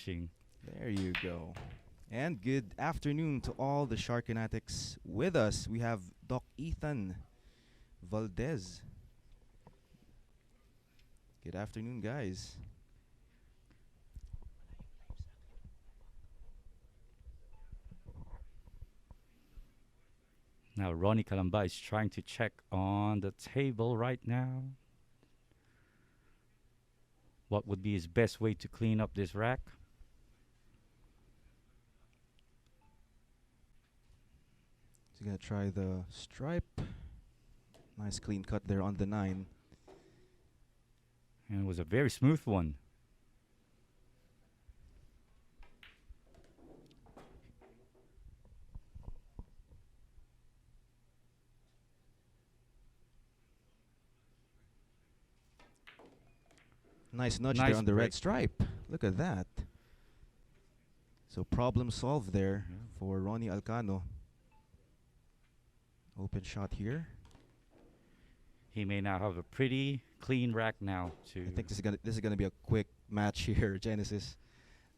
There you go. And good afternoon to all the Sharkanatics with us. We have Doc Ethan Valdez. Good afternoon, guys. Now Ronnie Calamba is trying to check on the table right now. What would be his best way to clean up this rack? So gonna try the stripe. Nice clean cut there on the 9. And it was a very smooth one. Nice nudge there Nice on the red break. stripe. Look at that. So problem solved there Yeah. for Ronnie Alcano. Open shot here. He may now have a pretty clean rack now to I think this is gonna be a quick match here, Genesis.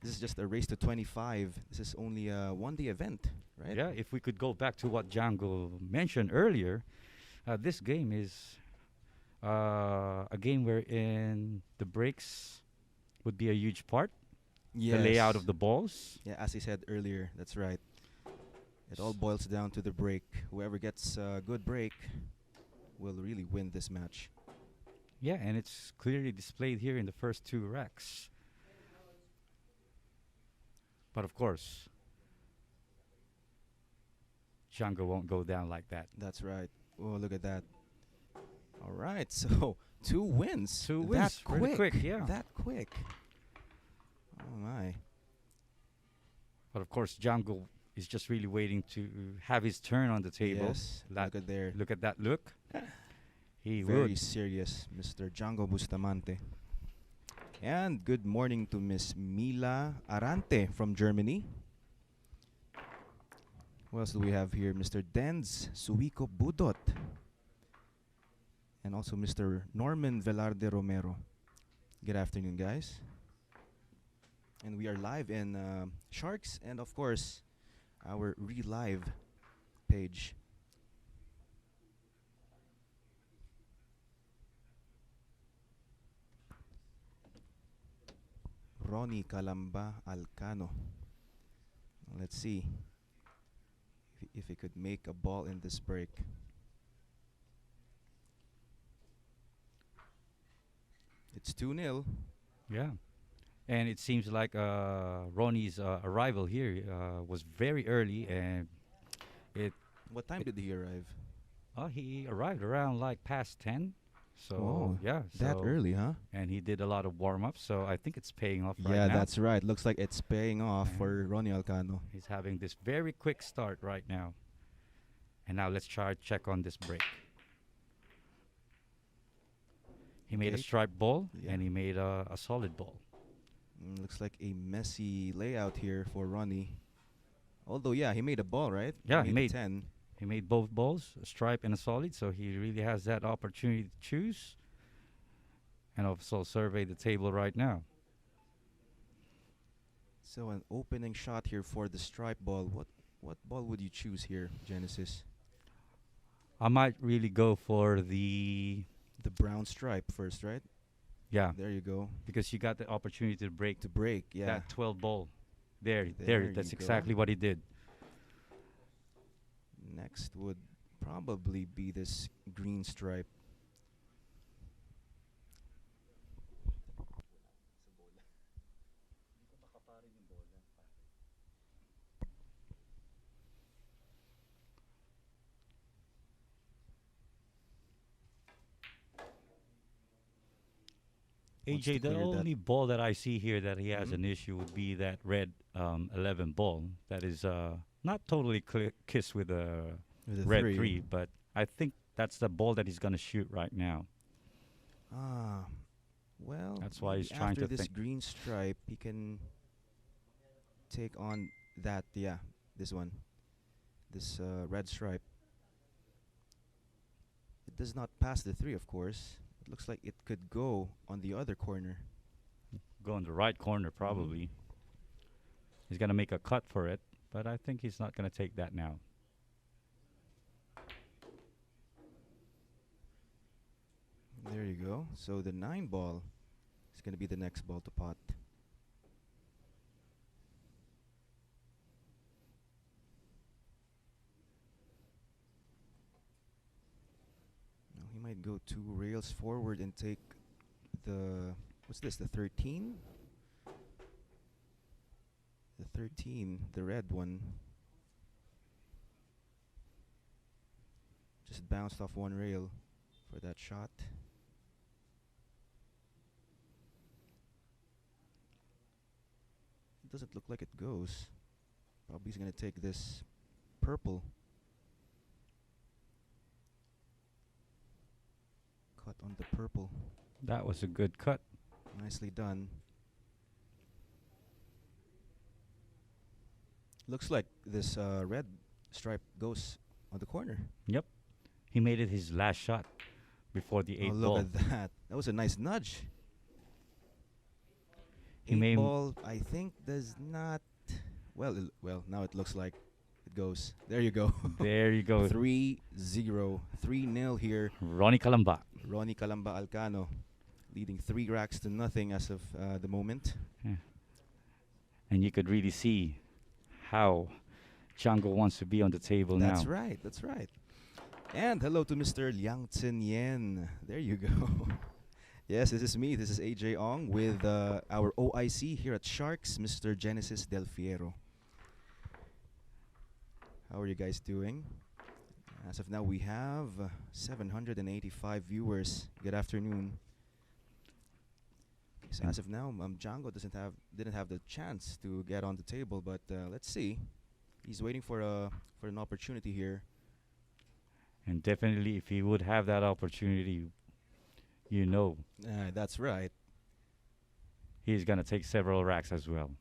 This is just a race to 25. This is only a one-day event, right? Yeah, if we could go back to what Django mentioned earlier, this game is a game wherein the breaks would be a huge part. The layout of Yes. the balls. Yeah, as he said earlier, that's right. It all boils down to the break. Whoever gets a good break will really win this match. Yeah, and it's clearly displayed here in the first two racks. But of course, Django won't go down like that. That's right. Oh, look at that. All right, so 2 wins. Two That wins, really quick. quick, yeah. That quick. Oh my. But of course, Django is just really waiting to have his turn on the table. Yes. That- Look at there. Look at that look. He Very would. serious, Mr. Django Bustamante. And good morning to Miss Mila Arante from Germany. What else do we have here? Mr. Denz Suiko Budot. And also Mr. Norman Velarde Romero. Good afternoon, guys. And we are live in Sharks and, of course, our Relive page. Ronnie Calamba Alcano. Let's see if he could make a ball in this break. It's 2-0. Yeah. And it seems like Ronnie's arrival here was very early, and it What time did he arrive? he arrived around like past 10. So Oh, yeah, that so- early, huh? and he did a lot of warm ups. So I think it's paying off right Yeah, now. that's right. Looks like it's paying off Yeah. for Ronnie Alcano. He's having this very quick start right now. And now let's try to check on this break. He made a Okay. stripe ball Yeah. and he made a solid ball. Looks like a messy layout here for Ronnie. Although, yeah, he made a ball, right? Yeah, he a made 10. He made both balls, a stripe and a solid, so he really has that opportunity to choose. And also survey the table right now. So an opening shot here for the stripe ball. What ball would you choose here, Genesis? I might really go for the The brown stripe first, right? yeah, There you go. because you got the opportunity to break To break, yeah. that 12 ball. There, There that's you go. exactly what he did. Next would probably be this green stripe. Wants to AJ, the clear that. only ball that I see here that he has Mhm. an issue would be that red 11 ball. That is not totally kissed with a With a red 3. 3, but I think that's the ball that he's going to shoot right now. Ah, well, That's why he's maybe trying after to this think. green stripe, he can take on that. Yeah, this one, this red stripe. It does not pass the 3, of course. It looks like it could go on the other corner. Go in the right corner, probably. He's gonna make a cut for it, but I think he's not gonna take that now. There you go. So the 9 ball is going to be the next ball to pot. Now he might go 2 rails forward and take the, what's this, the 13? The 13, the red one. Just bounced off 1 rail for that shot. It doesn't look like it goes. Probably he's gonna take this purple. Cut on the purple. That was a good cut. Nicely done. Looks like this red stripe goes on the corner. Yep. He made it his last shot before the 8 Oh, ball. look at that. That was a nice nudge. He 8 may ball, I think, does not. Well, well, now it looks like it goes. There you go. There you go. 3-0. 3-0 here. Ronnie Calamba. Ronnie Calamba Alcano leading 3 racks to nothing as of the moment. Yeah. And you could really see how Django wants to be on the table now. That's right. That's right. And hello to Mr. Liang Chen Yen. There you go. Yes, this is me. This is AJ Ong with our OIC here at Sharks, Mr. Genesis Del Fiero. How are you guys doing? As of now, we have 785 viewers. Good afternoon. So as of now, Django didn't have the chance to get on the table, but let's see. He's waiting for an opportunity here. And definitely, if he would have that opportunity, you know, That's right. he's gonna take several racks as well.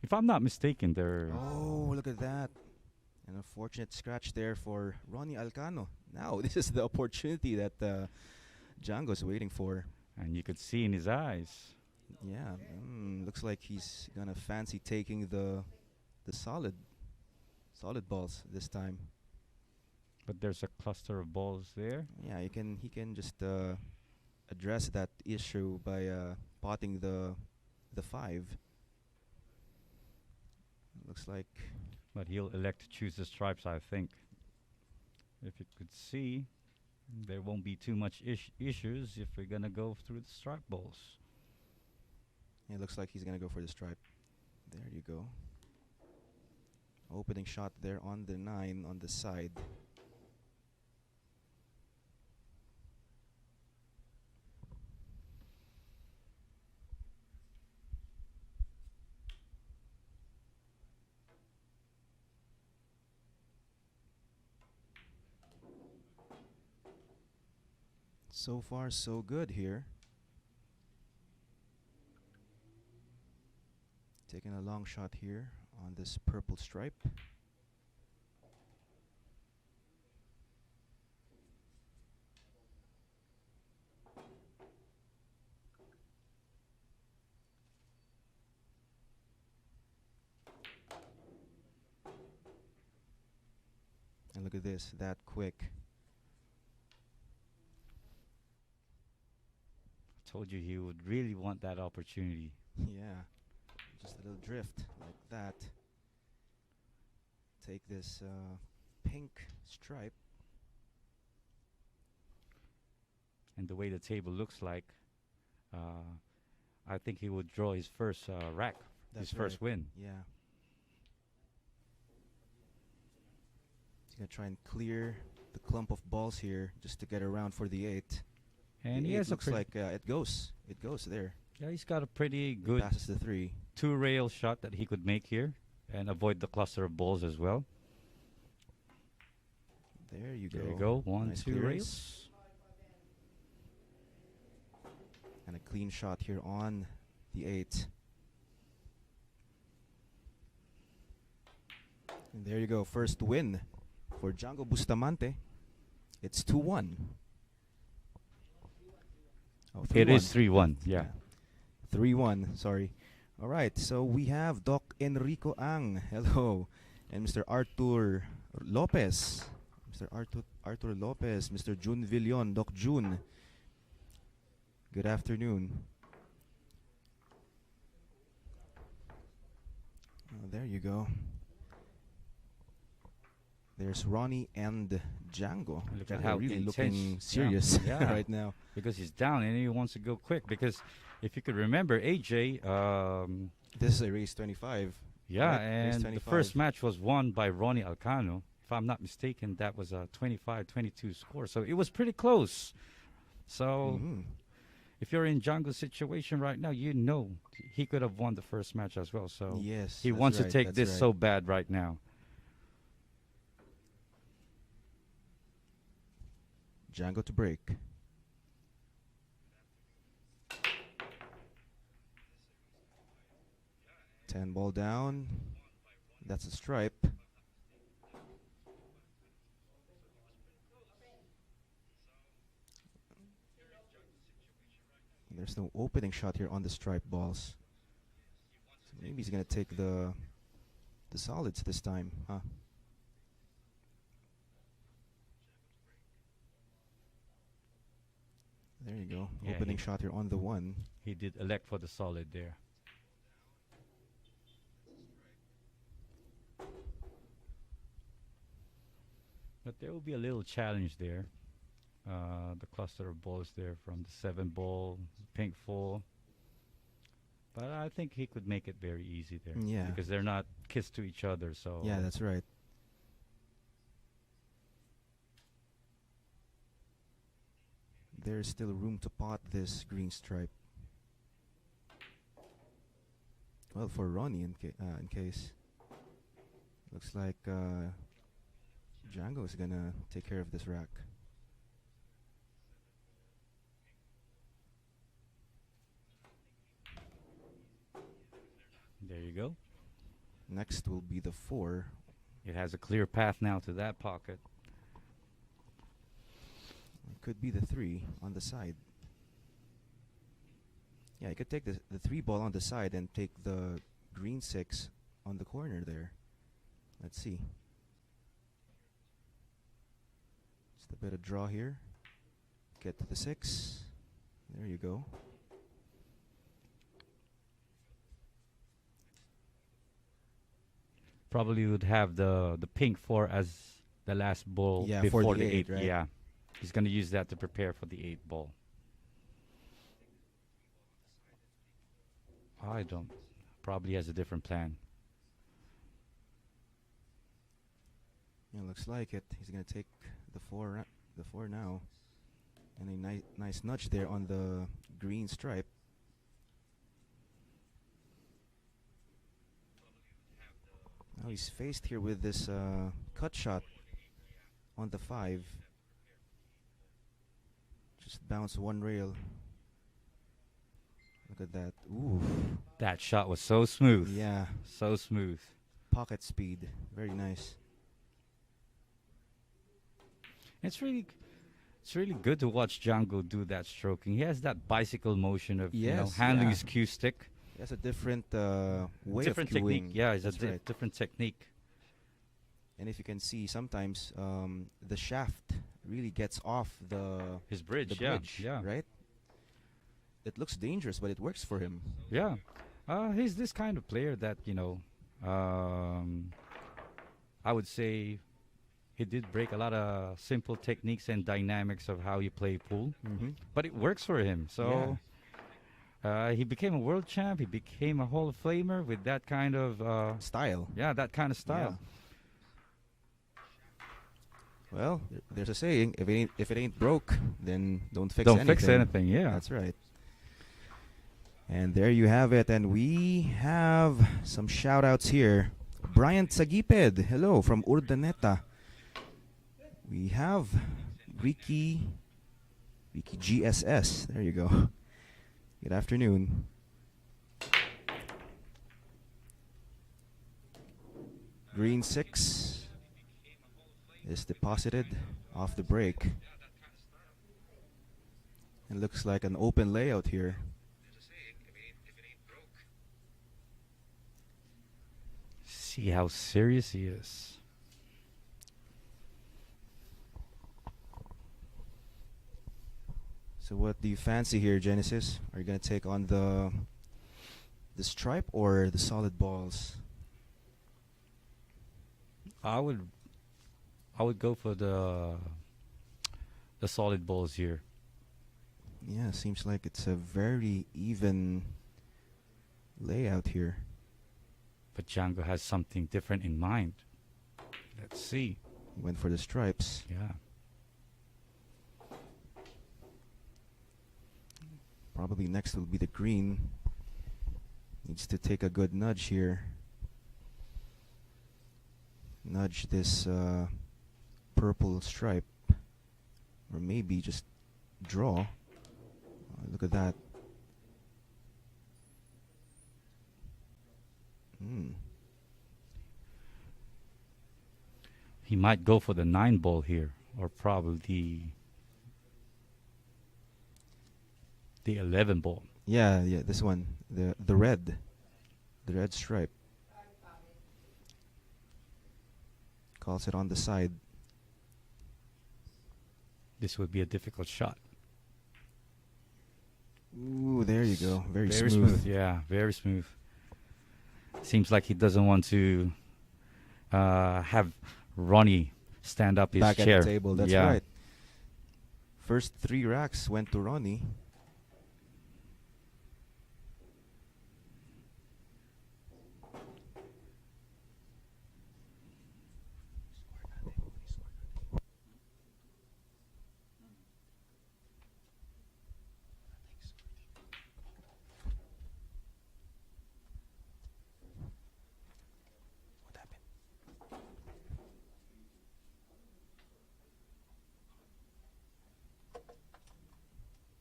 If I'm not mistaken, there. Oh, look at that. An unfortunate scratch there for Ronnie Alcano. Now, this is the opportunity that Django's waiting for. And you could see in his eyes. Yeah, looks like he's gonna fancy taking the solid balls this time. But there's a cluster of balls there. Yeah, he can just address that issue by potting the 5. Looks like. But he'll elect to choose the stripes, I think. If you could see, there won't be too much issues if we're gonna go through the stripe balls. It looks like he's gonna go for the stripe. There you go. Opening shot there on the 9 on the side. So far, so good here. Taking a long shot here on this purple stripe. And look at this, that quick. Told you he would really want that opportunity. Yeah, just a little drift like that. Take this pink stripe. And the way the table looks like, I think he would draw his first rack, That's his first win. Yeah. He's gonna try and clear the clump of balls here just to get around for the 8. And The he 8 has a looks like it goes. It goes there. yeah, he's got a pretty It good passes the 3. 2-rail shot that he could make here and avoid the cluster of balls as well. There you go. There you go. 1, Nice 2 clearance. rails. And a clean shot here on the 8. And there you go. First win for Django Bustamante. It's 2-1. Oh, It 3-1. is 3-1. Yeah. 3-1, sorry. All right, so we have Doc Enrico Ang. Hello. And Mr. Arthur Lopez. Mr. Arthur Lopez, Mr. June Villon, Doc June. Good afternoon. Oh, there you go. There's Ronnie and Django. Look at They're how really intense. looking Yeah, serious yeah. right now. Because he's down and he wants to go quick. Because if you could remember, AJ, This is a race 25. yeah, Right, race and the 25. first match was won by Ronnie Alcano. If I'm not mistaken, that was a 25-22 score. So it was pretty close. So Mhm. if you're in Django's situation right now, you know he could have won the first match as well. So Yes, he that's wants right, to take that's this right. so bad right now. Django to break. Ten ball down. That's a stripe. There's no opening shot here on the stripe balls. So maybe he's gonna take the solids this time, huh? There you go. Yeah, Opening he- shot here on the one. He did elect for the solid there. But there will be a little challenge there. The cluster of balls there from the 7 ball, pink 4. But I think he could make it very easy there. Yeah. Because they're not kissed to each other. So Yeah, that's right. There's still room to pot this green stripe. Well, for Ronnie in case. Looks like Django is gonna take care of this rack. there you go. Next will be the 4. It has a clear path now to that pocket. It could be the 3 on the side. Yeah, you could take the 3 ball on the side and take the green 6 on the corner there. Let's see. Just a bit of draw here. Get to the 6. There you go. Probably would have the pink 4 as the last ball Yeah, for before the the 8. eight, right? Yeah. He's going to use that to prepare for the 8 ball. I don't. Probably has a different plan. Yeah, looks like it. He's gonna take the 4 now, and a nice nudge there on the green stripe. Now he's faced here with this cut shot on the 5. Just bounce one rail. Look at that. Ooh. That shot was so smooth. Yeah. So smooth. Pocket speed. Very nice. It's really good to watch Django do that stroking. He has that bicycle motion of Yes, handling yeah. his cue stick. He has a different way Different of technique. cueing. Yeah, it's a That's right. different technique. And if you can see, sometimes the shaft really gets off His bridge. the yeah. bridge, Yeah. right? It looks dangerous, but it works for him. Yeah. He's this kind of player that, I would say he did break a lot of simple techniques and dynamics of how you play pool, Mm-hmm. but it works for him. So he became a world champ. He became a Hall of Famer with that kind of, Style. that kind of style. Yeah. Well, there's a saying: if it ain't broke, then don't fix Don't anything. fix anything. Yeah. That's right. And there you have it. And we have some shout outs here. Brian Sagiped, hello from Urdaneta. We have Ricky GSS. There you go. Good afternoon. Green 6 is deposited off the break. It looks like an open layout here. See how serious he is. So what do you fancy here, Genesis? Are you gonna take on the stripe or the solid balls? I would I would go for the solid balls here. Yeah, seems like it's a very even layout here. But Django has something different in mind. Let's see. Went for the stripes. Yeah. Probably next will be the green. Needs to take a good nudge here. Nudge this purple stripe. Or maybe just draw. Look at that. He might go for the 9 ball here, or probably the 11 ball. Yeah, yeah, this one. The red. The red stripe. Calls it on the side. This would be a difficult shot. Ooh, there you go. Very Very smooth. Yeah, very smooth. Seems like he doesn't want to have Ronnie stand up his Back chair. at the table, that's Yeah. right. First 3 racks went to Ronnie. What happened?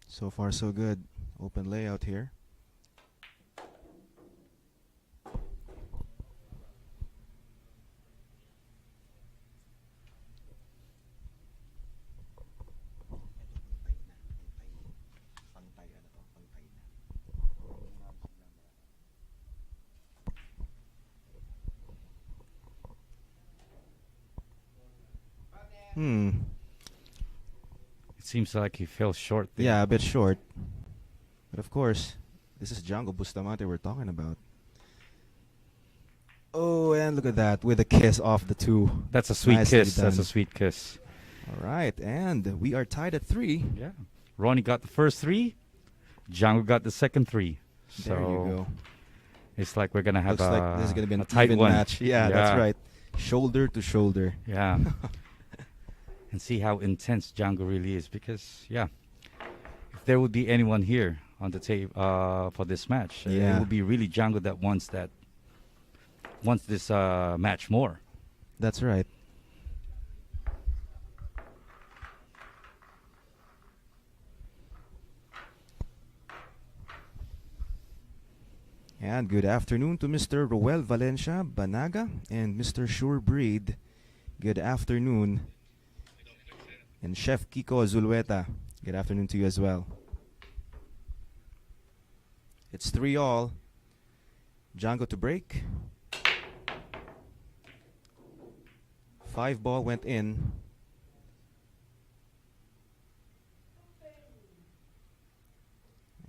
So far, so good. Open layout here. It seems like he fell short there. Yeah, a bit short. But of course, this is Django Bustamante we're talking about. Oh, and look at that, with a kiss off the 2. That's a sweet Nicely kiss. That's a done. sweet kiss. All right, and we are tied at 3. Yeah. Ronnie got the first 3. Django got the second 3. So There you go. it's like we're gonna have Looks like this is gonna be a an tight even one. match. Yeah, that's right. Shoulder to shoulder. Yeah. And see how intense Django really is, because if there would be anyone here on the tape for this match, it Yeah. would be really Django that wants this match more. That's right. And good afternoon to Mr. Roel Valencia Banaga and Mr. Sure Breed. Good afternoon. And Chef Kiko Zulueta. Good afternoon to you as well. It's 3-all. Django to break. 5 ball went in.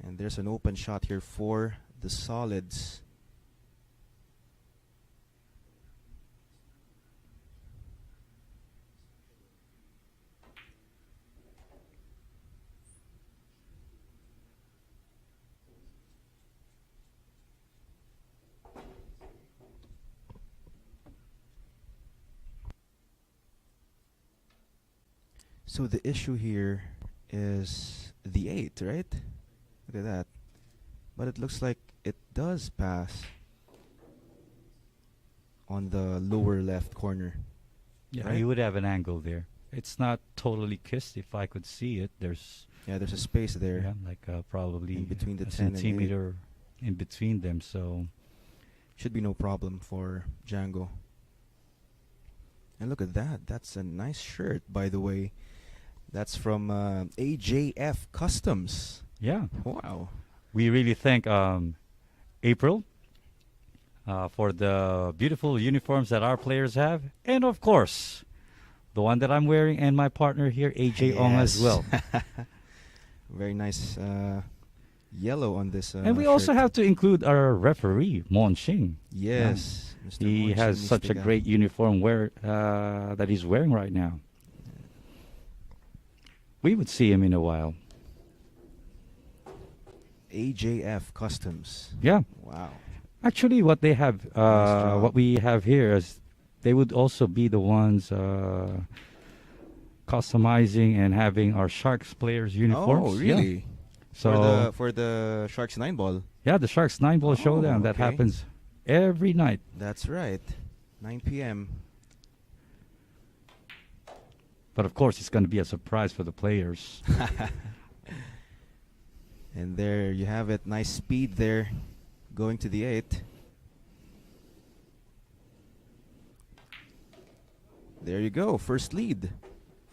And there's an open shot here for the solids. So the issue here is the 8, right? Look at that. But it looks like it does pass on the lower left corner. Yeah, Right. you would have an angle there. It's not totally kissed. If I could see it, there's Yeah, there's a space there. like probably In between the a 10 and 8. centimeter in between them. So Should be no problem for Django. And look at that. That's a nice shirt, by the way. That's from AJF Customs. yeah, Wow. we really thank April for the beautiful uniforms that our players have. And of course, the one that I'm wearing and my partner here, AJ Ong as well. Very nice yellow on this And we also shirt. have to include our referee, Mon Xing. Yes, Mr. He has such a great uniform that he's wearing right now. We would see him in a while. AJF Customs. Yeah. Wow. Actually, what they have, job. what we have here is, they would also be the ones customizing and having our Sharks players' uniforms. Oh, really? Yeah. So For the Sharks 9 ball. yeah, the Sharks 9-ball showdown that okay. happens every night. That's right. 9 p.m. But of course, it's going to be a surprise for the players. And there you have it. Nice speed there. Going to the 8. There you go. First lead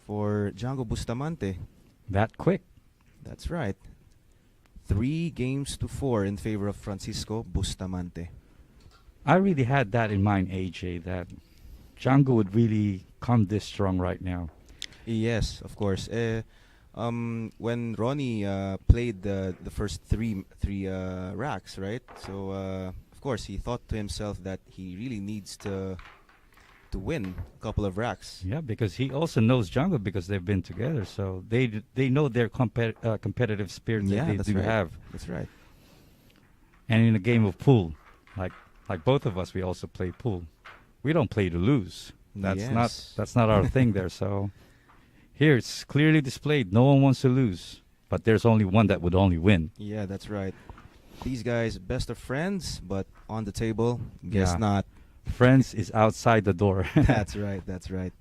for Django Bustamante. That quick. That's right. 3-4 in favor of Francisco Bustamante. I really had that in mind, AJ, that Django would really come this strong right now. Yes, of course. When Ronnie played the first three racks, right? So of course he thought to himself that he really needs to win a couple of racks. Yeah, because he also knows Django because they've been together, so they know their competitive spirit that they that's do right. have. That's right. And in a game of pool, like both of us, we also play pool. We don't play to lose. That's not our thing there. So here it's clearly displayed. No one wants to lose, but there's only one that would only win. Yeah, that's right. These guys, best of friends, but on the table, guess Yeah. not. Friends is outside the door. That's right. That's right.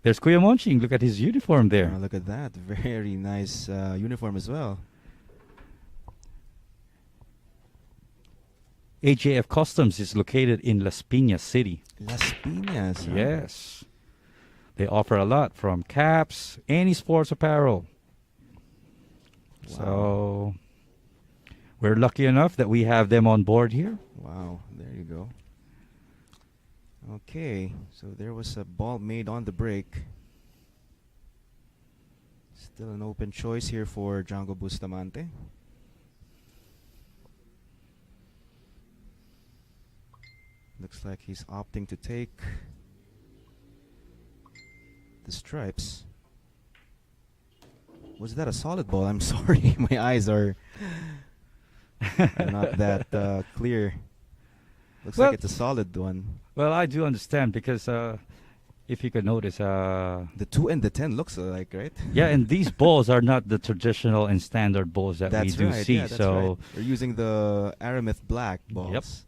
There's Kuya Monching. Look at his uniform there. Look at that. Very nice uniform as well. AJF Customs is located in Las Piñas City. Las Piñas. Huh? Yes. They offer a lot from caps, any sports apparel. Wow. So we're lucky enough that we have them on board here. Wow, there you go. Okay, so there was a ball made on the break. Still an open choice here for Django Bustamante. Looks like he's opting to take the stripes. Was that a solid ball? I'm sorry, my eyes are not that clear. Looks Well- like it's a solid one. Well, I do understand because if you could notice, The 2 and the 10 looks alike, right? yeah, and these balls are not the traditional and standard balls that That's we do right. see. Yeah, that's so, right. We're using the Aramith black balls.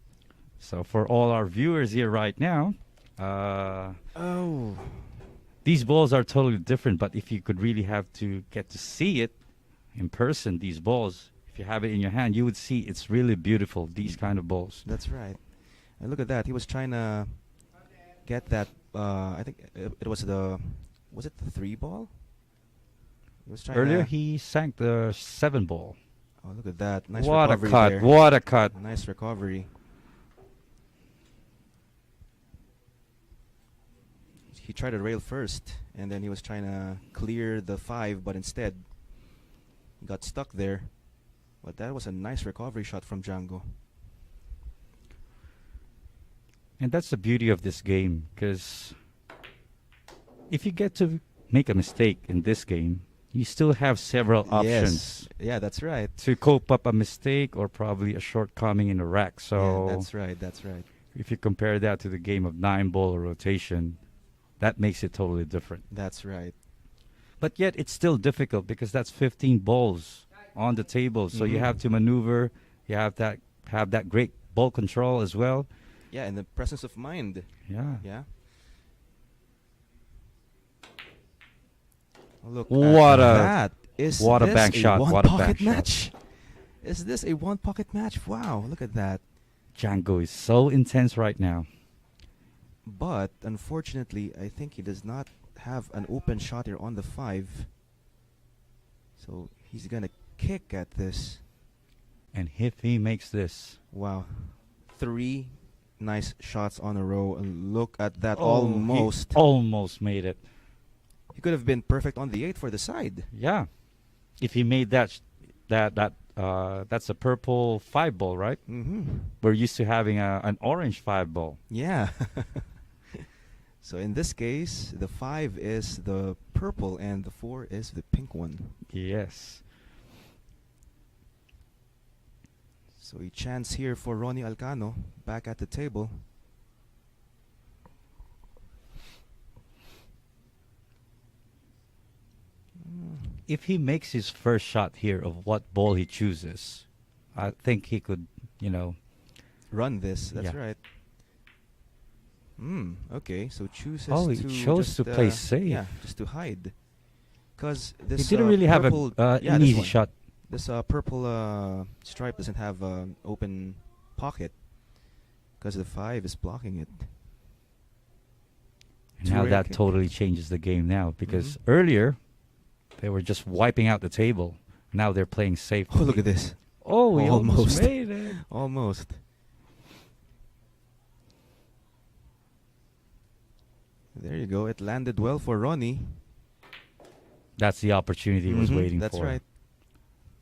so for all our viewers here right now, Oh, these balls are totally different. But if you could really have to get to see it in person, these balls, if you have it in your hand, you would see it's really beautiful. These kind of balls. that's right. And look at that. He was trying to get that. I think it was the. Was it the 3 ball? He was trying Earlier, to. he sank the 7 ball. Oh, look at that! Nice What a recovery cut! there. What a cut! Nice recovery. He tried to rail first, and then he was trying to clear the 5, but instead he got stuck there. But that was a nice recovery shot from Django. And that's the beauty of this game, because if you get to make a mistake in this game, you still have several options Yes. Yeah, that's right. to cope up a mistake or probably a shortcoming in the rack. So Yeah, that's right. That's right. if you compare that to the game of 9-ball rotation, that makes it totally different. That's right. But yet it's still difficult because that's 15 balls on the table. So you Mhm. have to maneuver. You have that great ball control as well. Yeah, and the presence of mind. Yeah. Yeah. Look What at a- that. Is what a this bank shot, one what a pocket bank shot. match? Is this a one pocket match? Wow, look at that. Django is so intense right now. But unfortunately, I think he does not have an open shot here on the 5. So he's gonna kick at this. And if he makes this, Wow. 3 nice shots on a row. And look at that, Oh, he almost. almost made it. He could have been perfect on the 8 for the side. Yeah. If he made that, that's a purple 5 ball, right? Mm-hmm. We're used to having an orange 5 ball. Yeah. So in this case, the 5 is the purple and the 4 is the pink one. Yes. So a chance here for Ronnie Alcano back at the table. If he makes his first shot here of what ball he chooses, I think he could, Run this, that's Yeah. right. Okay, so chooses Oh, he to chose just, to play safe. Yeah, just to hide. Because he this didn't really have purple, an this easy one. shot. This purple stripe doesn't have an open pocket because the 5 is blocking it. And now Two-rail that kick. totally changes the game now because Mhm. earlier they were just wiping out the table. Now they're playing safe. Oh, look at this. Oh, he almost Almost. made it. Almost. There you go. It landed well for Ronnie. That's the opportunity he was Mhm, waiting that's for. right.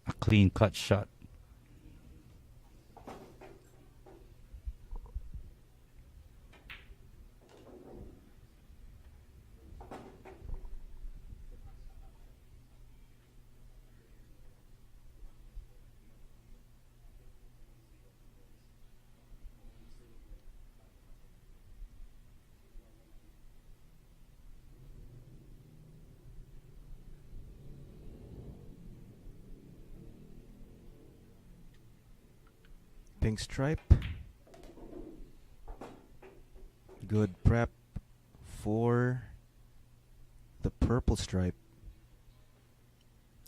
A clean cut shot. Pink stripe. Good prep for the purple stripe.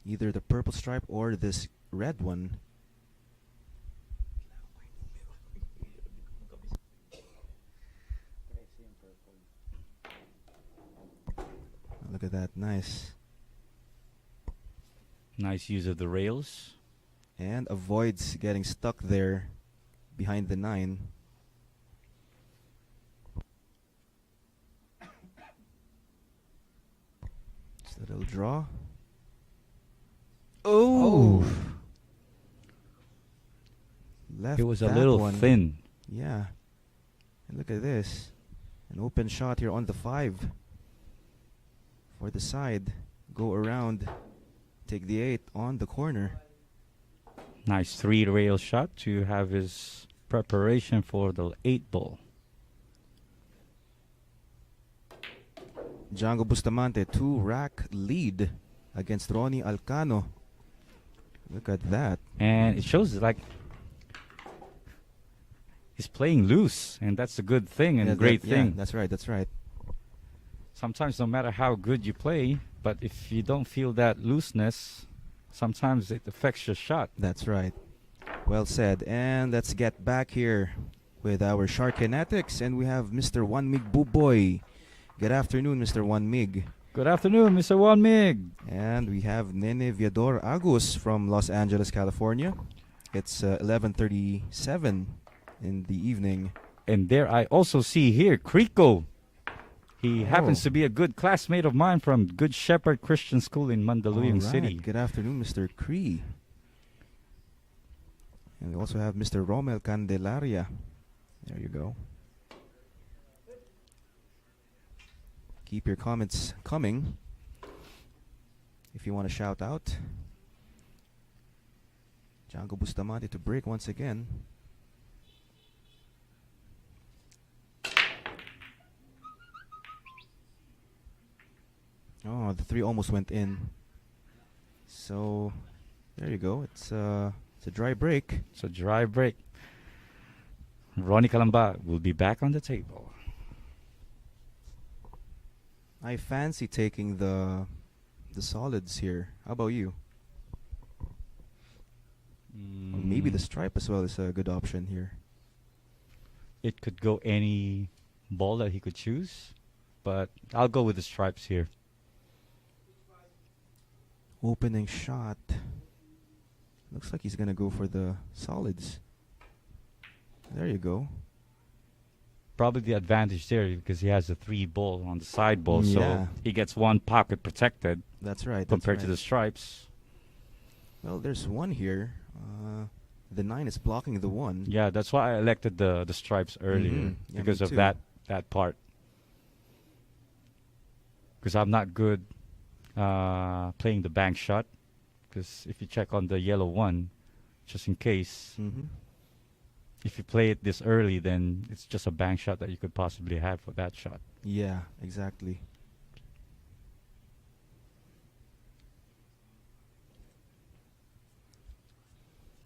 Either the purple stripe or this red one. Look at that, nice. Nice use of the rails. And avoids getting stuck there behind the 9. Just a little draw. Oh! Left It was a that little one. thin. Yeah. And look at this. An open shot here on the 5. For the side. Go around. Take the 8 on the corner. Nice 3-rail shot to have his preparation for the 8 ball. DJANGO Bustamante 2-rack lead against Ronnie Alcano. Look at that. And it shows like he's playing loose, and that's a good thing and a great thing. Yeah, that's right, that's right. Sometimes no matter how good you play, but if you don't feel that looseness, sometimes it affects your shot. That's right. Well said. And let's get back here with our Shark Kinetics. And we have Mr. One Mig Buboy. Good afternoon, Mr. One Mig. Good afternoon, Mr. Juan Mig. And we have Nene Viador Agus from Los Angeles, California. It's 11:37 in the evening. And there I also see here Crico. He happens Oh. to be a good classmate of mine from Good Shepherd Christian School in Mandaluyong All right. City. Good afternoon, Mr. Cree. And we also have Mr. Romel Candelaria. There you go. Keep your comments coming if you want to shout out. DJANGO Bustamante to break once again. Oh, the 3 almost went in. So, there you go. It's a dry break. It's a dry break. Ronnie Calamba will be back on the table. I fancy taking the solids here. How about you? Or maybe the stripe as well is a good option here. It could go any ball that he could choose, but I'll go with the stripes here. Opening shot. Looks like he's gonna go for the solids. There you go. Probably the advantage there because he has a 3 ball on the side ball, so Yeah. he gets one pocket protected That's right. compared to the That's right. stripes. Well, there's one here. The 9 is blocking the 1. Yeah, that's why I elected the stripes earlier Yeah, because me of too. that part. Because I'm not good playing the bank shot. Because if you check on the yellow one, just in case, if you play it this early, then it's just a bank shot that you could possibly have for that shot. Yeah, exactly.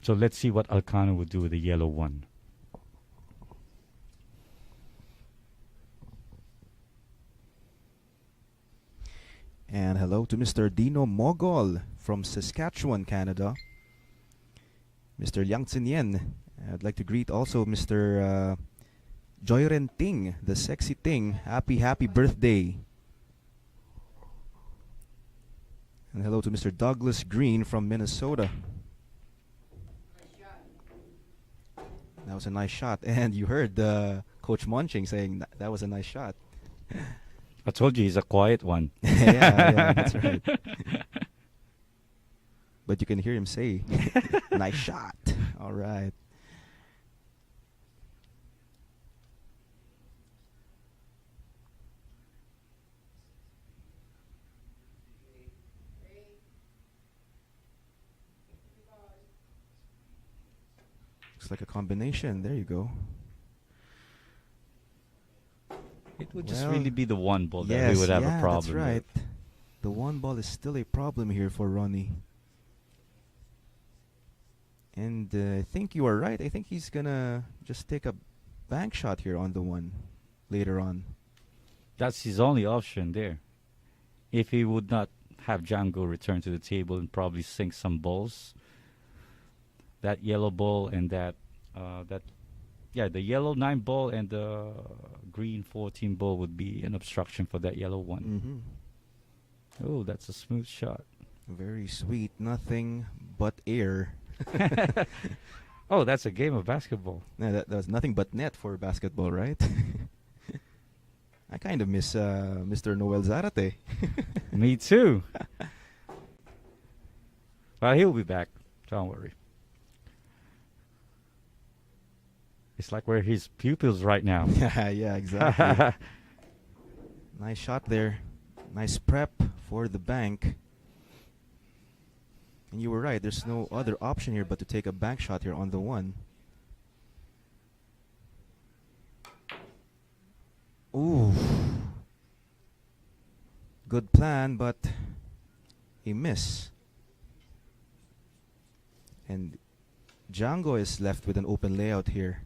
So let's see what Alcano would do with the yellow one. And hello to Mr. Dino Mogol from Saskatchewan, Canada. Mr. Liang Tsinyen. I'd like to greet also Mr. Joyren Ting, the sexy Ting. Happy birthday. And hello to Mr. Douglas Green from Minnesota. That was a nice shot. And you heard Coach Monching saying that was a nice shot. I told you he's a quiet one. yeah, that's right. But you can hear him say, nice shot. All right. Looks like a combination. There you go. It would just Well, really be the one ball that we would have a problem that's right. with. The 1 ball is still a problem here for Ronnie. And I think you are right. I think he's gonna just take a bank shot here on the 1 later on. That's his only option there. If he would not have Django return to the table and probably sink some balls, that yellow ball and the yellow 9 ball and the green 14 ball would be an obstruction for that yellow one. Oh, that's a smooth shot. Very sweet. Nothing but air. Oh, that's a game of basketball. No, that was nothing but net for basketball, right? I kind of miss Mr. Noel Zarate. Me too. Well, he'll be back. Don't worry. It's like we're his pupils right now. yeah, exactly. Nice shot there. Nice prep for the bank. And you were right. There's no other option here but to take a bank shot here on the 1. Ooh. Good plan, but a miss. And Django is left with an open layout here.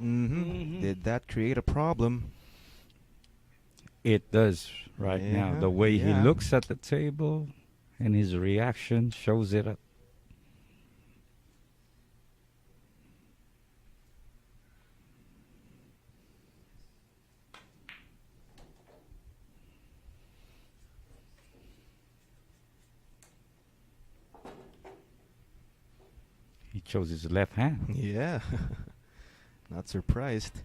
Did that create a problem? It does right now. Yeah, The way he yeah. looks at the table and his reaction shows it up. He chose his left hand. Yeah. Not surprised.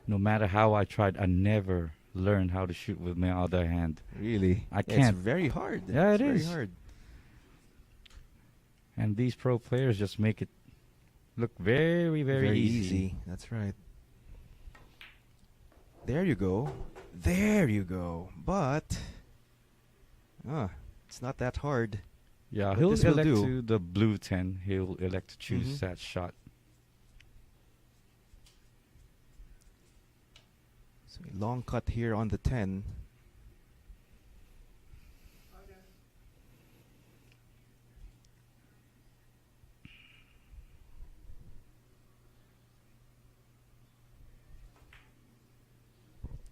No matter how I tried, I never learned how to shoot with my other hand. Really? I It's can't. very hard. Yeah, it's it very is. hard. And these pro players just make it look very, very, easy. That's right. There you go. There you go. But it's not that hard. Yeah, But he'll this will elect do. to the blue 10. He'll elect to choose that shot. So a long cut here on the 10.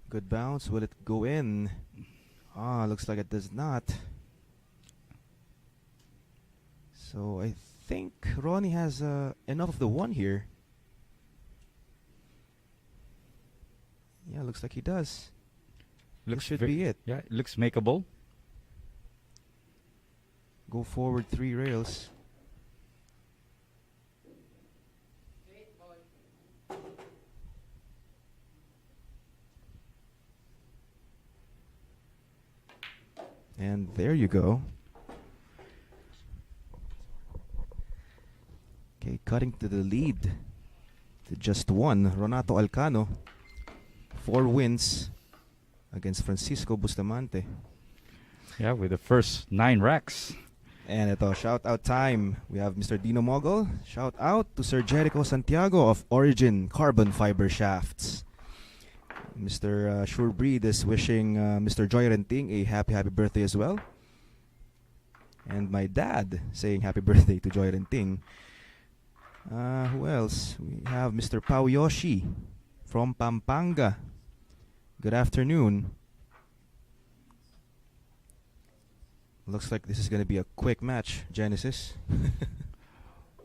Good bounce. Will it go in? Looks like it does not. So I think Ronnie has enough of the 1 here. Yeah, looks like he does. This should be it. Yeah, it looks makeable. Go forward 3 rails. And there you go. Okay, cutting to the lead to just one. Ronato Alcano, 4 wins against Francisco Bustamante. Yeah, with the first 9 racks. And ito, shout out time. We have Mr. Dino Mogol. Shout out to Sir Jericho Santiago of Origin Carbon Fiber Shafts. Mr. Surebreed is wishing Mr. Joy Renting a happy birthday as well. And my dad saying happy birthday to Joy Renting. Who else? We have Mr. Pao Yoshi from Pampanga. Good afternoon. Looks like this is going to be a quick match, Genesis.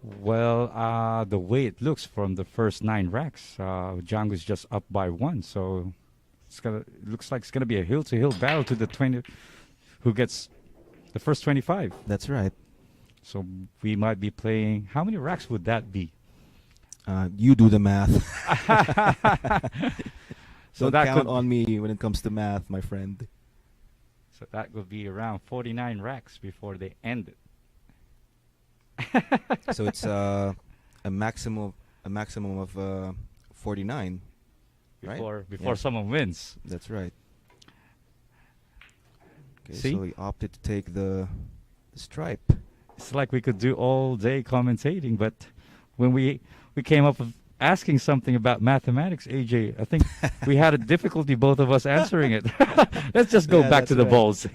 Well, the way it looks from the first 9 racks, Django's just up by 1, so it looks like it's gonna be a hill-to-hill battle to the 20, who gets the first 25. That's right. So we might be playing. How many racks would that be? You do the math. So Don't that count could on me when it comes to math, my friend. So that would be around 49 racks before they end it. So it's a maximum of 49, right? Before someone wins. That's right. Okay, See? so he opted to take the stripe. It's like we could do all day commentating, but when we came up with asking something about mathematics, AJ, I think we had a difficulty, both of us answering it. Let's just go back to the balls.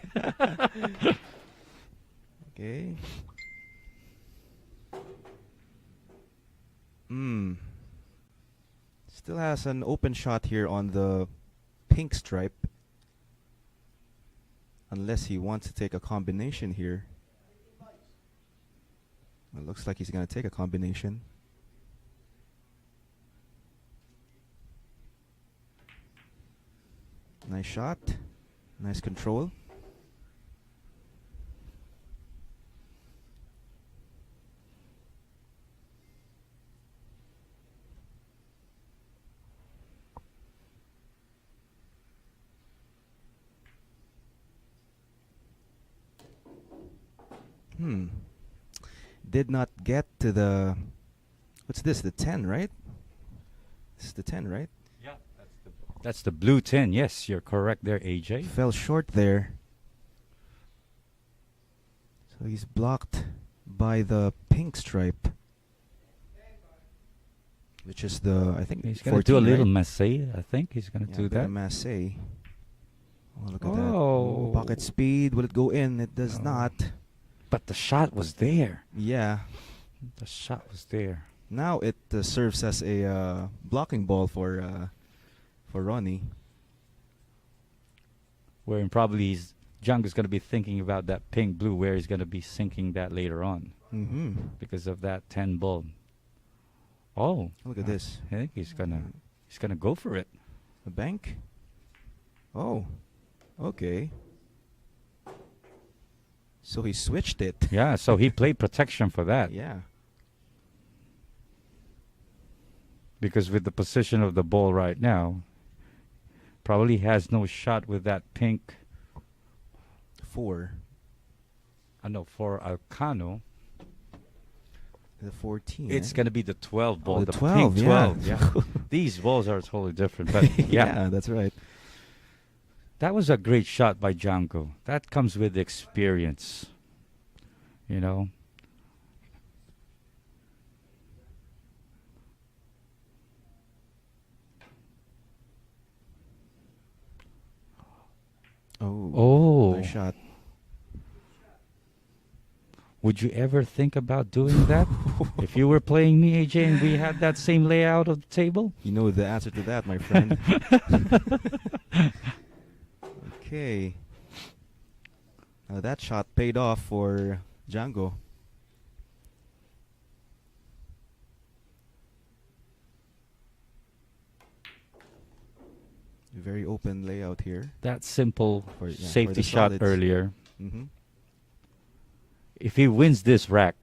Okay. Still has an open shot here on the pink stripe. Unless he wants to take a combination here. It looks like he's going to take a combination. Nice shot. Nice control. Did not get to the... What's this? The 10, right? This is the 10, right? Yeah, that's the blue 10. Yes, you're correct there, AJ. Fell short there. So he's blocked by the pink stripe. Which is the, I think, He's going to do a 14, little right? masse. I think he's going to do that. Masse. Oh, look at that. Oh. Oh, pocket speed. Will it go in? It does No. not. But the shot was there. Yeah. The shot was there. Now it serves as a blocking ball for Ronnie. Wherein probably Django's going to be thinking about that pink blue, where he's going to be sinking that later on because of that 10 ball. Oh, Look at this. I think he's gonna go for it. A bank? Oh. Okay. So he switched it. Yeah, so he played protection for that. Yeah. Because with the position of the ball right now, probably has no shot with that pink. 4. No, for Alcano. The 14. It's right? going to be the 12 ball. the the 12, pink yeah. 12. Yeah. These balls are totally different. But Yeah, that's right. that was a great shot by Django. That comes with experience. You know? Oh. Nice shot. Would you ever think about doing that? If you were playing me, AJ, and we had that same layout of the table? You know the answer to that, my friend. Okay. Now that shot paid off for Django. Very open layout here. That simple For safety the shot solids. earlier. Mm-hmm. If he wins this rack,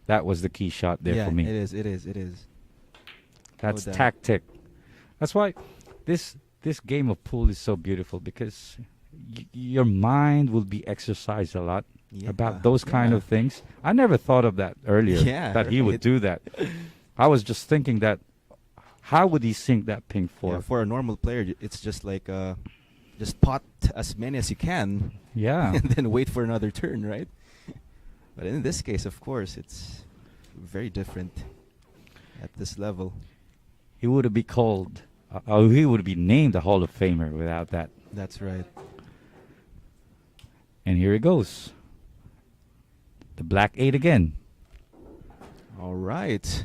that was the key shot there Yeah, for me. it is. It is. It is. That's doubt. tactic. That's why this game of pool is so beautiful, because your mind will be exercised a lot Yeah, about those kind yeah. of things. I never thought of that earlier. Yeah, that he would right. do that. I was just thinking that, how would he sink that ping Yeah, for? for a normal player, it's just like just pot as many as you can, Yeah. and then wait for another turn, right? But in this case, of course, it's very different at this level. He would be called, he would be named a Hall of Famer without that. That's right. And here it goes. The black 8 again. All right.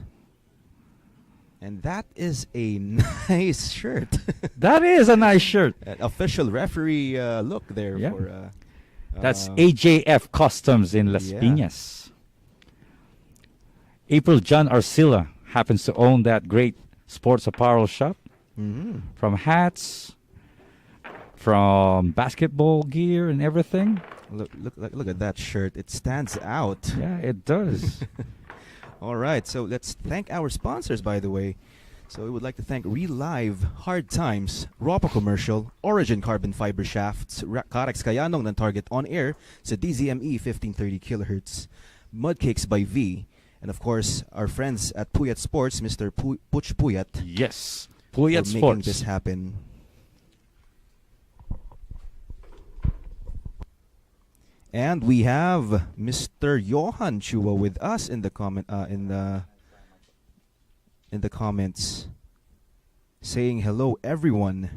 And that is a nice shirt. That is a nice shirt. An official referee look there Yeah. for. That's AJF Customs in Las yeah. Piñas. April John Arcilla happens to own that great sports apparel shop. Mm-hmm. From hats, from basketball gear and everything. Look at that shirt. It stands out. Yeah, it does. All right, so let's thank our sponsors, by the way. So we would like to thank Relive, Hard Times, Ropa Commercial, Origin Carbon Fiber Shafts, Karex Kayanong ng Target On Air sa DZME 1530 kHz, Mudcakes by V, and of course our friends at Puyat Sports, Mr. Puch Puyat, Yes. for Puyat making Sports. this happen. And we have Mr. Johan Chua with us in the comments, saying hello, everyone.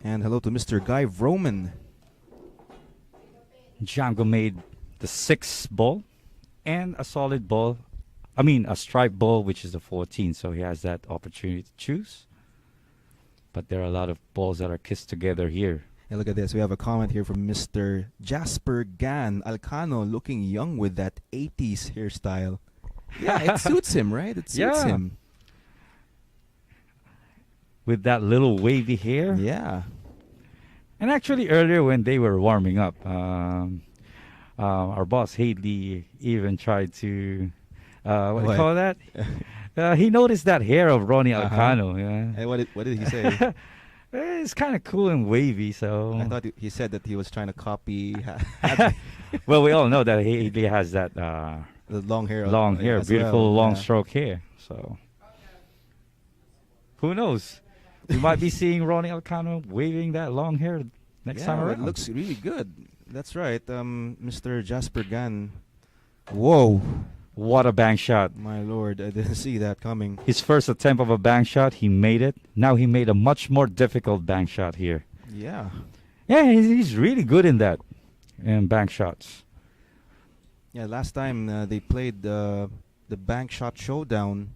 And hello to Mr. Guy Vroman. Django made the 6 ball and a solid ball. I mean, a striped ball, which is the 14, so he has that opportunity to choose. But there are a lot of balls that are kissed together here. And look at this. We have a comment here from Mr. Jasper Gan. Alcano looking young with that 80s hairstyle. Yeah, it suits him, right? It suits Yeah. him. With that little wavy hair. Yeah. And actually, earlier when they were warming up, our boss, Haley, even tried to, what do you What? call that? He noticed that hair of Ronnie Uh-huh. Alcano. Yeah. And what did he say? It's kind of cool and wavy, so. I thought he said that he was trying to copy Well, we all know that Haley has that the long hair. long hair, as beautiful well. long Yeah. stroke hair. So, who knows? We might be seeing Ronnie Alcano waving that long hair next time Yeah, around. it looks really good. That's right, Mr. Jasper Gan. Whoa, What a bank shot. my lord, I didn't see that coming. His first attempt of a bank shot, he made it. Now he made a much more difficult bank shot here. Yeah. Yeah, he's really good in that, in bank shots. Yeah, last time they played the bank shot showdown,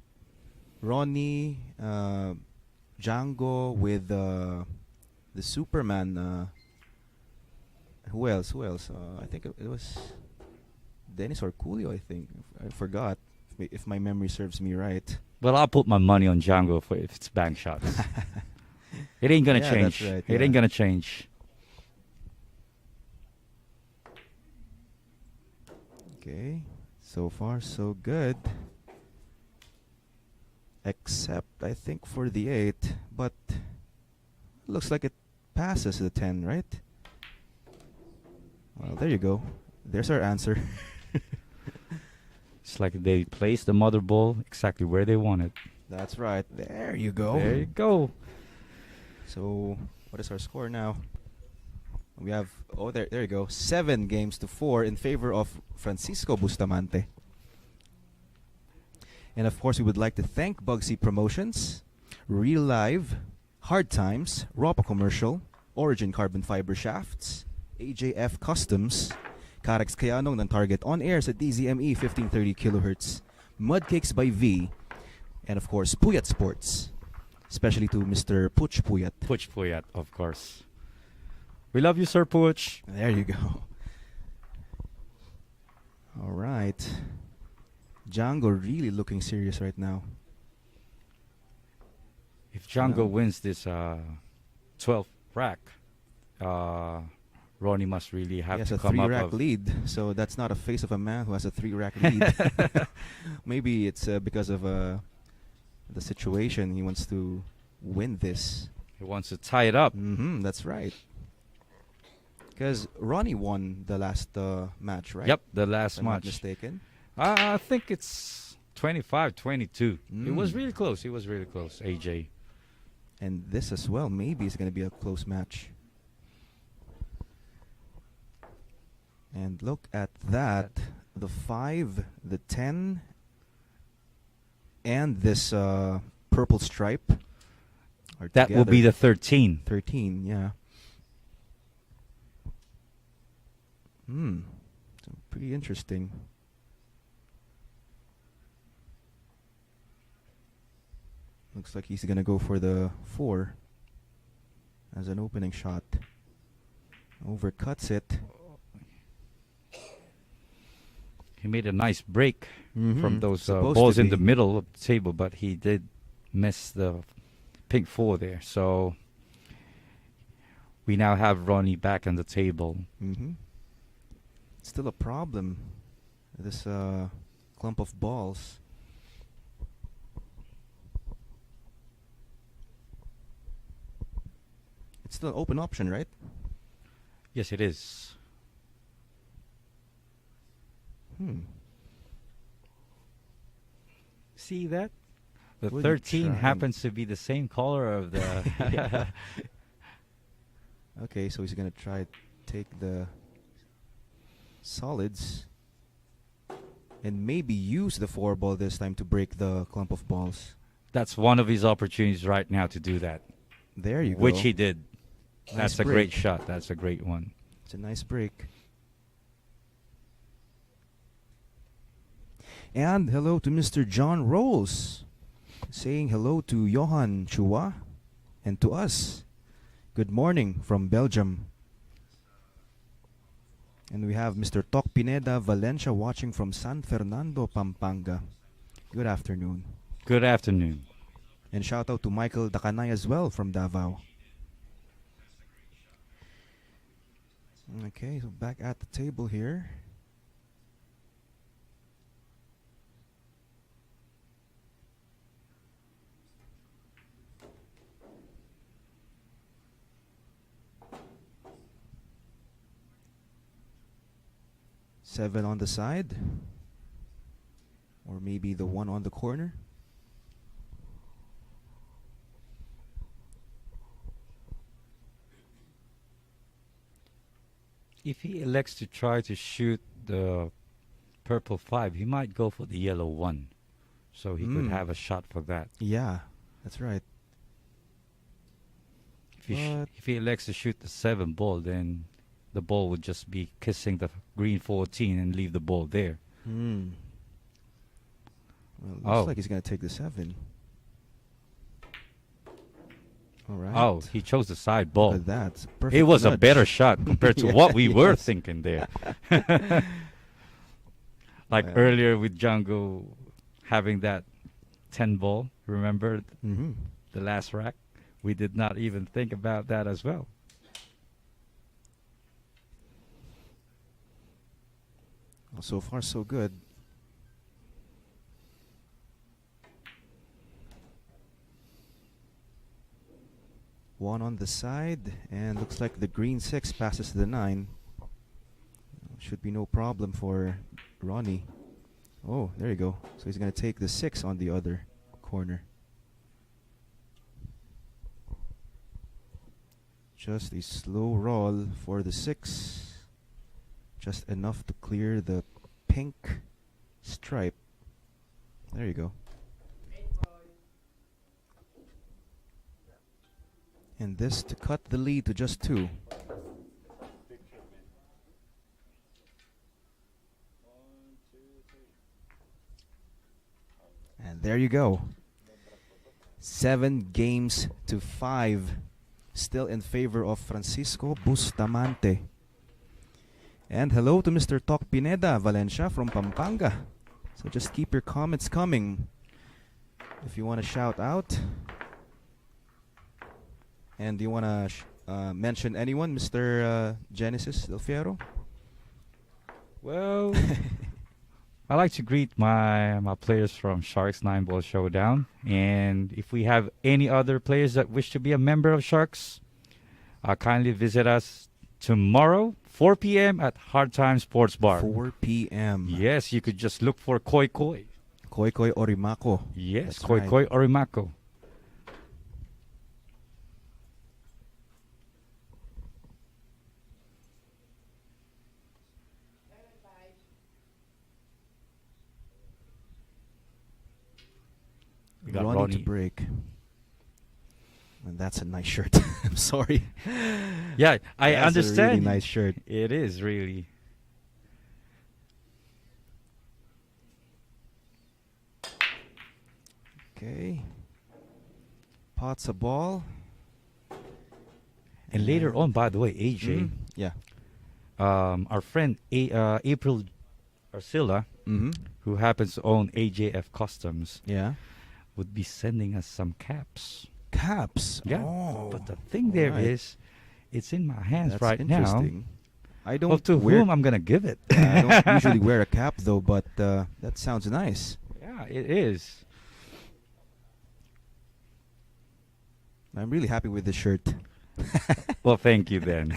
Ronnie, Django with the Superman. Who else? Who else? I think it was Dennis or Coolio. I think I forgot if my memory serves me right. Well, I'll put my money on Django for if it's bank shots. It ain't gonna Yeah, change. that's right, It yeah. ain't gonna change. Okay, so far so good. Except I think for the 8, but looks like it passes the 10, right? Well, there you go. There's our answer. It's like they placed the mother ball exactly where they want it. That's right. There you go. There you go. So, what is our score now? We have there you go. 7 games to 4 in favor of Francisco Bustamante. And of course, we would like to thank Bugsy Promotions, Real Live, Hard Times, Ropa Commercial, Origin Carbon Fiber Shafts, AJF Customs, Karex Kayanong ng Target On Air sa DZME 1530 kHz, Mudcakes by V, and of course, Puyat Sports. Especially to Mr. Puch Puyat. Puch Puyat, of course. We love you, Sir Puch. There you go. All right. Django really looking serious right now. If Django No. wins this 12th rack, Ronnie must really He have has to a come up 3-rack of. lead, so that's not a face of a man who has a 3-rack lead. Maybe it's because of the situation. He wants to win this. He wants to tie it up. That's right. Because Ronnie won the last match, right? Yep, the If last I'm not match. mistaken. I think it's 25-22. It was Mm. really close. It was really close, AJ. And this as well, maybe is going to be a close match. And look at that. The 5, the 10, and this purple stripe are That will be together. the 13. 13, yeah. So pretty interesting. Looks like he's going to go for the 4 as an opening shot. Overcuts it. He made a nice break from those Supposed balls to in the be. middle of the table, but he did miss the pink 4 there. So we now have Ronnie back on the table. Still a problem. This clump of balls. It's still an open option, right? Yes, it is. See that? The Wouldn't 13 try. happens to be the same color of the. Yeah. Okay, so he's gonna try take the solids and maybe use the 4 ball this time to break the clump of balls. That's one of his opportunities right now to do that. There you go. Which he did. Nice That's a break. great shot. That's a great one. It's a nice break. And hello to Mr. John Rolls, saying hello to Johan Chua and to us. Good morning from Belgium. And we have Mr. Tok Pineda Valencia watching from San Fernando, Pampanga. Good afternoon. Good afternoon. And shout out to Michael Dakanay as well from Davao. Okay, so back at the table here. Seven on the side. Or maybe the 1 on the corner. If he elects to try to shoot the purple 5, he might go for the yellow 1. So he could have a shot for that. Yeah, that's right. If he elects to shoot the 7 ball, then the ball would just be kissing the green 14 and leave the ball there. Well, looks like he's going to take the 7. All right. Oh, he chose the side ball. Look at that. It was a nudge. better shot compared to what we were Yes. thinking there. Like Well. earlier with Django having that 10 ball, remember the last rack? We did not even think about that as well. Well, so far, so good. One on the side, and looks like the green 6 passes to the 9. Should be no problem for Ronnie. Oh, there you go. So he's going to take the 6 on the other corner. Just a slow roll for the 6. Just enough to clear the pink stripe. There you go. And this to cut the lead to just 2. And there you go. 7-5. Still in favor of Francisco Bustamante. And hello to Mr. Tok Pineda Valencia from Pampanga. So just keep your comments coming if you want to shout out. And do you want to mention anyone, Mr. Genesis Del Fiero? Well, I like to greet my players from Sharks 9 Ball Showdown. And if we have any other players that wish to be a member of Sharks, kindly visit us tomorrow, 4 p.m. at Hard Time Sports Bar. 4 p.m. Yes, you could just look for Koi Koi. Koi Koi Orimako. Yes, That's Koi right. Koi Orimako. We got Ronnie to Ronnie. break. And that's a nice shirt. I'm sorry. Yeah, I That's understand. a really nice shirt. It is really. Okay. Pots a ball. And later on, by the way, AJ, Yeah. our friend April Arcilla, Mm-hmm. who happens to own AJF Customs, Yeah. would be sending us some caps. Caps. Yeah. Oh. But the thing there alright. is, it's in my hands That's right now. interesting. I don't Well, to wear whom I'm gonna give it? I don't usually wear a cap though, but that sounds nice. Yeah, it is. I'm really happy with the shirt. Well, thank you then.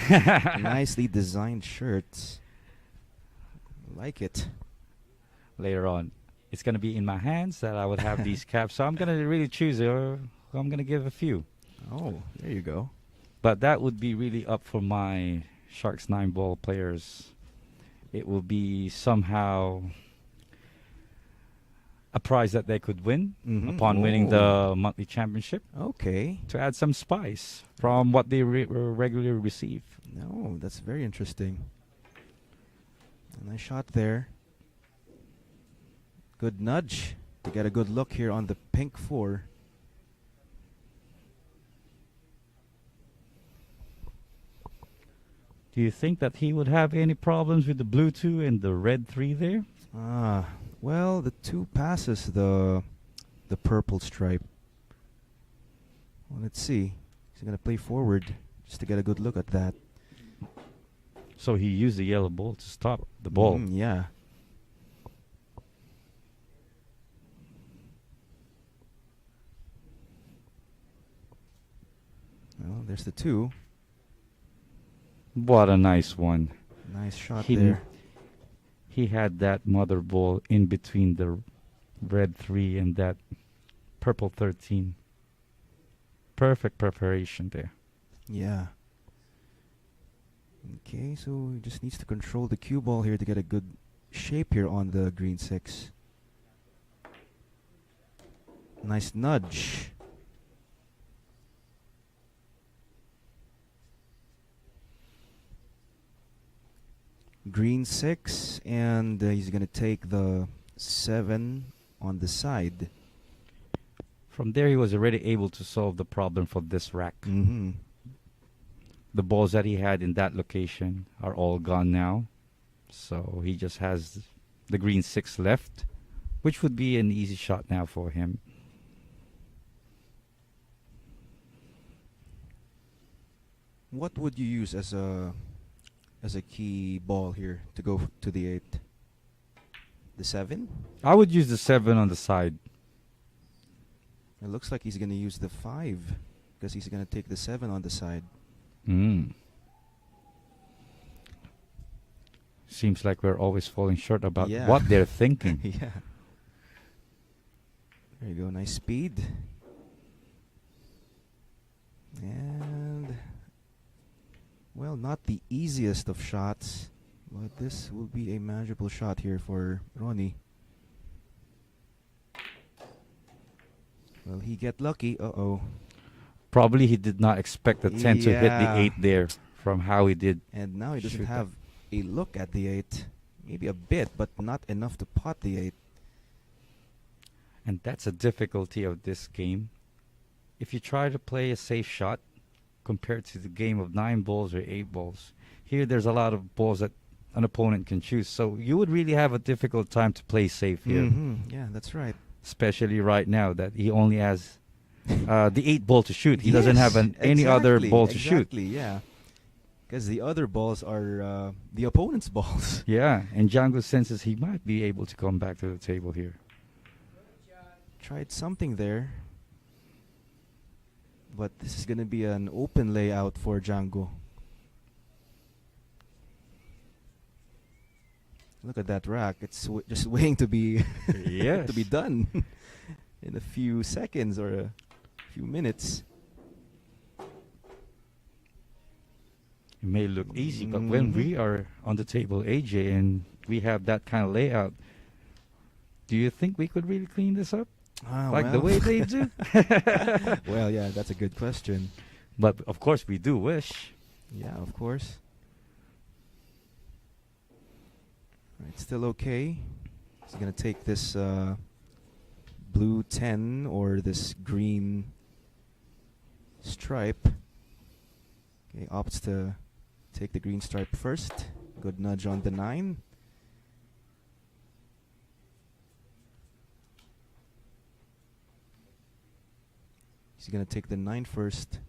Nicely designed shirts. Like it. Later on, it's gonna be in my hands that I would have these caps. So I'm gonna really choose who I'm gonna give a few. Oh, there you go. But that would be really up for my Sharks 9 Ball players. It will be somehow a prize that they could win upon winning the monthly championship, Okay. to add some spice from what they regularly receive. No, that's very interesting. A nice shot there. Good nudge to get a good look here on the pink 4. Do you think that he would have any problems with the blue 2 and the red 3 there? Well, the 2 passes the purple stripe. Well, let's see. He's going to play forward just to get a good look at that. So he used the yellow ball to stop the ball. Yeah. Well, there's the 2. What a nice one. Nice shot He there. He had that mother ball in between the red 3 and that purple 13. Perfect preparation there. Yeah. Okay, so he just needs to control the cue ball here to get a good shape here on the green 6. Nice nudge. Green 6, and he's going to take the 7 on the side. From there, he was already able to solve the problem for this rack. Mm-hmm. The balls that he had in that location are all gone now. So he just has the green 6 left, which would be an easy shot now for him. What would you use as a key ball here to go to the 8? The 7? I would use the 7 on the side. It looks like he's going to use the 5 because he's going to take the 7 on the side. Seems like we're always falling short about Yeah. what they're thinking. Yeah. There you go. Nice speed. And, well, not the easiest of shots, but this will be a manageable shot here for Ronnie. Will he get lucky? Uh-oh. Probably he did not expect the 10 to hit the Yeah. 8 there from how he did. And now he doesn't Shoot that. have a look at the 8. Maybe a bit, but not enough to pot the 8. And that's a difficulty of this game. If you try to play a safe shot compared to the game of 9 balls or 8 balls, here there's a lot of balls that an opponent can choose. So you would really have a difficult time to play safe here, Yeah, that's right. especially right now that he only has the 8 ball to shoot. He doesn't have Yes, any other exactly, ball to shoot. exactly, yeah. Because the other balls are the opponent's balls. Yeah, and Django senses he might be able to come back to the table here. Tried something there. But this is going to be an open layout for Django. Look at that rack. It's just waiting to be Yes. to be done in a few seconds or a few minutes. It may look easy, but when we are on the table, AJ, and we have that kind of layout, do you think we could really clean this up? Like the way they do? Well, yeah, that's a good question. But of course, we do wish. Yeah, of course. Right, still okay. He's going to take this blue 10 or this green stripe. Okay, opts to take the green stripe first. Good nudge on the 9. He's going to take the 9 first.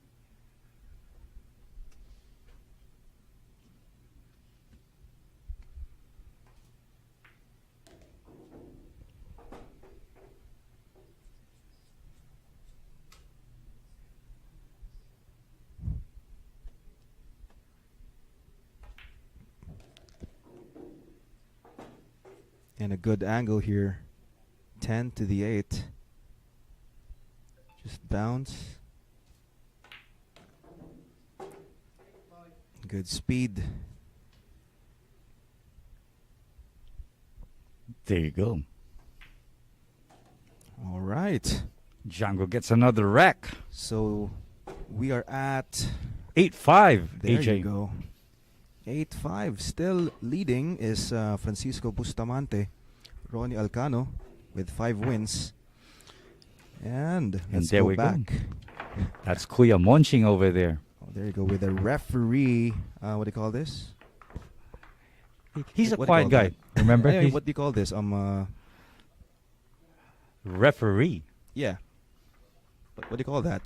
And a good angle here. 10 to the 8. Just bounce. Good speed. There you go. All right. Django gets another rack. So we are at 8-5, there AJ. you go. 8-5. Still leading is Francisco Bustamante, Ronnie Alcano with 5 wins. And let's there go we go. back. That's Kuya munching over there. Oh, there you go with a referee. What do you call this? He's a What do you quiet call guy. that? Remember? Hey, He's what do you call this? referee. Yeah. What do you call that?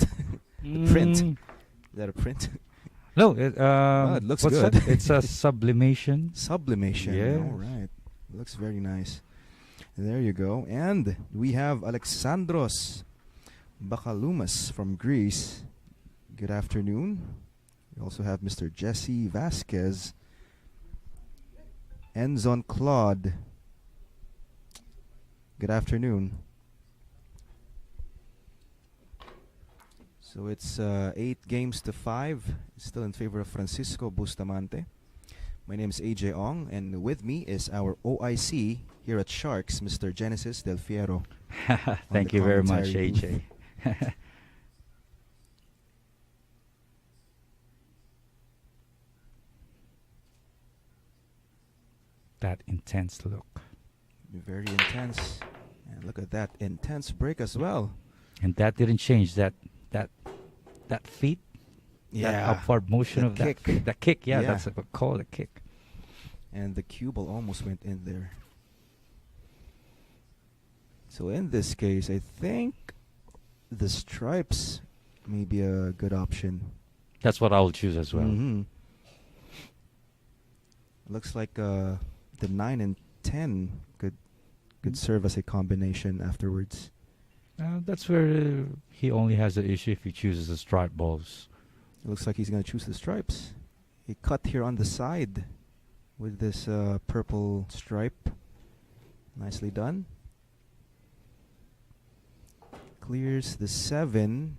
The print. Is that a print? No, it looks what's good. that? It's a sublimation. Sublimation. Yes. All right. Looks very nice. There you go. And we have Alexandros Bakalumas from Greece. Good afternoon. We also have Mr. Jesse Vasquez. Enzon Claude. Good afternoon. So it's 8 games to 5. Still in favor of Francisco Bustamante. My name is AJ Ong, and with me is our OIC here at Sharks, Mr. Genesis Del Fiero. Thank you very much, commentary AJ. That intense look. Very intense. And look at that intense break as well. And that didn't change that feet. Yeah. That upward motion The of kick. that kick. Yeah, Yeah. that's what we call a kick. And the cue ball almost went in there. So in this case, I think the stripes may be a good option. That's what I will choose as well. Mhm. Looks like the 9 and 10 could serve as a combination afterwards. That's where he only has the issue if he chooses the stripe balls. It looks like he's going to choose the stripes. He cut here on the side with this purple stripe. Nicely done. Clears the 7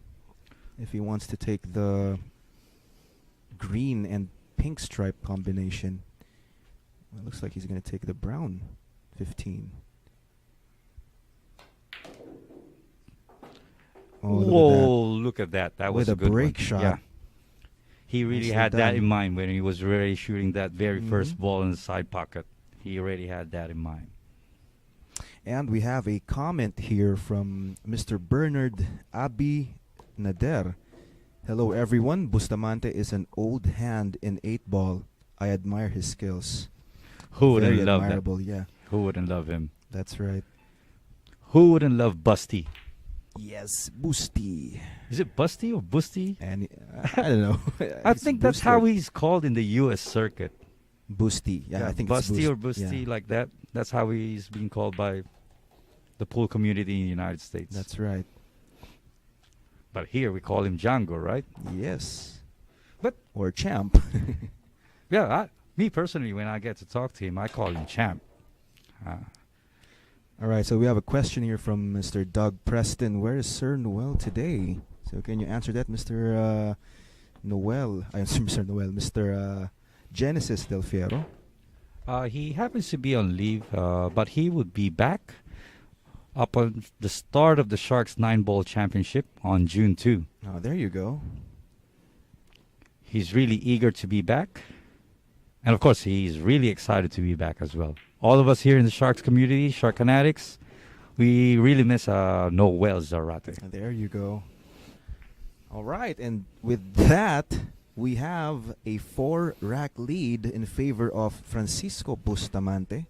if he wants to take the green and pink stripe combination. Well, it looks like he's going to take the brown 15. Oh, Look at that. That was With a a good break one. shot. Yeah. He really Nicely had that in done. mind when he was really shooting that very first Mhm. ball in the side pocket. He already had that in mind. And we have a comment here from Mr. Bernard Abi Nader. Hello everyone, Bustamante is an old hand in 8 ball. I admire his skills. Who wouldn't Very love that? admirable. Yeah, Who wouldn't love him? that's right. Who wouldn't love Busty? Yes, Boosty. Is it Busty or Busty? And I don't know. I It's think that's Booster. how he's called in the U.S. circuit. Boosty. Yeah, I think Busty it's or Boost. Yeah, Busty, like that. That's how he's being called by the pool community in the United States. that's right. But here we call him Django, right? Yes. But- or Champ. Yeah, me personally, when I get to talk to him, I call him Champ. All right, so we have a question here from Mr. Doug Preston. Where is Sir Noel today? So can you answer that, Mr. Noel? I answer Mr. Noel. Mr. Genesis Del Fiero. He happens to be on leave, but he would be back upon the start of the Sharks 9-ball championship on June 2. Oh, there you go. He's really eager to be back. And of course, he's really excited to be back as well. All of us here in the Sharks community, Shark fanatics, we really miss Noel Zarate. There you go. All right, and with that, we have a 4-rack lead in favor of Francisco Bustamante.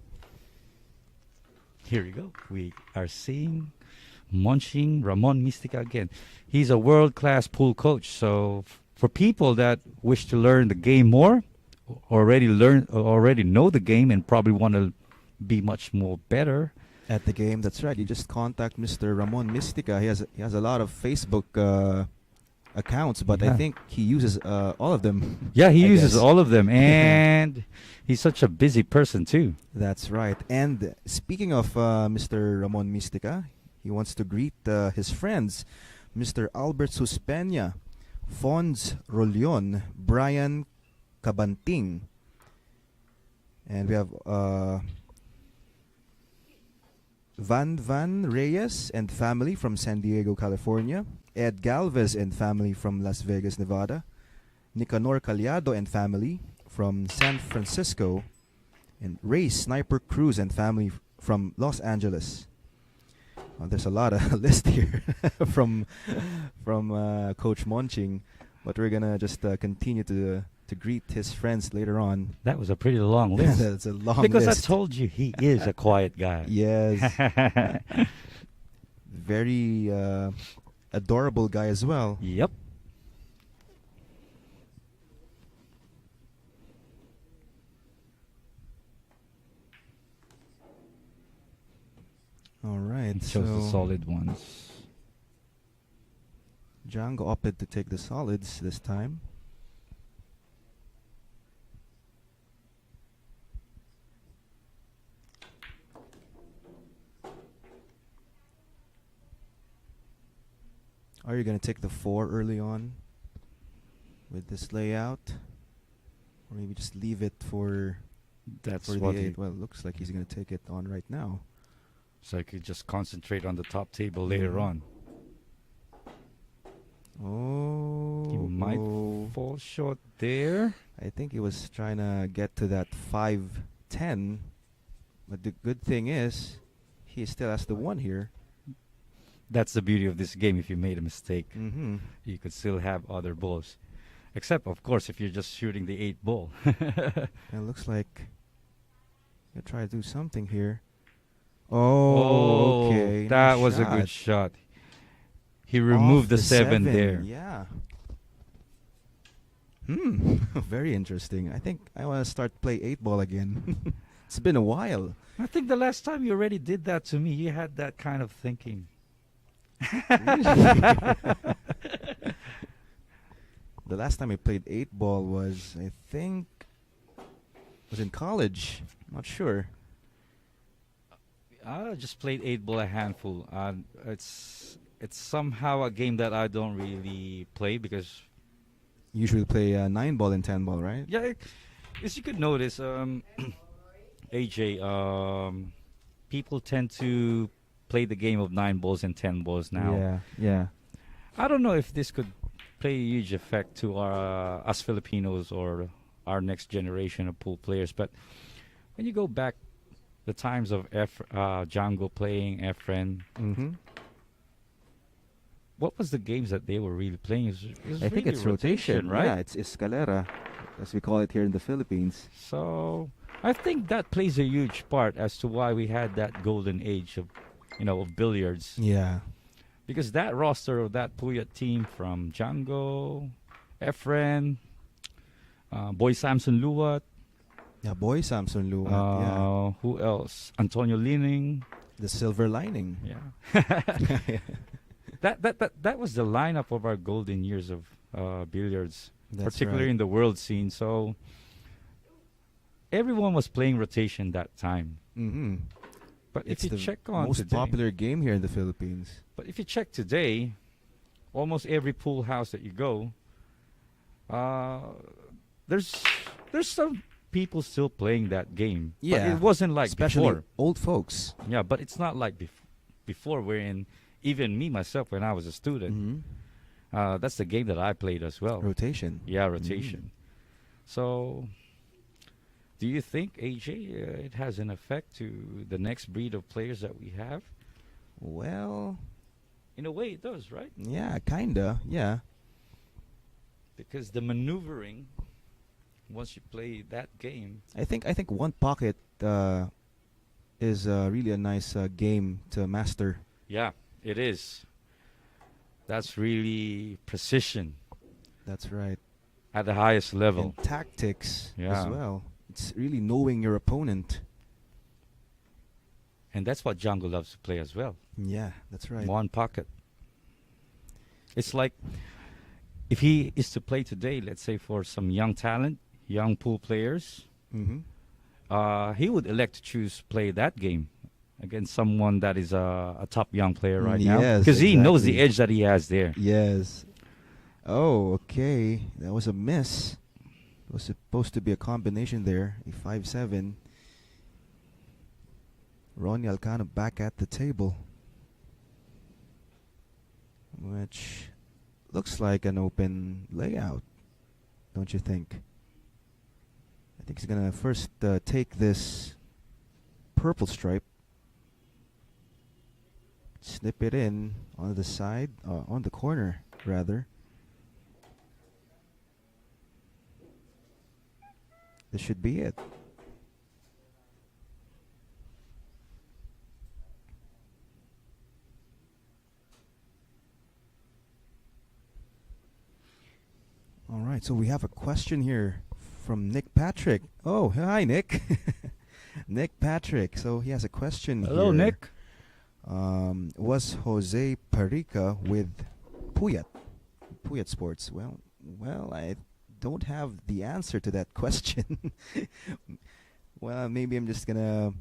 Here we go. We are seeing Monching Ramon Mystica again. He's a world-class pool coach. So for people that wish to learn the game more, already know the game, and probably want to be much more better At the game, that's right. You just contact Mr. Ramon Mystica. He has a lot of Facebook accounts, but I Yeah. think he uses all of them. Yeah, he I uses guess. all of them, and he's such a busy person too. That's right. And speaking of Mr. Ramon Mystica, he wants to greet his friends, Mr. Albert Suspenia, Fons Rolion, Brian Cabanting, and we have Van Reyes and family from San Diego, California, Ed Galvez and family from Las Vegas, Nevada, Nicanor Caliado and family from San Francisco, and Ray Sniper Cruz and family from Los Angeles. There's a lot of list here from Coach Monching, but we're gonna just continue to greet his friends later on. That was a pretty long list. That's a long Because list. I told you he is a quiet guy. Yes. Very adorable guy as well. Yep. All right. He chose the so solid ones. Django opted to take the solids this time. Are you going to take the 4 early on with this layout? Or maybe just leave it for That's the what 8? Well, it looks like he's going to take it on right now. so I could just concentrate on the top table later Mhm. on. Oh. He might oh. fall short there. I think he was trying to get to that 5-10. But the good thing is, he still has the 1 here. That's the beauty of this game. If you made a mistake, Mm-hmm. you could still have other balls. Except, of course, if you're just shooting the 8 ball. It looks like he'll try to do something here. Oh, okay. That nice was a good shot. shot. He removed Off the 7 there. Yeah. Very interesting. I think I want to start play 8 ball again. It's been a while. I think the last time you already did that to me, you had that kind of thinking. The last time I played 8 ball was, I think, was in college. Not sure. I just played 8 ball a handful. It's somehow a game that I don't really play because Usually play 9 ball and 10 ball, right? yeah, as you could notice, AJ, people tend to play the game of 9 balls and 10 balls now. Yeah, yeah. I don't know if this could play a huge effect to our us Filipinos or our next generation of pool players, but when you go back the times of Django playing Efren, Mm-hmm. what was the games that they were really playing? It was I think really it's rotation, right? Yeah, it's escalera, as we call it here in the Philippines. So I think that plays a huge part as to why we had that golden age of, of billiards. Yeah. Because that roster of that Puyat team from Django, Efren, Boy Samson Luwat, Yeah, boy, Samson Luwat. Yeah. who else? Antonio Lining. The silver lining. Yeah. That was the lineup of our golden years of billiards, That's particularly right. in the world scene. So everyone was playing rotation that time. Mm-hmm. But It's if you the check on most today, popular game here in the Philippines. but if you check today, almost every pool house that you go, uh, there's some people still playing that game. But Yeah, it wasn't like especially before. old folks. Yeah, but it's not like before. Wherein even me myself, when I was a student, that's the game that I played as well. Rotation. Yeah, rotation. So, do you think, AJ, it has an effect to the next breed of players that we have? Well, In a way, it does, right? yeah, kinda. Yeah. Because the maneuvering, once you play that game, I think one pocket is really a nice game to master. yeah, it is. That's really precision That's right. at the highest level. And tactics as Yeah. well. It's really knowing your opponent. And that's what Django loves to play as well. Yeah, that's right. One pocket. It's like if he is to play today, let's say for some young talent, young pool players, Mm-hmm. he would elect to choose play that game against someone that is a top young player right now. Yes, Because he knows the exactly. edge that he has there. Yes. Oh, okay. That was a miss. It was supposed to be a combination there. A 5-7. Ronnie Alcano back at the table. Which looks like an open layout, don't you think? I think he's going to first take this purple stripe, snip it in on the side, on the corner, rather. This should be it. All right, so we have a question here from Nick Patrick. Oh, hi, Nick. Nick Patrick. So he has a question Hello, here. Nick. Was Jose Parica with Puyat Sports? Well, I don't have the answer to that question. Well, maybe I'm just gonna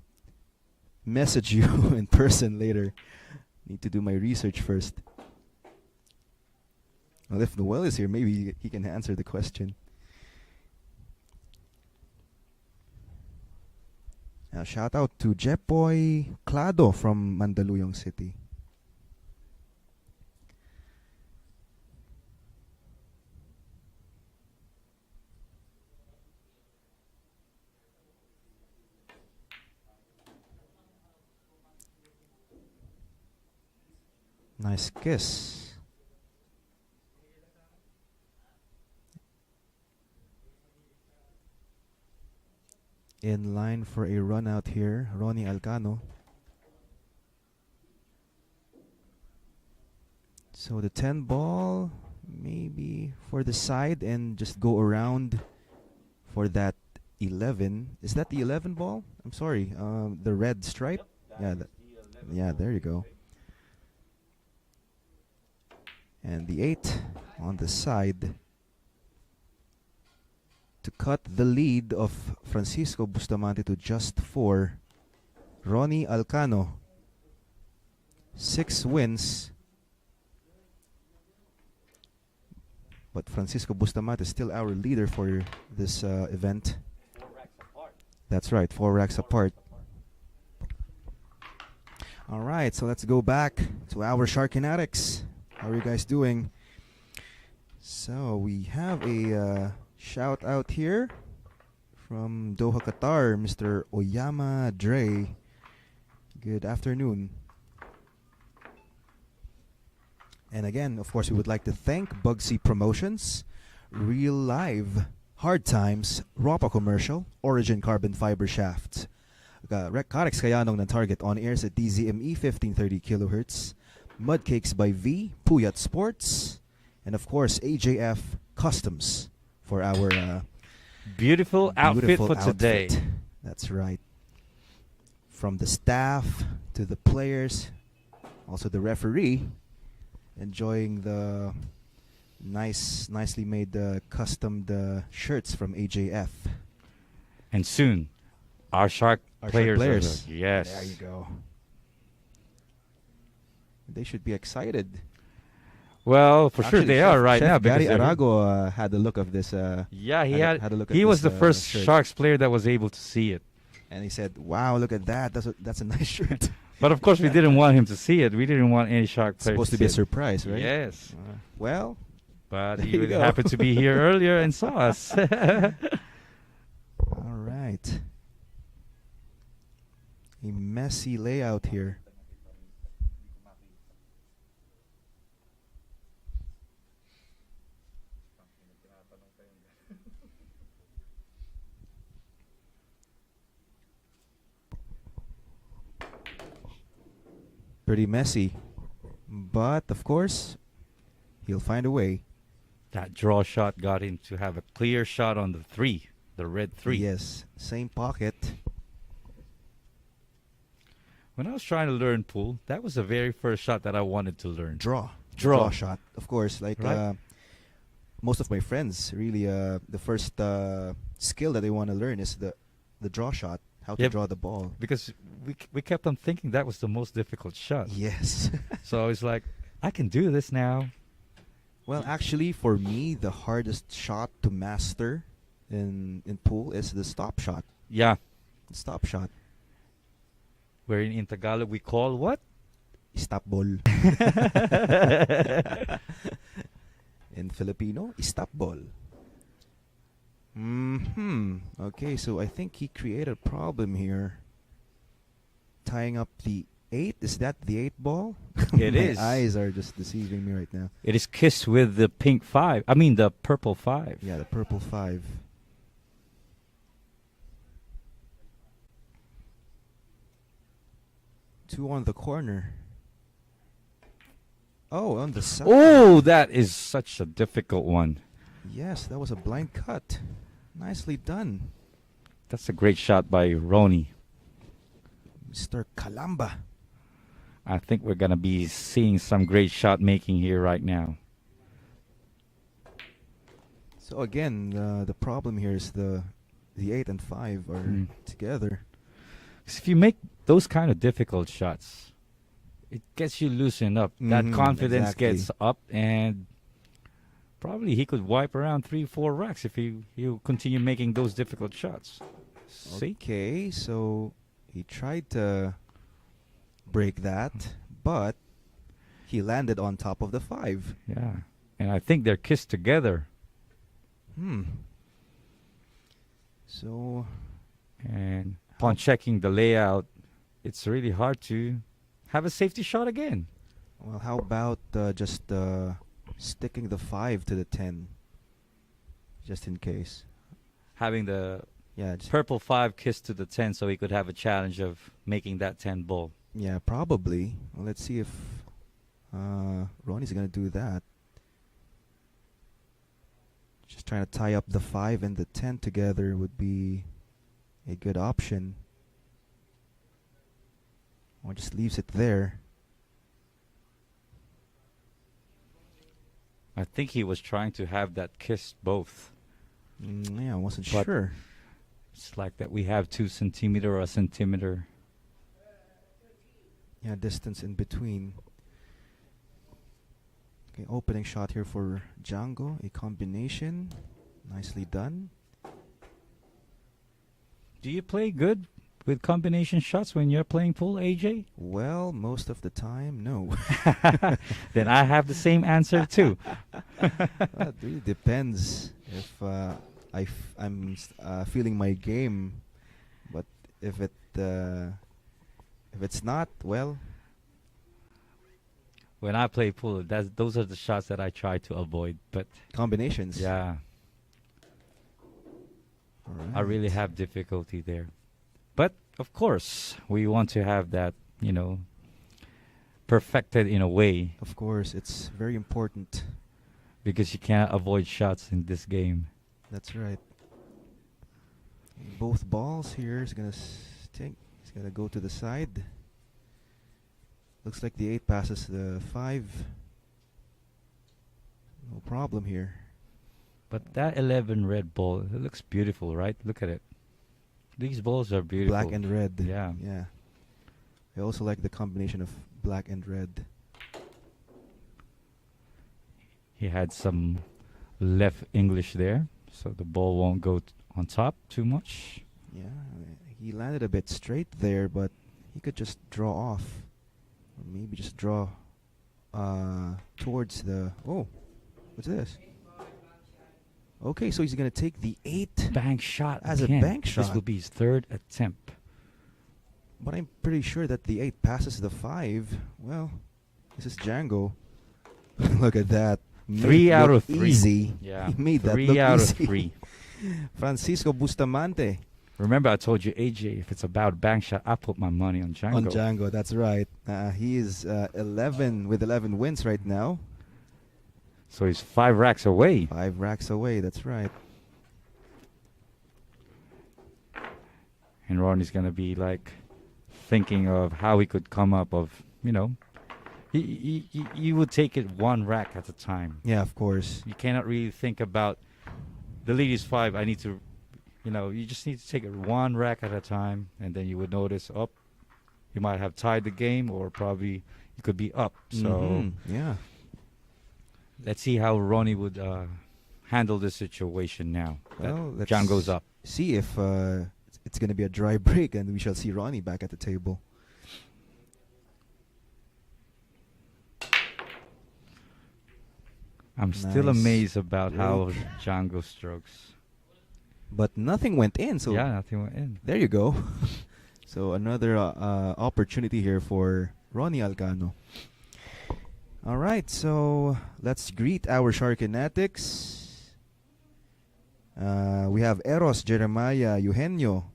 message you in person later. Need to do my research first. Well, if Noel is here, maybe he can answer the question. Shout out to Jepoy Clado from Mandaluyong City. Nice kiss. In line for a run out here, Ronnie Alcano. So the 10 ball, maybe for the side and just go around for that 11. Is that the 11 ball? I'm sorry, the red stripe? Yeah, yeah, there you go. And the 8 on the side to cut the lead of Francisco Bustamante to just 4. Ronnie Alcano, 6 wins. But Francisco Bustamante is still our leader for this event. 4 racks apart. That's right, 4 racks apart. All right, so let's go back to our Sharkinatics. How are you guys doing? So we have a shout out here from Doha, Qatar, Mr. Oyama Dre. Good afternoon. And again, of course, we would like to thank Bugsy Promotions, Real Live Hard Times, Ropa Commercial, Origin Carbon Fiber Shaft. Karex Kayanong ng target on air sa DZME 1530 kHz. Mudcakes by V, Puyat Sports, and of course AJF Customs for our Beautiful outfit beautiful for today. outfit. That's right. From the staff to the players, also the referee, enjoying the nicely made customed shirts from AJF. And soon, our Shark Our players. players. Yes. There you go. They should be excited. Well, for sure Actually, they are right Chef now because Gary they're- Arago had a look of this. yeah, he had had. a look at He was this, the first shirt. Sharks player that was able to see it. And he said, "Wow, look at that! That's a nice shirt." But of course, we didn't want him to see it. We didn't want any Shark It's players supposed to see be a it. surprise, right? Yes, Well, but There he you go. happened to be here earlier and saw us. all right. A messy layout here. Pretty messy. But, of course, he'll find a way. That draw shot got him to have a clear shot on the three, the red three. Yes, same pocket. When I was trying to learn pool, that was the very first shot that I wanted to learn. Draw shot. Of course, like Right. most of my friends, really, the first skill that they want to learn is the draw shot, how to Yep. draw the ball. Because we kept on thinking that was the most difficult shot. Yes. So I was like, I can do this now. Well, actually, for me, the hardest shot to master in pool is the stop shot. Yeah. The stop shot. Where in Tagalog we call what? Stop ball. In Filipino, stop ball. Okay, so I think he created a problem here. Tying up the 8. Is that the 8 ball? It My is. eyes are just deceiving me right now. It is kissed with the pink 5. I mean the purple 5. Yeah, the purple 5. Two on the corner. Oh, on the side. Oh, that is such a difficult one. Yes, that was a blind cut. Nicely done, That's a great shot by Ronnie. Mr. Calamba. I think we're going to be seeing some great shot making here right now. So again, the problem here is the 8 and 5 are together. 'Cause if you make those kind of difficult shots, it gets you loosened up. That Mhm, confidence exactly. gets up, and probably he could wipe around 3-4 racks if he continue making those difficult shots. See? Okay, so he tried to break that, but he landed on top of the 5. Yeah. And I think they're kissed together. So, And upon checking the layout, it's really hard to have a safety shot again. well, how about just sticking the 5 to the 10, just in case? Having the Yeah, just, purple 5 kissed to the 10 so he could have a challenge of making that 10 ball. yeah, probably. Well, let's see if Ronnie's gonna do that. Just trying to tie up the 5 and the 10 together would be a good option. Or just leaves it there. I think he was trying to have that kissed both. Yeah, I wasn't But- sure. It's like that we have 2 centimeter or a centimeter. Yeah, distance in between. Okay, opening shot here for Django. A combination. Nicely done. Do you play good with combination shots when you're playing pool, AJ? Well, most of the time, no. Then I have the same answer too. Well, it really depends if I'm feeling my game, but if it's not, well, When I play pool, those are the shots that I try to avoid. But combinations. yeah, I really Alright. have difficulty there. But of course, we want to have that, perfected in a way Of course, it's very important. because you can't avoid shots in this game. That's right. Both balls here is gonna take. It's gonna go to the side. Looks like the 8 passes the 5. No problem here. But that 11 red ball, it looks beautiful, right? Look at it. These balls are beautiful. Black and red. Yeah. Yeah. I also like the combination of black and red. He had some left English there, so the ball won't go on top too much. Yeah, he landed a bit straight there, but he could just draw off. Or maybe just draw towards the... Oh, what's this? Okay, so he's going to take the 8 Bank shot as again. a bank This shot. will be his third attempt. But I'm pretty sure that the 8 passes the 5. Well, this is Django. Look at that. Made 3 it out look of 3. Easy. Yeah. He made that 3 look out easy. of 3. Francisco Bustamante Remember, I told you, AJ, if it's about bank shot, I put my money on Django. on Django. That's right. He is 11 with 11 wins right now. So he's 5 racks away. 5 racks away. That's right. And Ronnie's going to be like thinking of how he could come up of, you would take it 1 rack at a time. Yeah, of course. You cannot really think about the lead is 5. I need to, you just need to take it 1 rack at a time, and then you would notice, you might have tied the game, or probably you could be up. So yeah. let's see how Ronnie would handle this situation now. Well, let's Django's up. see if it's going to be a dry break, and we shall see Ronnie back at the table. I'm still Nice amazed about how break. Django strokes. But nothing went in, so Yeah, nothing went in. there you go. So another opportunity here for Ronnie Alcano. All right, so let's greet our Sharkinatics. We have Eros Jeremiah Eugenio.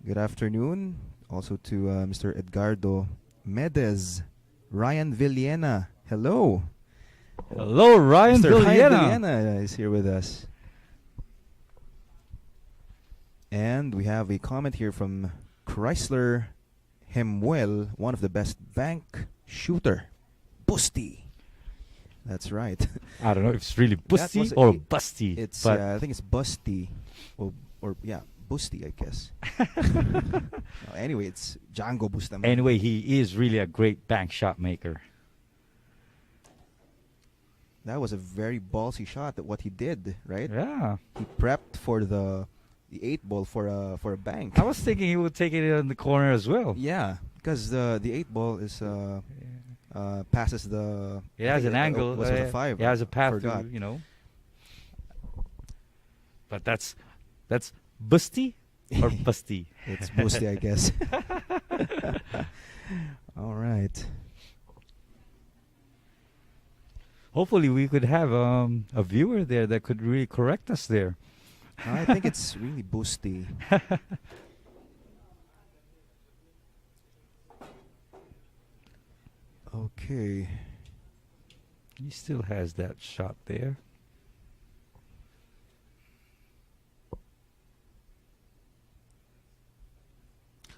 Good afternoon. Also to Mr. Edgardo Medez. Ryan Villena. Hello. Hello, Ryan Mr. Ryan Villena. Villena is here with us. And we have a comment here from Chrysler Hemuel, one of the best bank shooter. Busty. That's right. I don't know if it's really That was busty or a- busty. It's but I think it's Busty, or yeah, Busty, I guess. No, anyway, it's Django Bustamante. anyway, he is really a great bank shot maker. That was a very ballsy shot. That what he did, right? Yeah. He prepped for the 8 ball for a bank. I was thinking he would take it in the corner as well. Yeah, because the 8 ball is passes the. It I has think an angle. Was it a 5? It has a path Forgot. to, But that's busty or busty. It's Busty, I guess. All right. Hopefully, we could have a viewer there that could really correct us there. I think it's really Busty. Okay. He still has that shot there.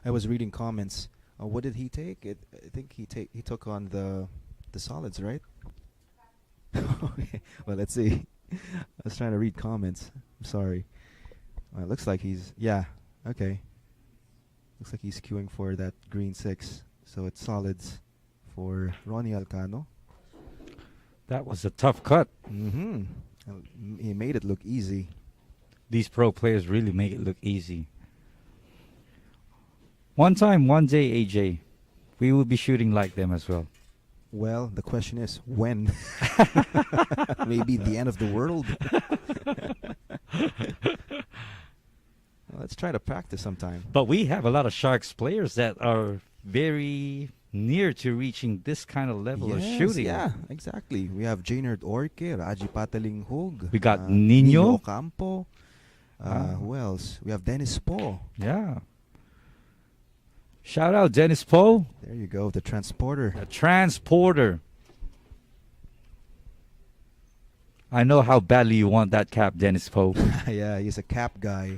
I was reading comments. What did he take? I think he took on the solids, right? Okay. Well, let's see. I was trying to read comments. I'm sorry. It looks like he's okay. Looks like he's queuing for that green 6. So it's solids for Ronnie Alcano. That was a tough cut. Mm-hmm. He made it look easy. These pro players really make it look easy. One time, one day, AJ, we will be shooting like them as well. Well, the question is when? Maybe the end of the world. Well, let's try to practice sometime. But we have a lot of Sharks players that are very near to reaching this kind of level of Yes, shooting. Yeah, exactly. We have Jaynard Orque, Raji Pataling Hug. We got Nino Nino. Ocampo. Who else? We have Dennis Poe. Yeah. Shout out Dennis Poe, There you go, the transporter. the transporter. I know how badly you want that cap, Dennis Poe. Yeah, he's a cap guy.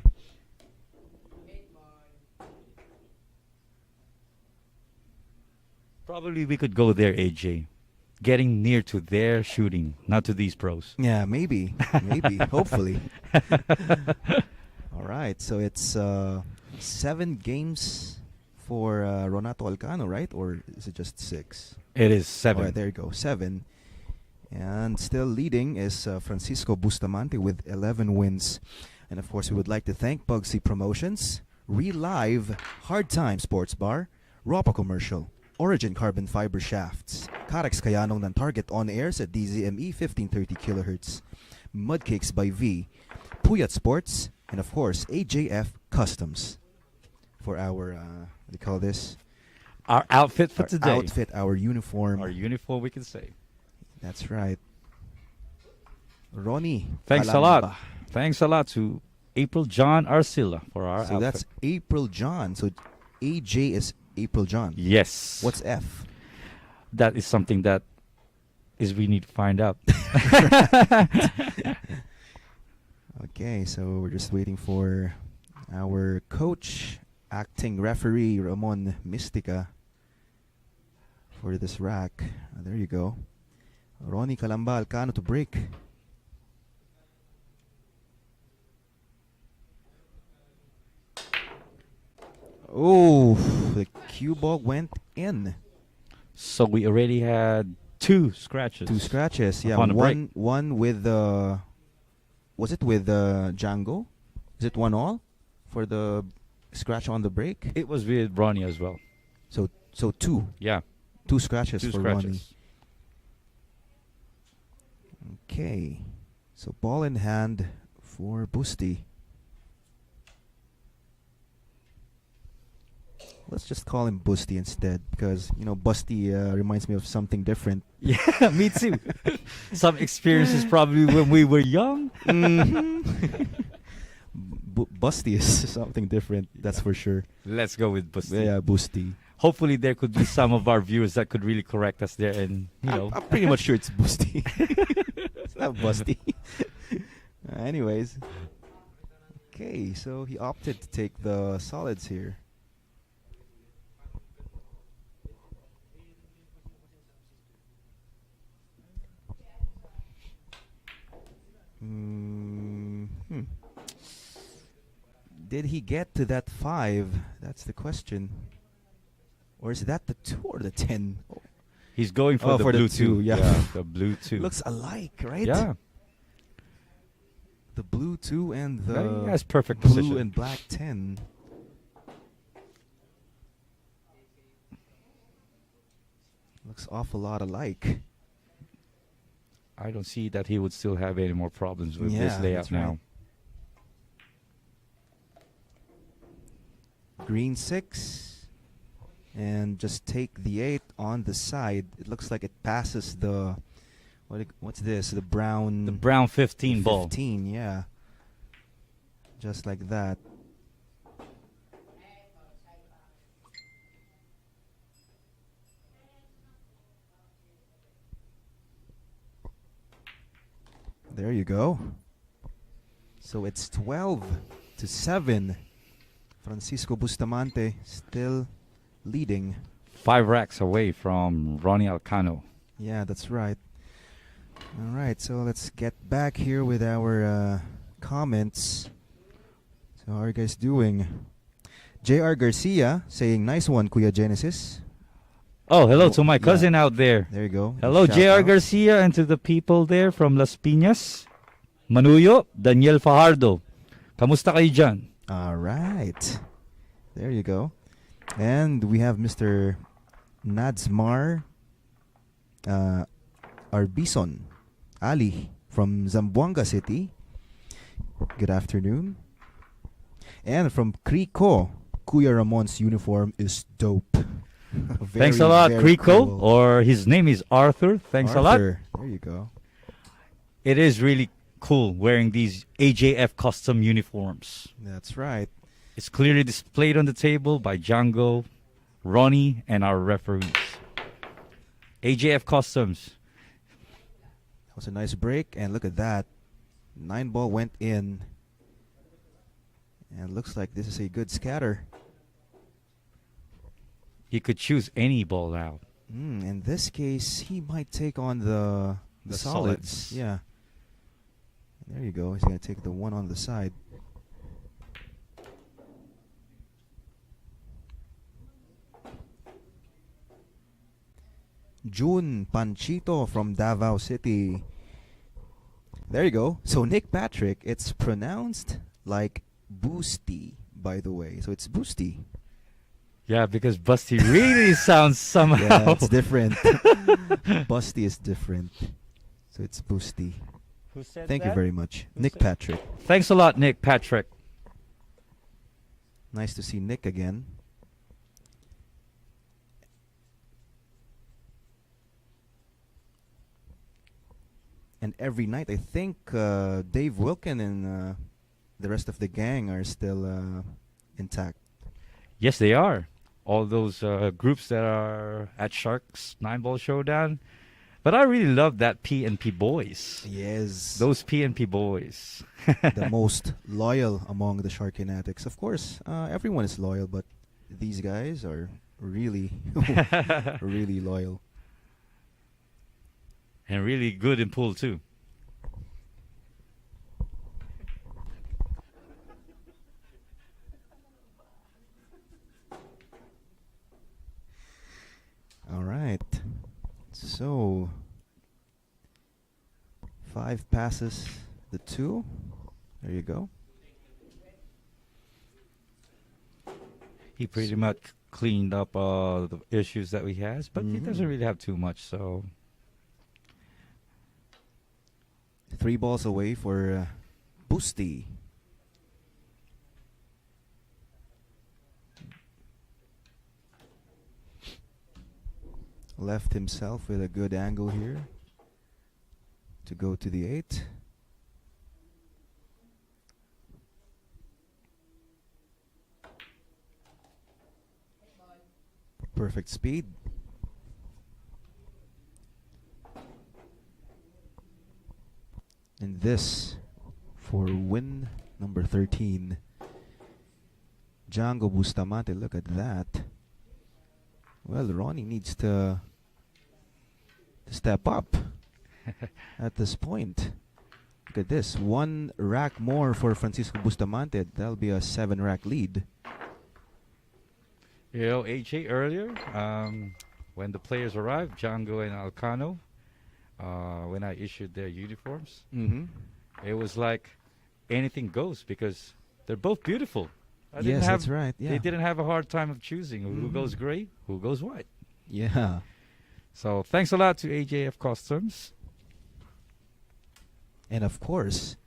Probably we could go there, AJ. Getting near to their shooting, not to these pros. Yeah, maybe. Maybe. Hopefully. All right, so it's 7 games for Ronato Alcano, right? Or is it just 6? It is All 7. right, there you go, 7. And still leading is Francisco Bustamante with 11 wins. And of course, we would like to thank Bugsy Promotions, Relive, Hard Time Sports Bar, Ropa Commercial, Origin Carbon Fiber Shafts, Carex Kayanong ng Target On Airs at DZME 1530 kHz, Mudcakes by V, Puyat Sports, and of course, AJF Customs for our, what do you call this? Our outfit for Our today. outfit, our uniform. Our uniform, we can say. That's right. Ronnie. Thanks a Kalamba. lot. Thanks a lot to April John Arcilla for our So outfit. that's April John. So AJ is April John. Yes. What's F? That is something that is we need to find out. Okay, so we're just waiting for our coach, acting referee Ramon Mystica for this rack. There you go. Ronnie Kalamba Alcano to break. Oh, the cue ball went in. So we already had 2 scratches. 2 scratches. Yeah, Upon a break. one with was it with Django? Is it 1-all for the scratch on the break? It was with Ronnie as well. So 2 Yeah, 2 scratches 2 for Ronnie. scratches. Okay, so ball in hand for Busty. Let's just call him Busty instead, because Busty reminds me of something different. Yeah, me too. Some experiences probably when we were young. Busty is something different, that's for sure. Let's go with Busty. Yeah, Busty. Hopefully there could be some of our viewers that could really correct us there and, I'm pretty much sure it's Busty. It's not Busty. Anyways. Okay, so he opted to take the solids here. Did he get to that 5? That's the question. Or is that the 2 or the 10? Oh. He's going for Oh, the for the blue 2, 2. yeah. The blue 2. Looks alike, right? Yeah. The blue 2 and the He has perfect blue position. and black 10. Looks awful lot alike. I don't see that he would still have any more problems with this Yeah, layout that's right. now. Green 6. And just take the 8 on the side. It looks like it passes the... What's this? The brown... The brown 15 ball. 15, yeah. Just like that. There you go. So it's 12-7. Francisco Bustamante still leading. 5 racks away from Ronnie Alcano. Yeah, that's right. All right, so let's get back here with our comments. So how are you guys doing? JR Garcia saying, nice one, Kuya Genesis. Oh, hello Oh, to my yeah. cousin out there. There you go. Hello, Shout JR out. Garcia, and to the people there from Las Piñas. Manuyo, Daniel Fajardo. Kamusta kayo dyan? All right. There you go. And we have Mr. Nadsmar Arbison Ali from Zamboanga City. Good afternoon. And from Crico, Kuya Ramon's uniform is dope. Thanks a lot, very Crico, cool. or his name is Arthur. Thanks a lot. Arthur, there you go. It is really cool wearing these AJF custom uniforms. That's right. It's clearly displayed on the table by Django, Ronnie, and our referees. AJF Customs. That was a nice break, and look at that. 9 ball went in. And looks like this is a good scatter. He could choose any ball now. In this case, he might take on the solids. Yeah. There you go. He's going to take the one on the side. June Panchito from Davao City. There you go. So Nick Patrick, it's pronounced like Boosty, by the way. So it's Boosty. Yeah, because Busty really sounds somehow. Yeah, it's different. Busty is different. So it's Boosty. Who said Thank you that? very much. Who Nick said- Patrick. Thanks a lot, Nick Patrick. Nice to see Nick again. And every night, I think Dave Wilkin and the rest of the gang are still intact. Yes, they are. All those groups that are at Sharks 9-ball Showdown. But I really love that P&P boys. Yes. Those P&P boys. The most loyal among the Shark fanatics. Of course, everyone is loyal, but these guys are really, really loyal. And really good in pool, too. All right. So, 5 passes the 2. There you go. He pretty much cleaned up the issues that we has, but he doesn't really have too much, so 3 balls away for Boosty. Left himself with a good angle here to go to the 8. Perfect speed. And this for win number 13. Django Bustamante, look at that. Well, Ronnie needs to step up at this point. Look at this. 1 rack more for Francisco Bustamante. That'll be a 7-rack lead. You know, AJ earlier, when the players arrived, Django and Alcano, when I issued their uniforms, it was like anything goes because they're both beautiful. Yes, that's right. Yeah. They didn't have a hard time of choosing who goes gray, who goes white. Yeah. So thanks a lot to AJF Customs. And of course,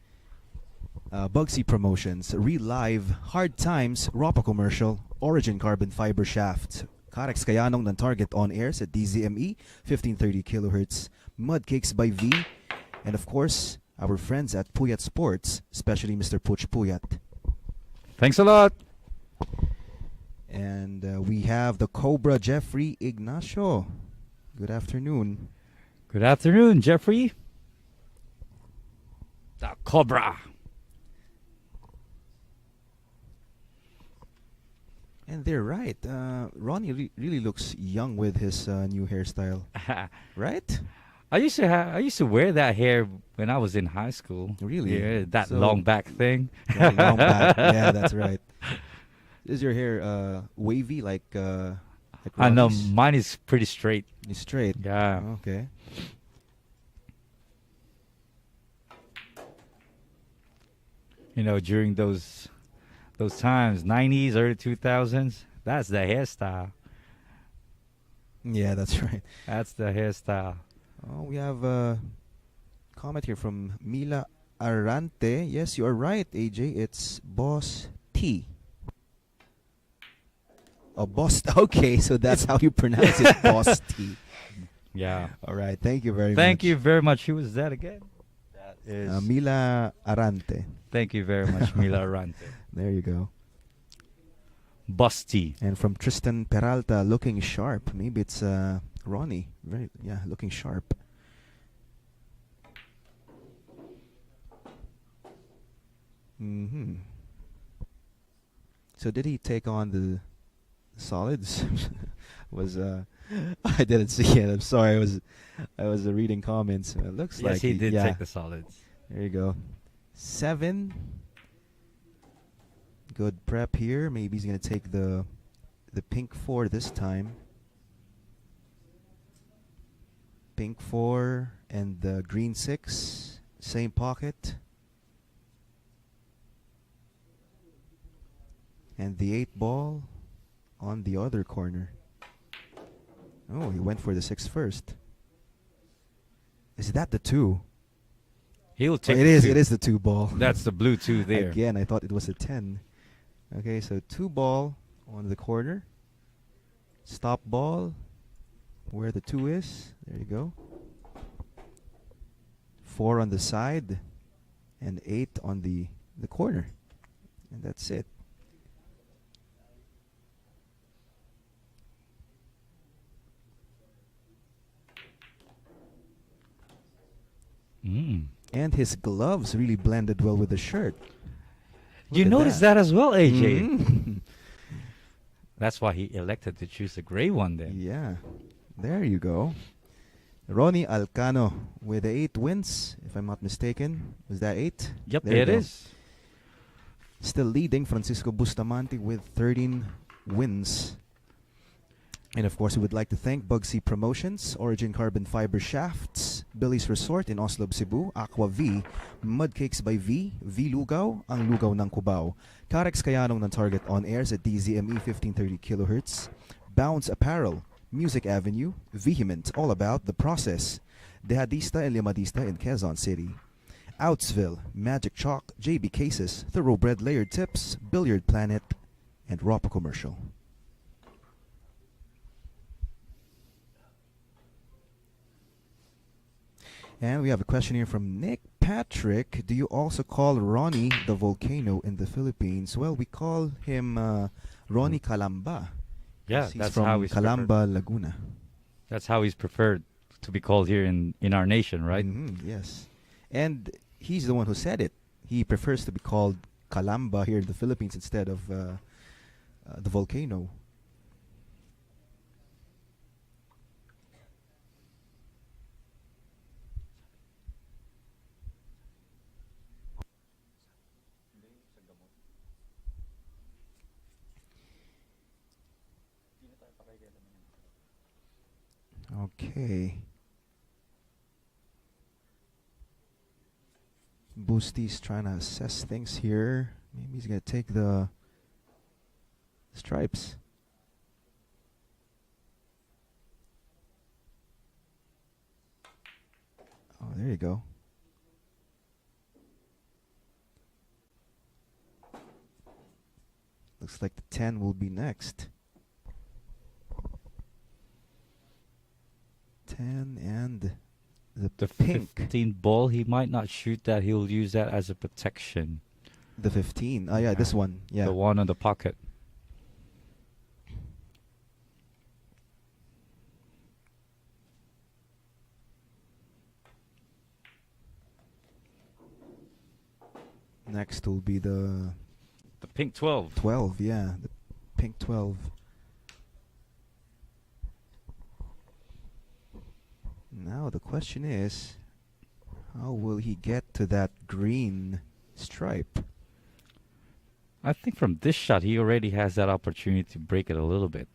Bugsy Promotions, Relive, Hard Times, Ropa Commercial, Origin Carbon Fiber Shafts, Karex Kayanong ng Target on Airs at DZME, 1530 kHz, Mud Cakes by V, and of course, our friends at Puyat Sports, especially Mr. Puch Puyat. Thanks a lot. And we have the Cobra Jeffrey Ignacio. Good afternoon. Good afternoon, Jeffrey. The Cobra. And they're right. Ronnie really looks young with his new hairstyle, right? I used to wear that hair when I was in high school. Really? Yeah, that So- long back thing. Yeah, long back. Yeah, that's right. Is your hair wavy like I know Ronnie's? mine is pretty straight. It's straight. Yeah. Okay. You know, during those times, 90s, early 2000s, that's the hairstyle. Yeah, that's right. That's the hairstyle. Oh, we have a comment here from Mila Arante. Yes, you are right, AJ. It's Boss T. Oh, Boss. Okay, so that's how you pronounce it, Boss T. Yeah. All right. Thank you very much. Thank you very much. Who was that again? is Mila Arante. thank you very much, Mila Arante. There you go. Busty. And from Tristan Peralta, looking sharp. Maybe it's Ronnie. Very, yeah, looking sharp. So did he take on the solids? Was I didn't see it. I'm sorry. I was reading comments. It looks Yes, like he did yeah. take the solids. There you go. 7. Good prep here. Maybe he's gonna take the pink 4 this time. Pink 4 and the green 6. Same pocket. And the 8 ball on the other corner. Oh, he went for the 6 first. Is that the 2? He'll Oh, take it the is. 2. It is the 2 ball. That's the blue 2 there. Again, I thought it was a 10. Okay, so 2 ball on the corner. Stop ball where the 2 is. There you go. 4 on the side and 8 on the corner. And that's it. And his gloves really blended well with the shirt. You Look at noticed that as well, AJ. Mhm. That's why he elected to choose the gray one then. Yeah. There you go. Ronnie Alcano with the 8 wins, if I'm not mistaken. Was that 8? Yep, There you it go. is. Still leading Francisco Bustamante with 13 wins. And of course, we would like to thank Bugsy Promotions, Origin Carbon Fiber Shafts, Billy's Resort in Oslo, Cebu, Aqua V, Mudcakes by V, V Lugaw, ang lugaw ng Cubao, Carex Kayanong ng Target On Airs at DZME 1530 kHz, Bounce Apparel, Music Avenue, Vehement, all about the process, Dehadista and Limadista in Quezon City, Outsville, Magic Chalk, JB Cases, Thoroughbred Layered Tips, Billiard Planet, and Ropa Commercial. And we have a question here from Nick Patrick. Do you also call Ronnie the volcano in the Philippines? Well, we call him Ronnie Calamba. Yeah, He's that's from how he's Calamba, preferred. Laguna. That's how he's preferred to be called here in our nation, right? Yes. And he's the one who said it. He prefers to be called Calamba here in the Philippines instead of the volcano. Okay. Boosty's trying to assess things here. Maybe he's going to take the stripes. Oh, there you go. Looks like the 10 will be next. 10 and the pink. 15 ball, he might not shoot that. He'll use that as a protection. The 15. Oh, yeah, this one. Yeah. The one on the pocket. Next will be the pink 12. 12, yeah. The pink 12. Now the question is, how will he get to that green stripe? I think from this shot, he already has that opportunity to break it a little bit.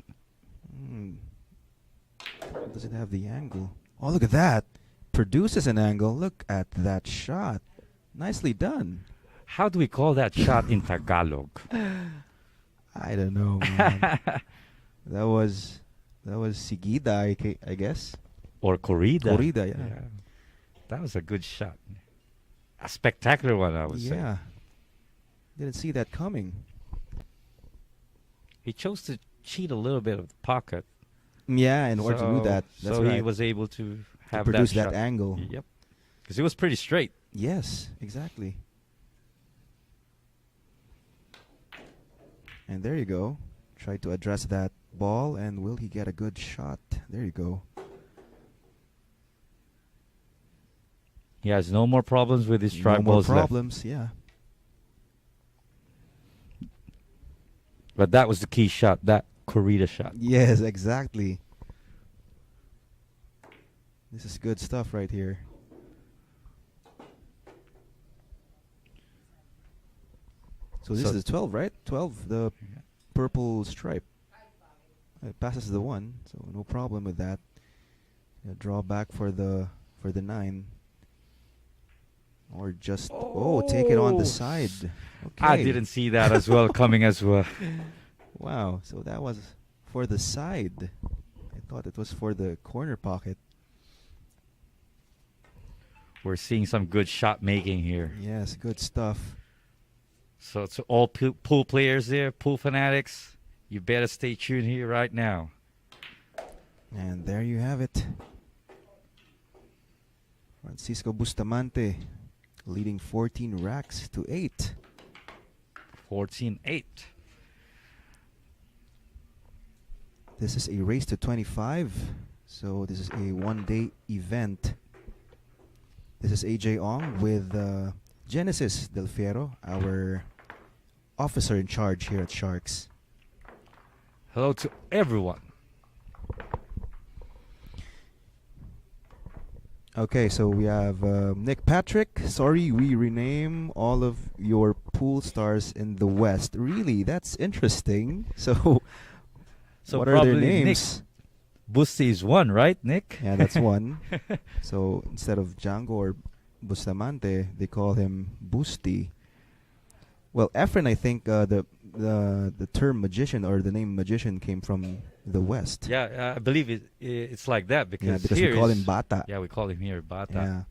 Does it have the angle? Oh, look at that. Produces an angle. Look at that shot. Nicely done. How do we call that shot in Tagalog? I don't know, man. that was Sigida, I guess. Or Corrida. Corrida, yeah. That was a good shot. A spectacular one, I would say. Yeah. Didn't see that coming. He chose to cheat a little bit of the pocket. Yeah, in order to do that. That's so right. he was able to have produce that that shot. angle. Yep. Because it was pretty straight. Yes, exactly. And there you go. Try to address that ball, and will he get a good shot? There you go. He has no more problems with his No strike more balls left. problems, yeah. But that was the key shot, that corrida shot. Yes, exactly. This is good stuff right here. So this is 12, right? 12, the purple stripe. It passes the 1, so no problem with that. Draw back for the 9. Or just take it on the side. Okay. I didn't see that as well coming as well. Wow, so that was for the side. I thought it was for the corner pocket. We're seeing some good shot making here. Yes, good stuff. So to all pool players there, pool fanatics, you better stay tuned here right now. And there you have it. Francisco Bustamante leading 14 racks to 8. 14-8. This is a race to 25. So this is a one-day event. This is AJ Ong with Genesis Del Fiero, our officer in charge here at Sharks. Hello to everyone. Okay, so we have Nick Patrick. Sorry, we rename all of your pool stars in the West. Really, that's interesting. So what are their names? Nick Busti is one, right, Nick? Yeah, that's one. So instead of Django or Bustamante, they call him Busti. Well, Efren, I think the term magician or the name magician came from the West. Yeah, I believe it's like that because we call him Bata. Yeah, we call him here Bata. Yeah.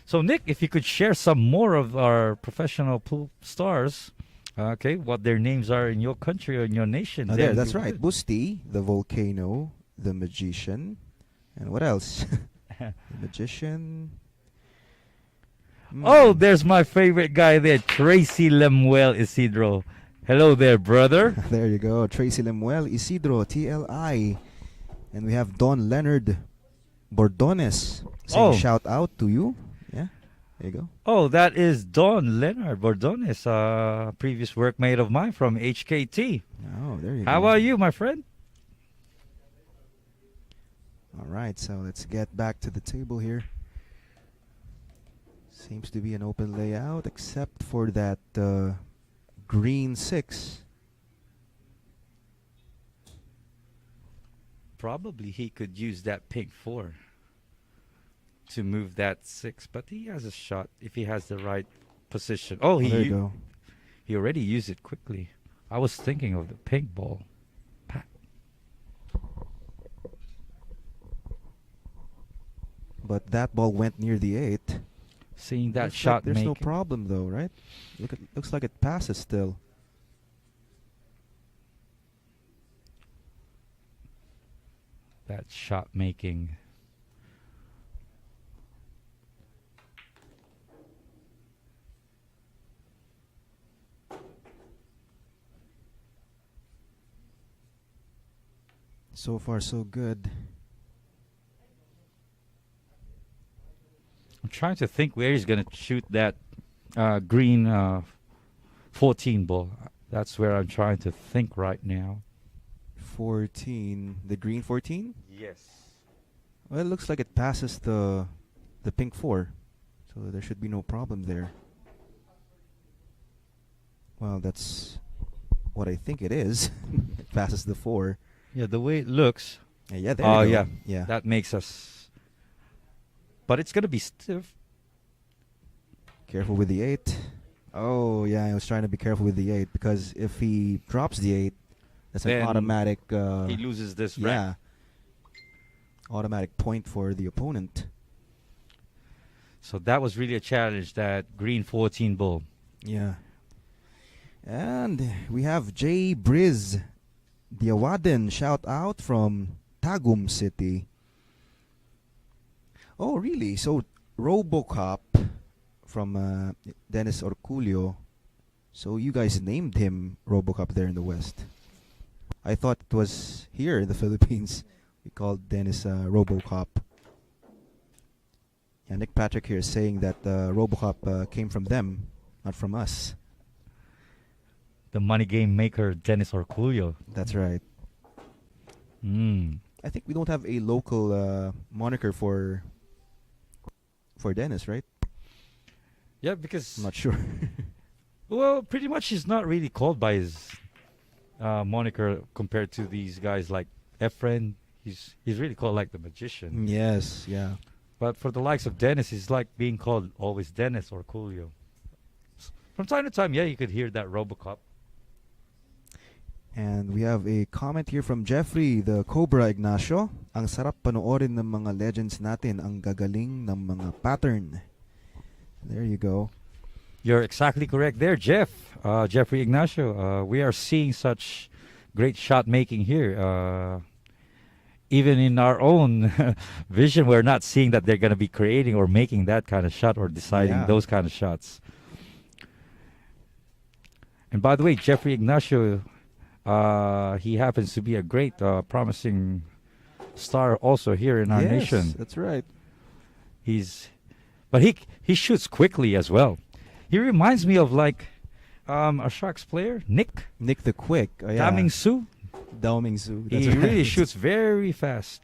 So Nick, if you could share some more of our professional pool stars, okay, what their names are in your country or in your nation. There, that's right. Busti, the volcano, the magician, and what else? The magician. Oh, there's my favorite guy there, Tracy Lemuel Isidro. Hello there, brother. There you go. Tracy Lemuel Isidro, TLI. And we have Don Leonard Bordones saying shout out to you. Yeah, there you go. Oh, that is Don Leonard Bordones, a previous workmate of mine from HKT. Oh, there you go. How are you, my friend? All right, so let's get back to the table here. Seems to be an open layout except for that green 6. Probably he could use that pink 4 to move that 6, but he has a shot if he has the right position. Oh, there you go. He already used it quickly. I was thinking of the pink ball. Pat. But that ball went near the 8. Seeing that Looks shot like there's no making. problem though, right? Looks like it passes still. That shot making. So far so good. I'm trying to think where he's going to shoot that green 14 ball. That's where I'm trying to think right now. 14, the green 14? Yes. Well, it looks like it passes the pink 4. So there should be no problem there. Well, that's what I think it is. It passes the 4. Yeah, the way it looks. Yeah, there you go. Yeah. Yeah. That makes us. But it's going to be stiff. Careful with the 8. Oh, yeah, I was trying to be careful with the 8 because if he drops the 8, that's an Then automatic. He loses this rack. Yeah. Automatic point for the opponent. So that was really a challenge, that green 14 ball. Yeah. And we have Jay Briz Diawaden, shout out from Tagum City. Oh, really? So RoboCop from Dennis Orculio. So you guys named him RoboCop there in the West. I thought it was here in the Philippines. We called Dennis RoboCop. Yeah, Nick Patrick here is saying that RoboCop came from them, not from us. The money game maker, Dennis Orculio. That's right. I think we don't have a local moniker for Dennis, right? Yeah, because I'm not sure. well, pretty much he's not really called by his moniker compared to these guys like Efren. He's really called like the magician. Yes, yeah. But for the likes of Dennis, he's like being called always Dennis or Coolio. From time to time, yeah, you could hear that RoboCop. And we have a comment here from Jeffrey, the Cobra Ignacio. Ang sarap panoorin ng mga legends natin, ang gagaling ng mga pattern. There you go. You're exactly correct there, Jeff. Jeffrey Ignacio. We are seeing such great shot making here. Even in our own vision, we're not seeing that they're going to be creating or making that kind of shot or deciding those kind of shots. And by the way, Jeffrey Ignacio, he happens to be a great, promising star also here in our nation. That's right. But he shoots quickly as well. He reminds me of like a Sharks player, Nick the Quick. Daming Su. Daoming Su. He really shoots very fast.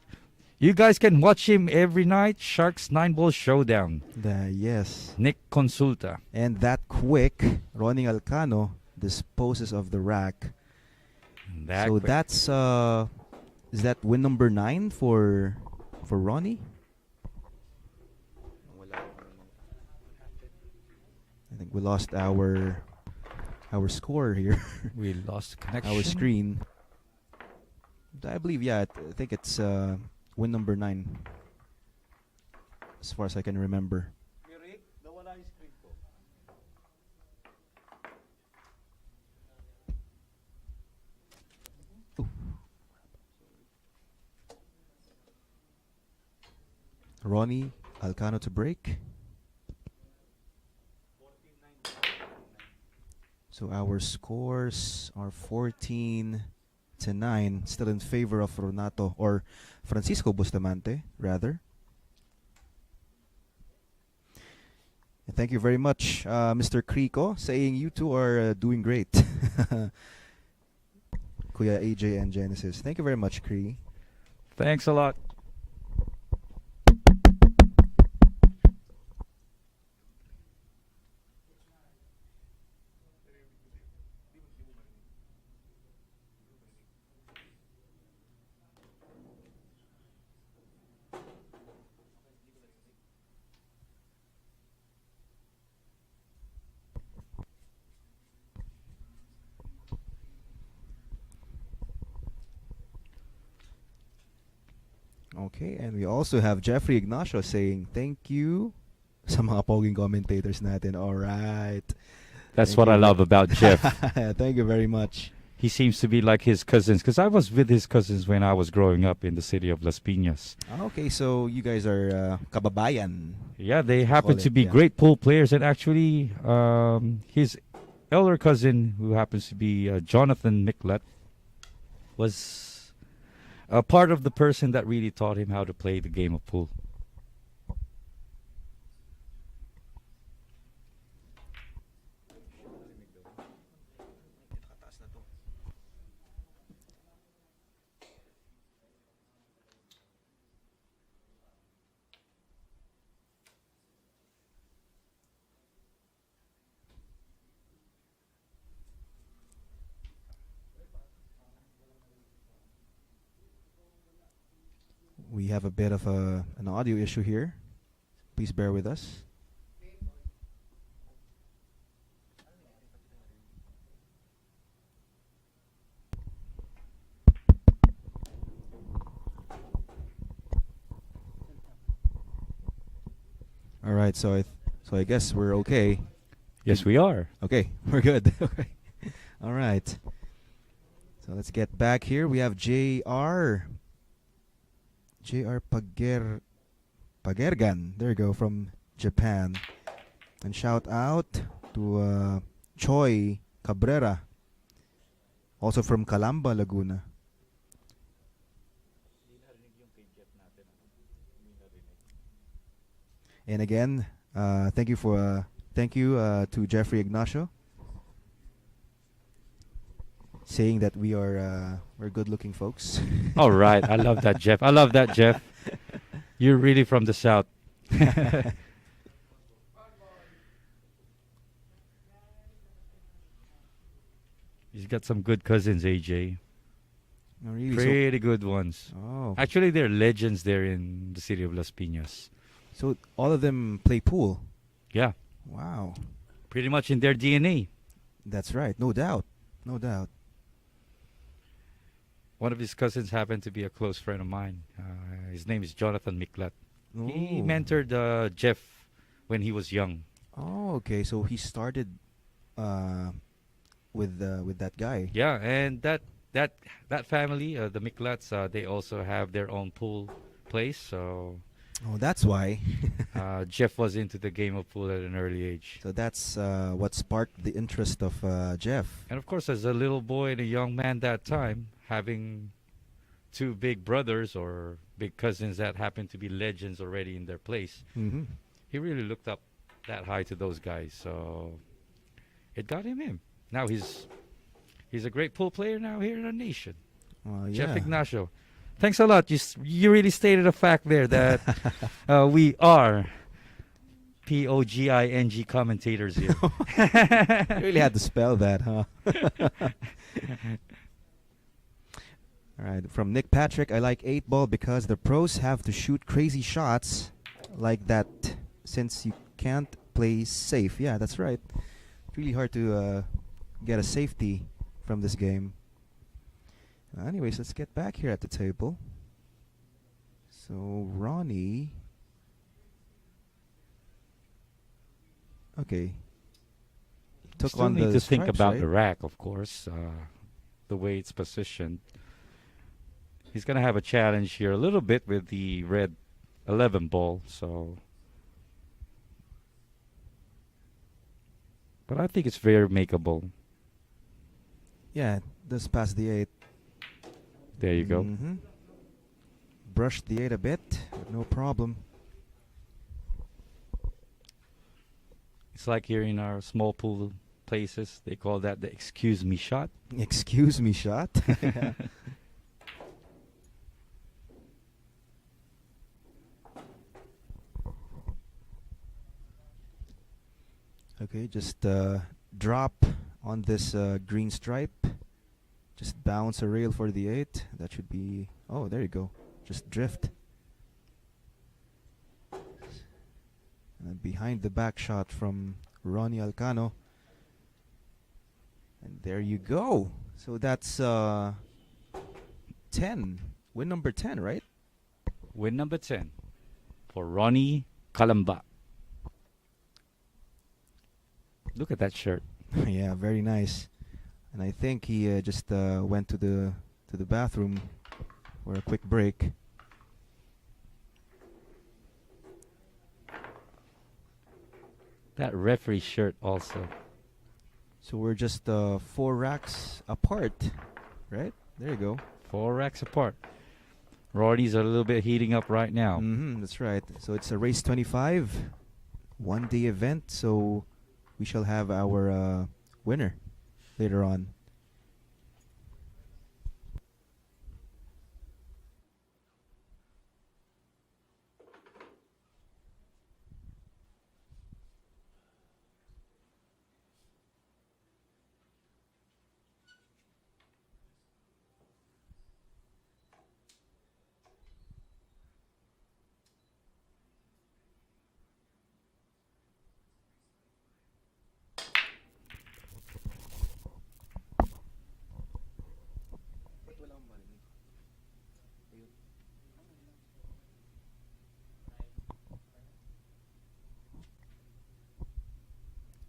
You guys can watch him every night. Sharks 9-ball showdown. Yes. Nick Consulta. And that quick, Ronnie Alcano disposes of the rack. So that's is that win number 9 for Ronnie? I think we lost our score here. We lost connection. Our screen. I believe, I think it's win number 9. As far as I can remember. Ronnie Alcano to break. So our scores are 14-9, still in favor of Ronato, or Francisco Bustamante, rather. And thank you very much, Mr. Krico, saying you two are doing great. Kuya AJ and Genesis. Thank you very much, Kree. Thanks a lot. Okay, and we also have Jeffrey Ignacio saying thank you sa mga poging commentators natin. All right. That's what I love about Jeff. Thank you very much. He seems to be like his cousins, because I was with his cousins when I was growing up in the city of Las Piñas. Okay, so you guys are kababayan. Yeah, they happen to be great pool players, and actually his elder cousin, who happens to be Jonathan Miklet, was a part of the person that really taught him how to play the game of pool. We have a bit of an audio issue here. Please bear with us. All right, so I guess we're okay. Yes, we are. Okay, we're good. All right. So let's get back here. We have JR Pagergan. There you go, from Japan. And shout out to Choi Cabrera, also from Calamba, Laguna. And again, thank you to Jeffrey Ignacio, saying that we're good-looking folks. All right. I love that, Jeff. I love that, Jeff. You're really from the South. He's got some good cousins, AJ. Oh, really? Pretty good ones. Oh, Actually, they're legends there in the city of Las Piñas. so all of them play pool. Yeah, Wow, pretty much in their DNA. that's right. No doubt, no doubt. One of his cousins happened to be a close friend of mine. His name is Jonathan Miklat. He Oh. mentored Jeff when he was young. Oh, okay. So he started uh, with that guy. Yeah, and that family, the Miklats, they also have their own pool place. So Oh, that's why. Jeff was into the game of pool at an early age. So that's what sparked the interest of Jeff. And of course, as a little boy and a young man that time, having two big brothers or big cousins that happened to be legends already in their place, Mm-hmm. he really looked up that high to those guys. So it got him in. Now he's a great pool player now here in our nation. Jeff Yeah. Ignacio. Thanks a lot. You really stated a fact there that we are POGING commentators here. You really had to spell that, huh? All right. From Nick Patrick, I like 8-ball because the pros have to shoot crazy shots like that since you can't play safe. Yeah, that's right. It's really hard to get a safety from this game. Anyways, let's get back here at the table. So, Ronnie. Okay. Took Still on need the to think stripes, about right? the rack, of course, the way it's positioned. He's going to have a challenge here a little bit with the red 11 ball. So, but I think it's very makeable. Yeah, just past the 8. There you go. Mm-hmm. Brushed the 8 a bit, but no problem. It's like here in our small pool places, they call that the excuse me shot. Excuse me, shot. Yeah. Okay, just drop on this green stripe. Just bounce a rail for the 8. That should be... Oh, there you go. Just drift. And then behind the back shot from Ronnie Alcano. And there you go. So that's 10. Win number 10, right? Win number 10 for Ronnie Kalamba. Look at that shirt. Yeah, very nice. And I think he just went to the bathroom for a quick break. That referee shirt also. So we're just 4 racks apart, right? There you go. 4 racks apart. Ronnie's a little bit heating up right now. Mm-hmm, that's right. So it's a race 25, 1-day event. So we shall have our winner later on.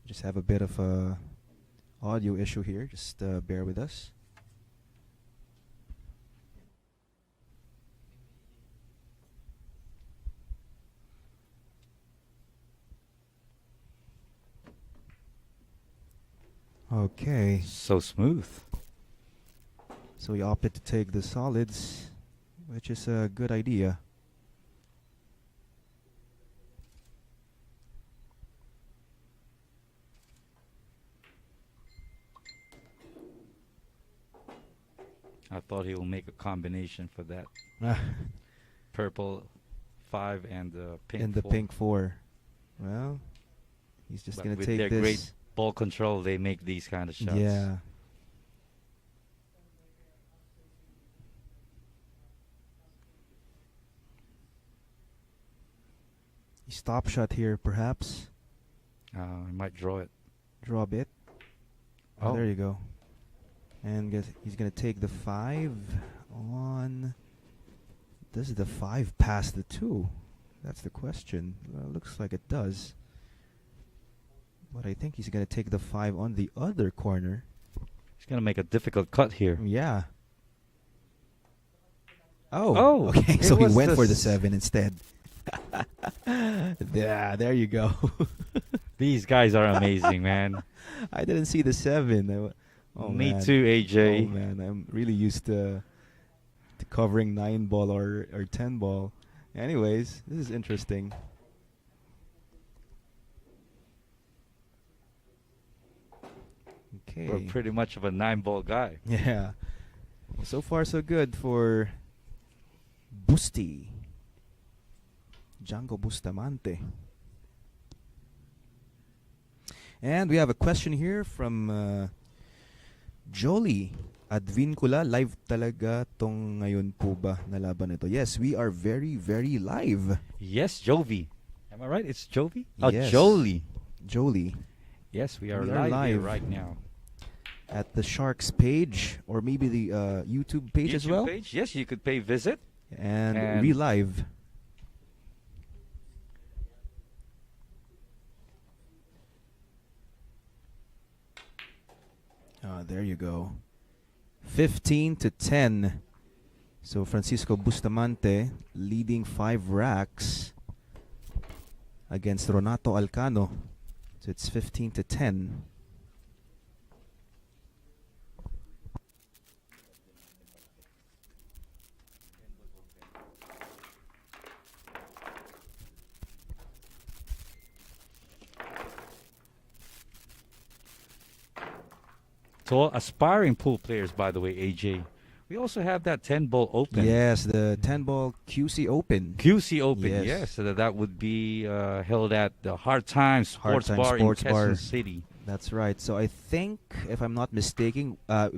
Just have a bit of a audio issue here. Just bear with us. Okay. So smooth. So he opted to take the solids, which is a good idea. I thought he will make a combination for that purple 5 and the pink And the 4. pink 4. Well, he's just But gonna with take their this. great ball control, they make these kind of shots. Yeah. Stop shot here, perhaps. I might draw it. Draw a bit. Oh, Oh. there you go. And he's gonna take the 5 on. Does the 5 pass the 2? That's the question. Looks like it does. But I think he's gonna take the 5 on the other corner. He's gonna make a difficult cut here. Yeah. Oh. Oh, Okay. it So he was went the for the 7 instead. Yeah. There you go. These guys are amazing, man. I didn't see the 7. Oh, Me man. too, AJ. Oh man, I'm really used to covering 9 ball or 10 ball. Anyways, this is interesting. Okay. We're pretty much of a 9-ball guy. Yeah. So far so good for Busti. DJANGO Bustamante. And we have a question here from Jolie. Advincula, live talaga tong ngayon po ba na laban ito? Yes, we are very, very live. Yes, Jovi. Am I right? It's Jovi? Oh, Yes. Jolie. Jolie. Yes, we are, We are live here live. right now. At the Sharks page, or maybe the YouTube page as YouTube well. page? Yes, you could pay visit. And re-live. There you go. 15-10. So Francisco Bustamante leading 5 racks against Ronato Alcano. So it's 15-10. To all aspiring pool players, by the way, AJ, we also have that 10-ball open. Yes, the 10-ball QC Open. QC Open, Yes. yes. So that would be held at the Hard Times Hard Sports Times Bar Sports in Bar. Quezon City. That's right. So I think, if I'm not mistaken, I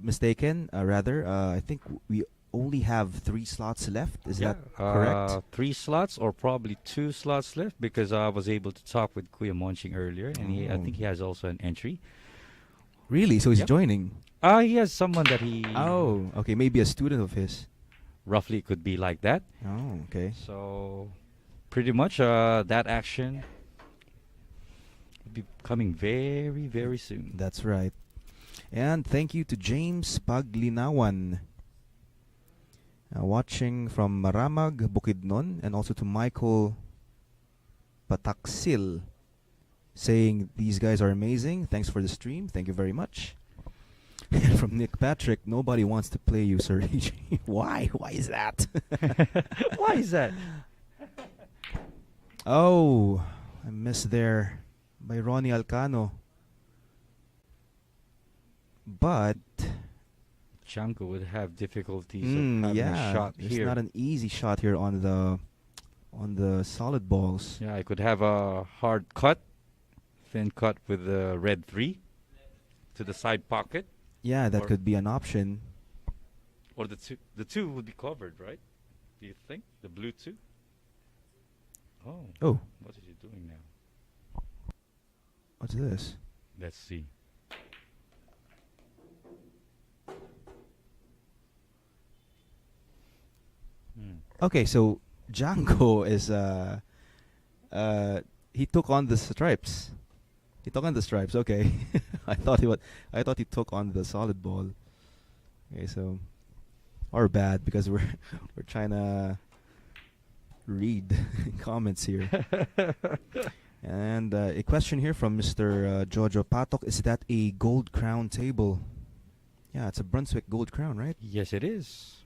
think we only have 3 slots left. Is that correct? 3 slots or probably 2 slots left, because I was able to talk with Kuya Monching earlier, and I think he has also an entry. Really? So he's Yep. joining? He has someone that he... Oh, okay. Maybe a student of his. Roughly could be like that. Oh, okay. So pretty much that action will be coming very, very soon. That's right. And thank you to James Paglinawan, watching from Maramag, Bukidnon, and also to Michael Pataksil, saying these guys are amazing. Thanks for the stream. Thank you very much. And from Nick Patrick, nobody wants to play you, Sir. Why? Why is that? Why is that? Oh, I missed there by Ronnie Alcano. But Django would have difficulties of having a yeah, shot it's here. not an easy shot here on the solid balls. Yeah, I could have a hard cut, thin cut with the red 3 to the side pocket. Yeah, that Or- could be an option. Or the two would be covered, right? Do you think? The blue 2? Oh. Oh, What is he doing now? what's this? Let's see. Okay, so Django is he took on the stripes. He took on the stripes. Okay, I thought he took on the solid ball. Okay, so or bad, because we're trying to read comments here. And a question here from Mr. Jojo Patok: is that a gold crown table? Yeah, it's a Brunswick gold crown, right? Yes, it is.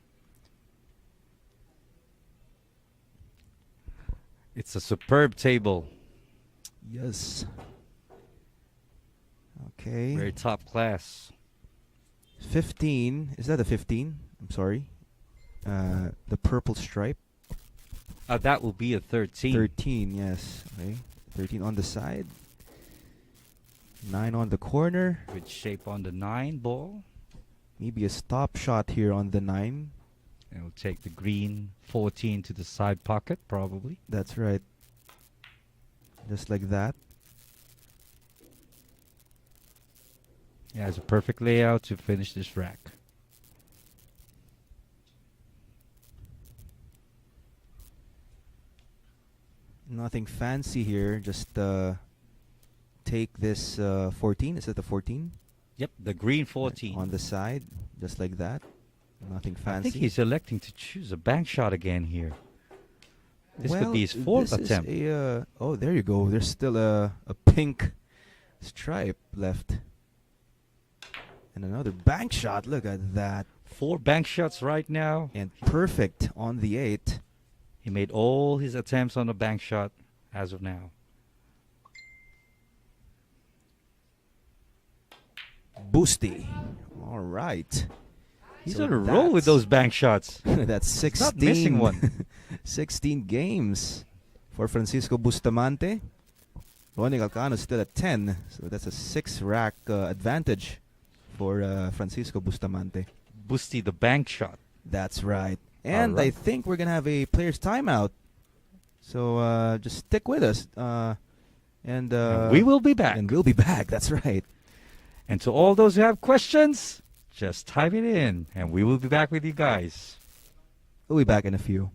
It's a superb table. Yes. Okay. Very top class. 15. Is that a 15? I'm sorry. The purple stripe. That will be a 13. 13, yes. Okay. 13 on the side. 9 on the corner. Good shape on the 9 ball. Maybe a stop shot here on the 9. And we'll take the green 14 to the side pocket, probably. That's right. Just like that. It has a perfect layout to finish this rack. Nothing fancy here. Just take this 14. Is it the 14? Yep, the green 14. On the side. Just like that. Nothing fancy. I think he's electing to choose a bank shot again here. This well, could be his fourth this attempt. Is oh, there you go. There's still a pink stripe left. And another bank shot. Look at that. 4 bank shots right now. And perfect on the 8. He made all his attempts on the bank shot as of now. Boosty. All right. He's So on a roll with those bank shots. That's 16. Not missing one. 16 games for Francisco Bustamante. Ronnie Alcano still at 10. So that's a 6-rack advantage for Francisco Bustamante. Boosty the bank shot. That's right. And right. I think we're going to have a player's timeout. So just stick with us. And we will be back. And we'll be back. That's right. And to all those who have questions, just type it in, and we will be back with you guys. We'll be back in a few.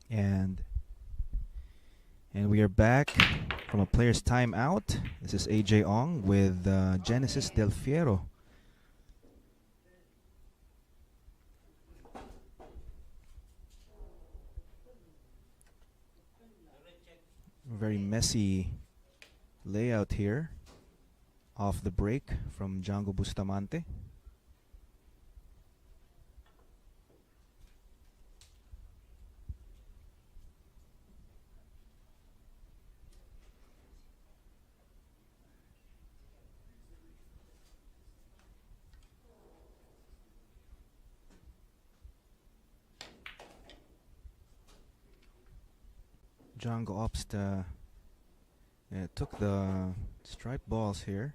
And we are back from a player's timeout. This is AJ Ong with Genesis Del Fiero. Very messy layout here off the break from DJANGO Bustamante. DJANGO opts to took the striped balls here.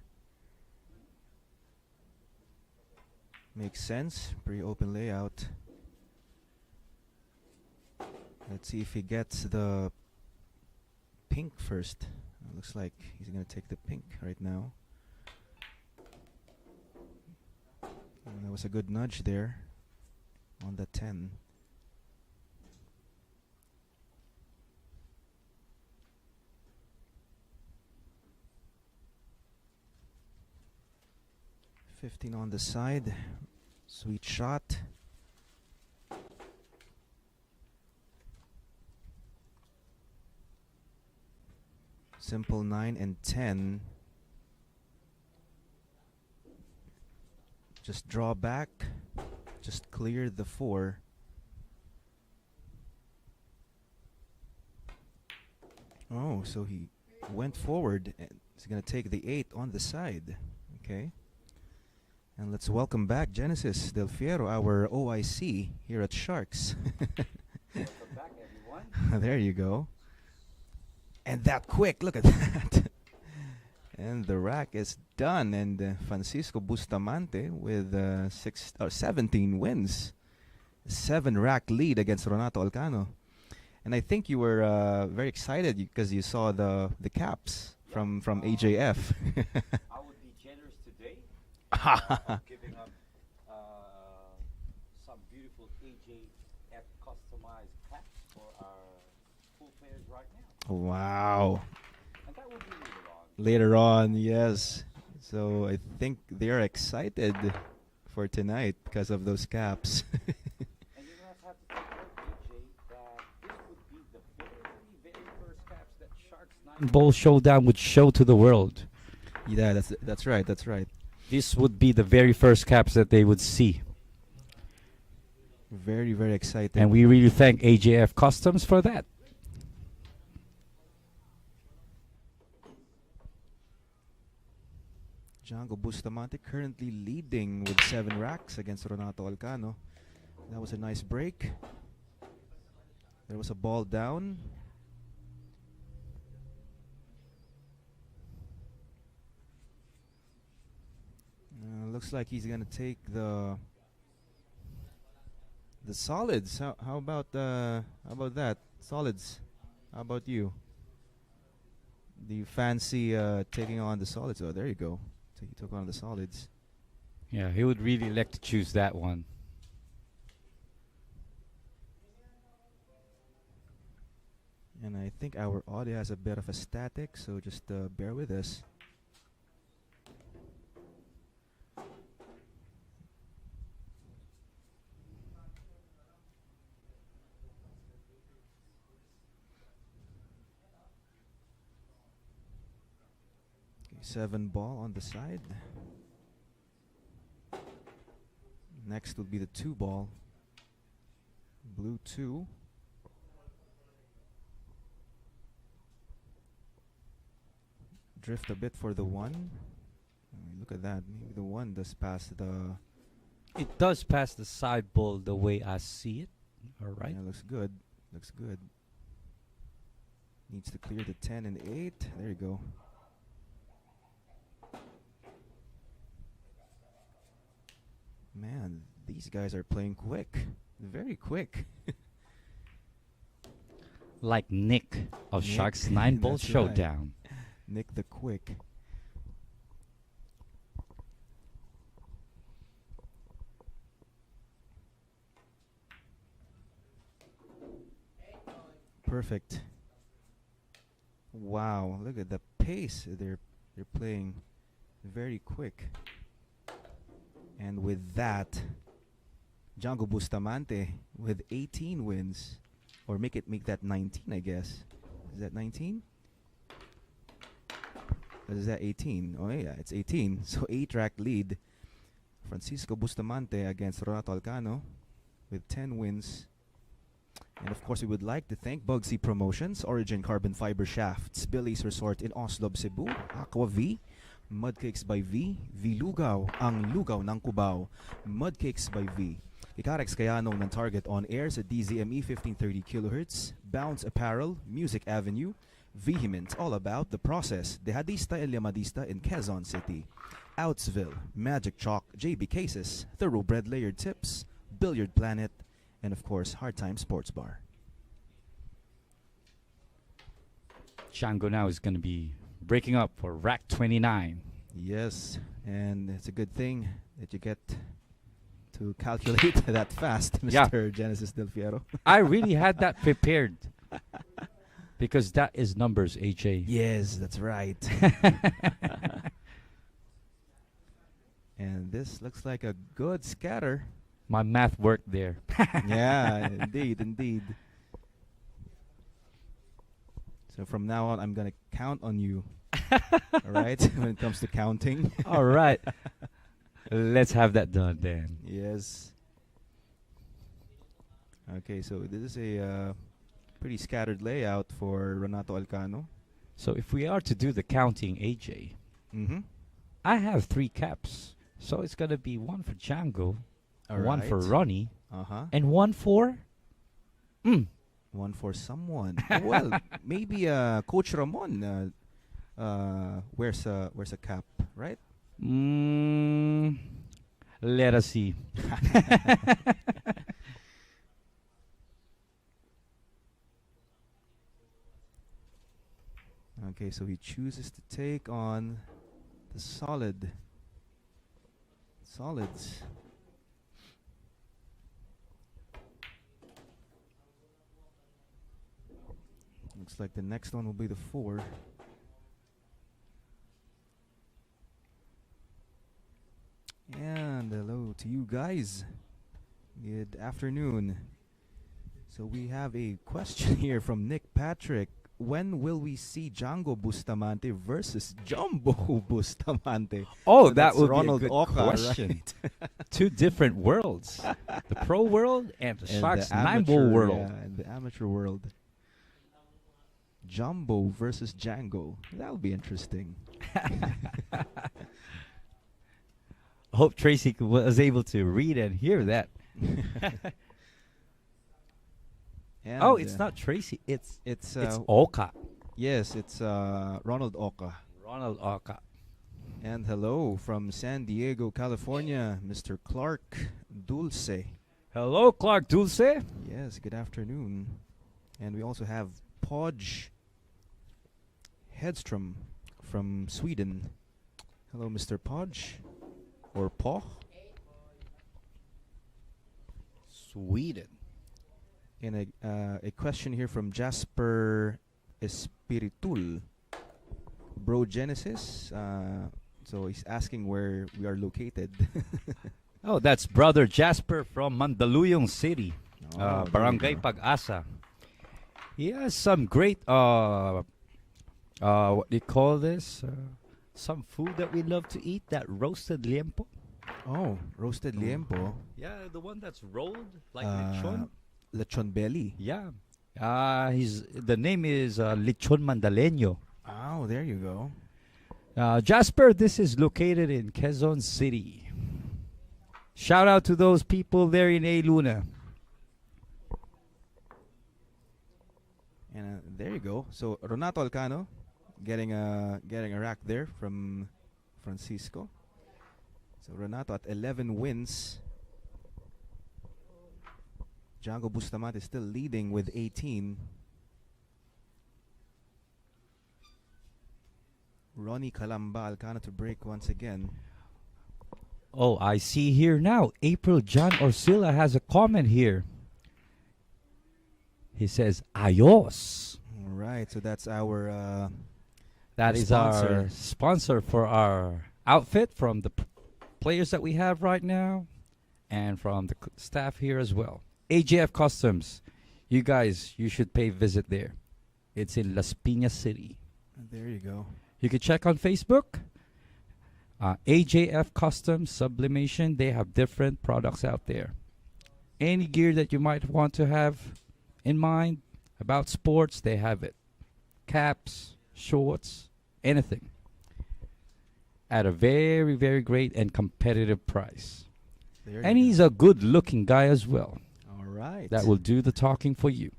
Makes sense. Pretty open layout. Let's see if he gets the pink first. Looks like he's gonna take the pink right now. That was a good nudge there on the 10. $15 on the side. Sweet shot. Simple 9 and 10. Just draw back. Just clear the 4. Oh, so he went forward and he's going to take the 8 on the side. Okay. And let's welcome back Genesis Del Fiero, our OIC here at Sharks. Welcome back, everyone. There you go. And that quick, look at that. And the rack is done. And Francisco Bustamante with 17 wins. 7 rack lead against Ronato Alcano. And I think you were very excited because you saw the caps from AJF. I would be generous today. Giving up some beautiful AJF customized caps for our pool players right now. Wow. And that will be Later on, yes. So I think they're excited for tonight because of those caps. And you guys have to take note, AJ, that this would be the very, very first caps that Sharks 9-Ball Showdown would show to the world. Yeah, that's right. That's right. This would be the very first caps that they would see. Very, very excited. And we really thank AJF Customs for that. DJANGO Bustamante currently leading with 7 racks against Ronato Alcano. That was a nice break. There was a ball down. Looks like he's gonna take the solids. How about that? Solids. How about you? Do you fancy taking on the solids? Oh, there you go. So he took on the solids. Yeah, he would really like to choose that one. And I think our audio has a bit of a static, so just bear with us. Okay, 7 ball on the side. Next would be the 2 ball. Blue 2. Drift a bit for the 1. Look at that. Maybe the 1 does pass the... It does pass the side ball the way I see it. All right. Yeah, looks good. Looks good. Needs to clear the 10 and 8. There you go. Man, these guys are playing quick. Very quick. Like Nick of Nick, Sharks 9 Ball that's right. Showdown. Nick the Quick. Perfect. Wow, look at the pace they're playing. Very quick. And with that, Django Bustamante with 18 wins. Or make that 19, I guess. Is that 19? Or is that 18? Oh yeah, it's 18. So 8-track lead. Francisco Bustamante against Ronato Alcano with 10 wins. And of course, we would like to thank Bugsy Promotions, Origin Carbon Fiber Shafts, Billy's Resort in Oslo, Cebu, Aqua V, Mudcakes by V, V Lugaw, ang lugaw ng Cubao, Mudcakes by V, Ikarex Kayanong ng Target on air sa DZME 1530 kHz, Bounce Apparel, Music Avenue, Vehement, all about the process, Dehadista and Llamadista in Quezon City, Outsville, Magic Chalk, JB Cases, Thoroughbred Layered Tips, Billiard Planet, and of course, Hard Time Sports Bar. Django now is going to be breaking up for rack 29. Yes, and it's a good thing that you get to calculate that fast, Mr. Genesis Del Fiero. I really had that prepared because that is numbers, AJ. Yes, that's right. And this looks like a good scatter. My math worked there. Yeah, indeed. So from now on, I'm going to count on you. All right? When it comes to counting. All right. Let's have that done then. Yes. Okay, so this is a pretty scattered layout for Ronato Alcano. So if we are to do the counting, AJ, I have 3 caps. So it's going to be 1 for Django, one for Ronnie, and 1 for... One for someone. Well, maybe Coach Ramon wears a cap, right? Let us see. Okay, so he chooses to take on the solids. Looks like the next one will be the 4. And hello to you guys. Good afternoon. So we have a question here from Nick Patrick. When will we see Django Bustamante versus Jumbo Bustamante? Oh, So that that's would Ronald be a good Oka, question. right? 2 different worlds. The pro world and the And Sharks the 9 Ball amateur, world. yeah, and the amateur world. Jumbo versus Django. That'll be interesting. Hope Tracy was able to read and hear that. And Oh, it's not Tracy. It's It's Oka. yes, it's Ronald Oka. Ronald Oka. And hello from San Diego, California, Mr. Clark Dulce. Hello, Clark Dulce. Yes, good afternoon. And we also have Podge Hedstrom from Sweden. Hello, Mr. Podge. Or Poch. Sweden. And a question here from Jasper Espiritul. Bro Genesis. So he's asking where we are located. Oh, that's brother Jasper from Mandaluyong City, Oh, there you Barangay go. Pag-asa. He has some great, what do you call this? Some food that we love to eat, that roasted liempo. Oh, roasted liempo. Yeah, the one that's rolled like Uh, lechon. Lechon belly. Yeah. The name is Lechon Mandaleño. Oh, there you go. Jasper, this is located in Quezon City. Shout out to those people there in A Luna. And there you go. So Ronato Alcano getting a rack there from Francisco. So Renato at 11 wins. Django Bustamante is still leading with 18. Ronnie Calamba Alcano to break once again. Oh, I see here now. April John Orcilla has a comment here. He says, Ayos. All right, so that's our That is sponsor. our sponsor for our outfit from the players that we have right now and from the staff here as well. AJF Customs. You guys, you should pay a visit there. It's in Las Piñas City. There you go. You can check on Facebook. AJF Customs Sublimation. They have different products out there. Any gear that you might want to have in mind about sports, they have it. Caps, shorts, anything. At a very, very great and competitive price. There And you he's go. a good looking guy as well. All right. That will do the talking for you.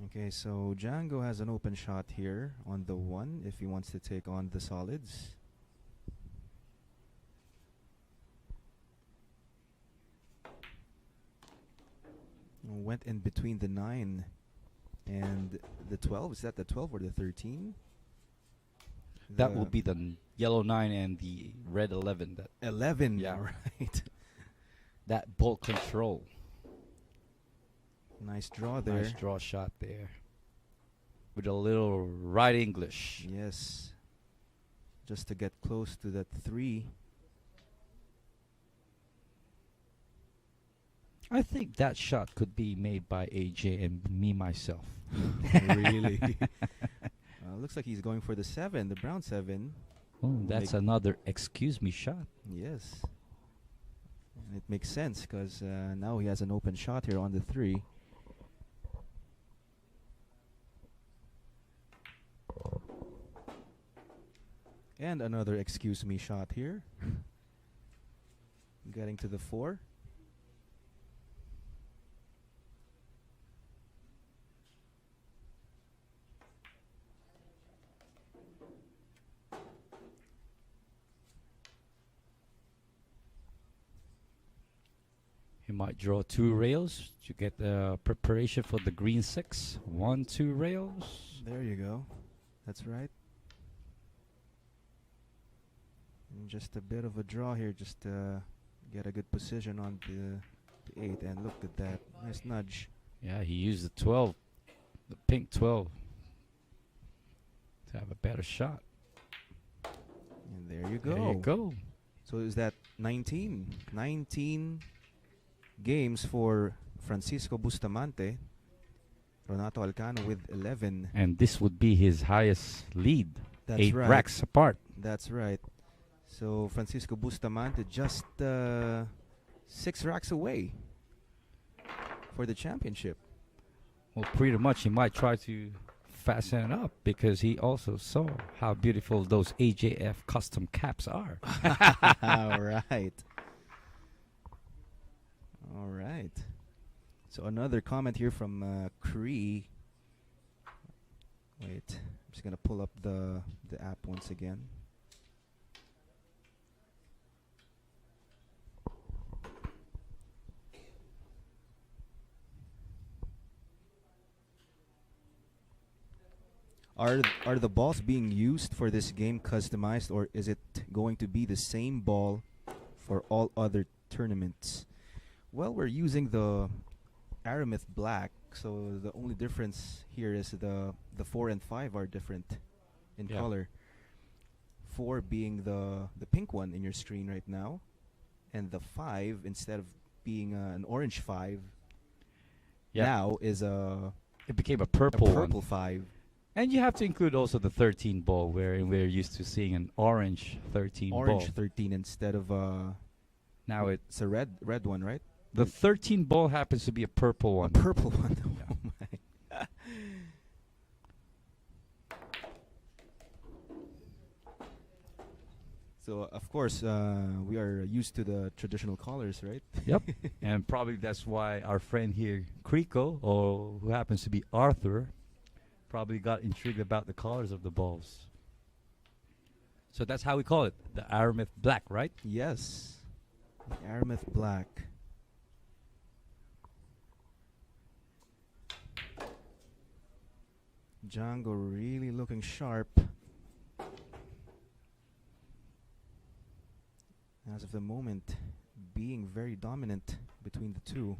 Okay, so Django has an open shot here on the 1 if he wants to take on the solids. Went in between the 9 and the 12. Is that the 12 or the 13? That will be the yellow 9 and the red 11. That 11. Yeah. Right. that ball control. Nice draw there. Nice draw shot there. With a little right English. Yes. Just to get close to that 3. I think that shot could be made by AJ and me myself. Really? Looks like he's going for the 7, the brown 7. Oh, that's another excuse me shot. Yes. And it makes sense because now he has an open shot here on the 3. And another excuse me shot here. Getting to the 4. He might draw 2 rails to get the preparation for the green 6. 1, 2 rails. There you go. That's right. And just a bit of a draw here just to get a good position on the 8. And look at that. Nice nudge. Yeah, he used the 12, the pink 12, to have a better shot. And there you go. There you go. So is that 19? 19 games for Francisco Bustamante. Ronato Alcano with 11. And this would be his highest lead. That's 8 right. racks apart. That's right. So Francisco Bustamante just 6 racks away for the championship. Well, pretty much he might try to fasten it up because he also saw how beautiful those AJF custom caps are. All right. All right. So another comment here from Cree. Wait, I'm just gonna pull up the app once again. Are the balls being used for this game customized, or is it going to be the same ball for all other tournaments? Well, we're using the Aramith Black, so the only difference here is the 4 and 5 are different in color. 4 being the pink one in your screen right now, and the 5, instead of being an orange 5, now is it became a a purple purple one. 5. And you have to include also the 13 ball, where we're used to seeing an orange 13 Orange ball. 13 instead of Now it's a red one, right? the 13 ball happens to be a purple one. A purple one. Yeah. Oh my. So of course we are used to the traditional colors, right? Yep. And probably that's why our friend here, Kriko, or who happens to be Arthur, probably got intrigued about the colors of the balls. So that's how we call it, the Aramith Black, right? Yes. The Aramith Black. Django really looking sharp. As of the moment, being very dominant between the two.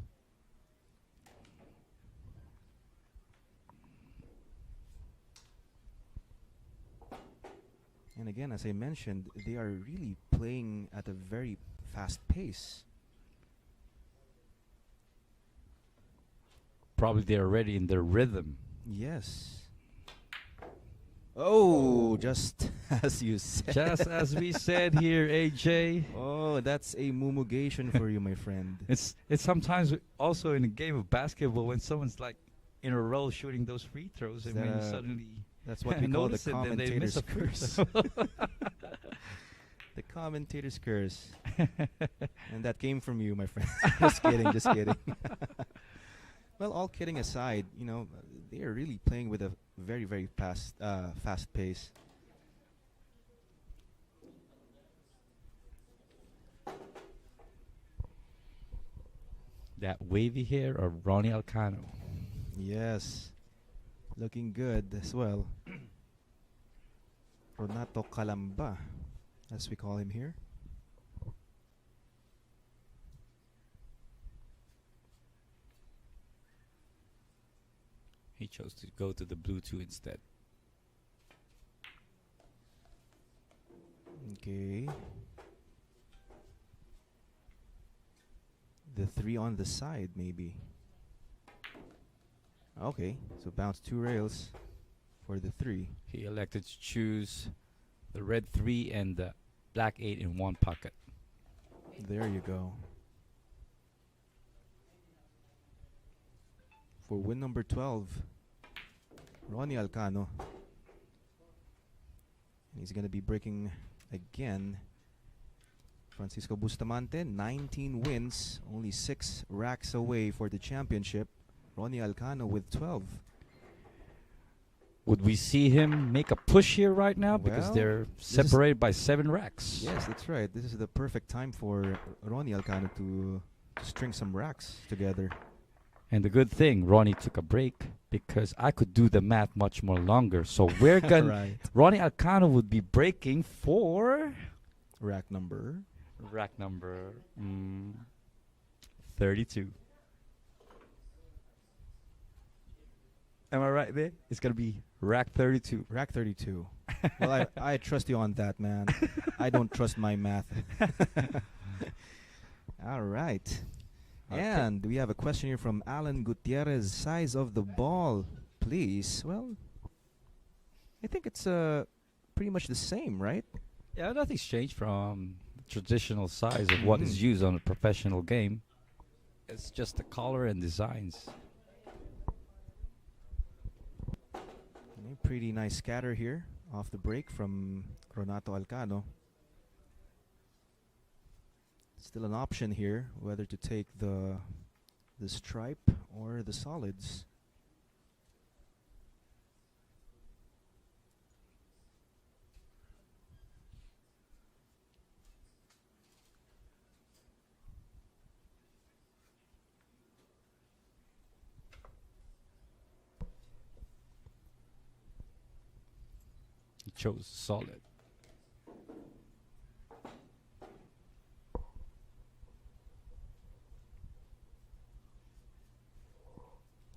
And again, as I mentioned, they are really playing at a very fast pace. Probably they're already in their rhythm. Yes. Oh, just as you said. Just as we said here, AJ. Oh, that's a mumugation for you, my friend. It's sometimes also in a game of basketball when someone's like in a row shooting those free throws, and when you suddenly that's what we call the notice it, then they miss commentator's a free curse. throw. The commentator's curse. And that came from you, my friend. Just kidding, just kidding. Well, all kidding aside, you know, they are really playing with a very, very fast pace. That wavy hair of Ronnie Alcano. Yes. Looking good as well. Ronato Calamba, as we call him here. He chose to go to the blue 2 instead. Okay. The 3 on the side, maybe. Okay, so bounce 2 rails for the 3. He elected to choose the red 3 and the black 8 in one pocket. There you go. For win number 12, Ronnie Alcano. He's going to be breaking again. Francisco Bustamante, 19 wins, only 6 racks away for the championship. Ronnie Alcano with 12. Would we see him make a push here right now? Because Well, they're separated by 7 racks. Yes, that's right. This is the perfect time for Ronnie Alcano to string some racks together. And the good thing, Ronnie took a break because I could do the math much more longer. So we're going Right. Ronnie Alcano would be breaking for Rack number. rack number 32. Am I right there? It's going to be rack 32. Rack 32. Well, I trust you on that, man. I don't trust my math. All right. Okay. And we have a question here from Alan Gutierrez. Size of the ball, please. Well, I think it's pretty much the same, right? Yeah, nothing's changed from the traditional size of what is used on a professional game. It's just the color and designs. Okay, pretty nice scatter here off the break from Ronato Alcano. Still an option here whether to take the stripe or the solids. He chose solid.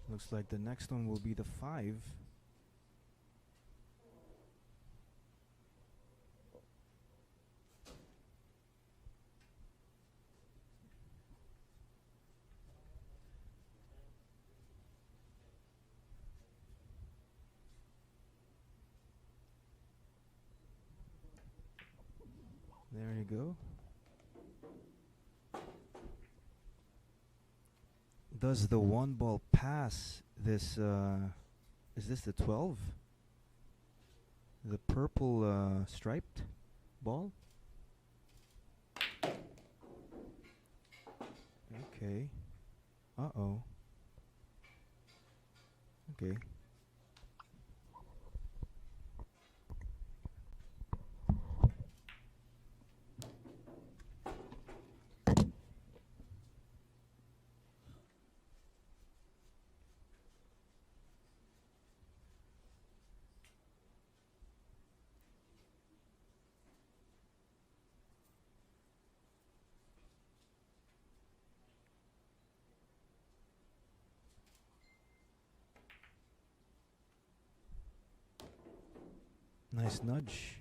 Looks like the next one will be the 5. There you go. Does the 1 ball pass this? Is this the 12? The purple striped ball? Okay. Uh-oh. Okay. Nice nudge.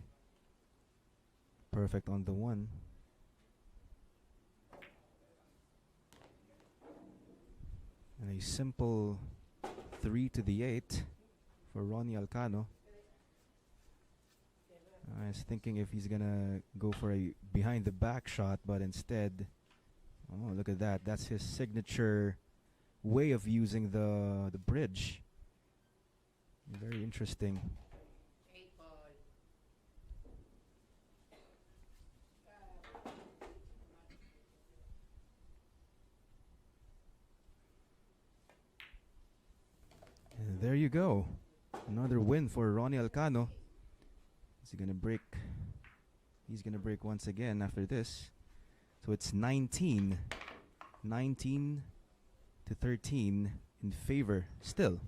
Perfect on the one. And a simple 3 to the 8 for Ronnie Alcano. I was thinking if he's gonna go for a behind the back shot, but instead, oh, look at that. That's his signature way of using the bridge. Very interesting. And there you go. Another win for Ronnie Alcano. Is he gonna break? He's gonna break once again after this. So it's 19 to 13 in favor still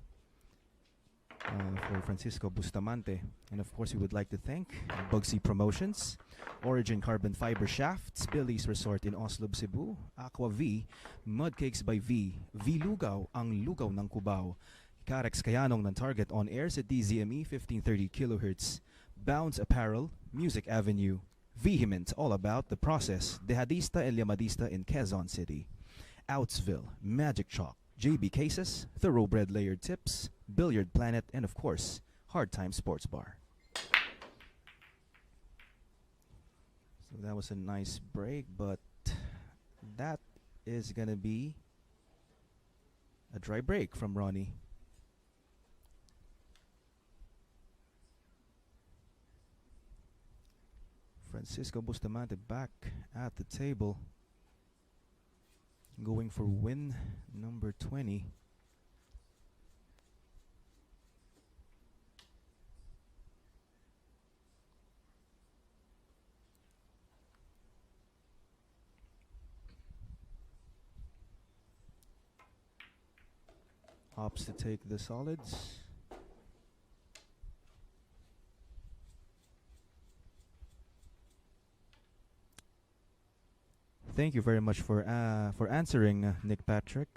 for Francisco Bustamante. And of course, we would like to thank Bugsy Promotions, Origin Carbon Fiber Shafts, Billy's Resort in Oslo, Cebu, Aqua V, Mudcakes by V, V Lugaw, ang lugaw ng Cubao, Carex Kayanong ng Target on air sa DZME 1530 kHz, Bounds Apparel, Music Avenue, Vehement, all about the process, Dehadista and Llamadista in Quezon City, Outsville, Magic Chalk, JB Cases, Thoroughbred Layered Tips, Billiard Planet, and of course, Hard Time Sports Bar. So that was a nice break, but that is gonna be a dry break from Ronnie. Francisco Bustamante back at the table, going for win number 20. Opts to take the solids. Thank you very much for answering, Nick Patrick.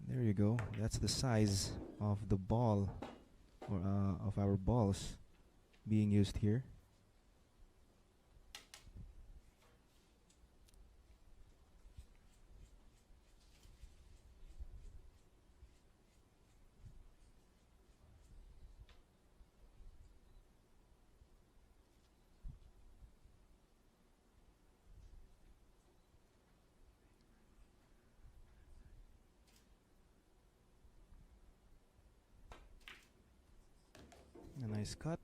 There you go. That's the size of the ball, or of our balls being used here. A nice cut.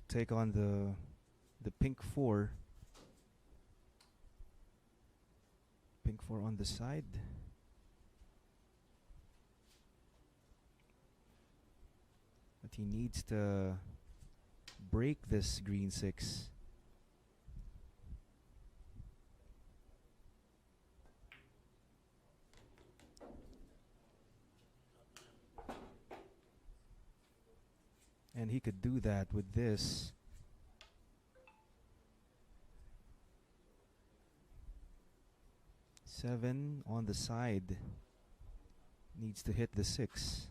Take on the pink 4. Pink 4 on the side. But he needs to break this green 6. And he could do that with this. Seven on the side. Needs to hit the 6.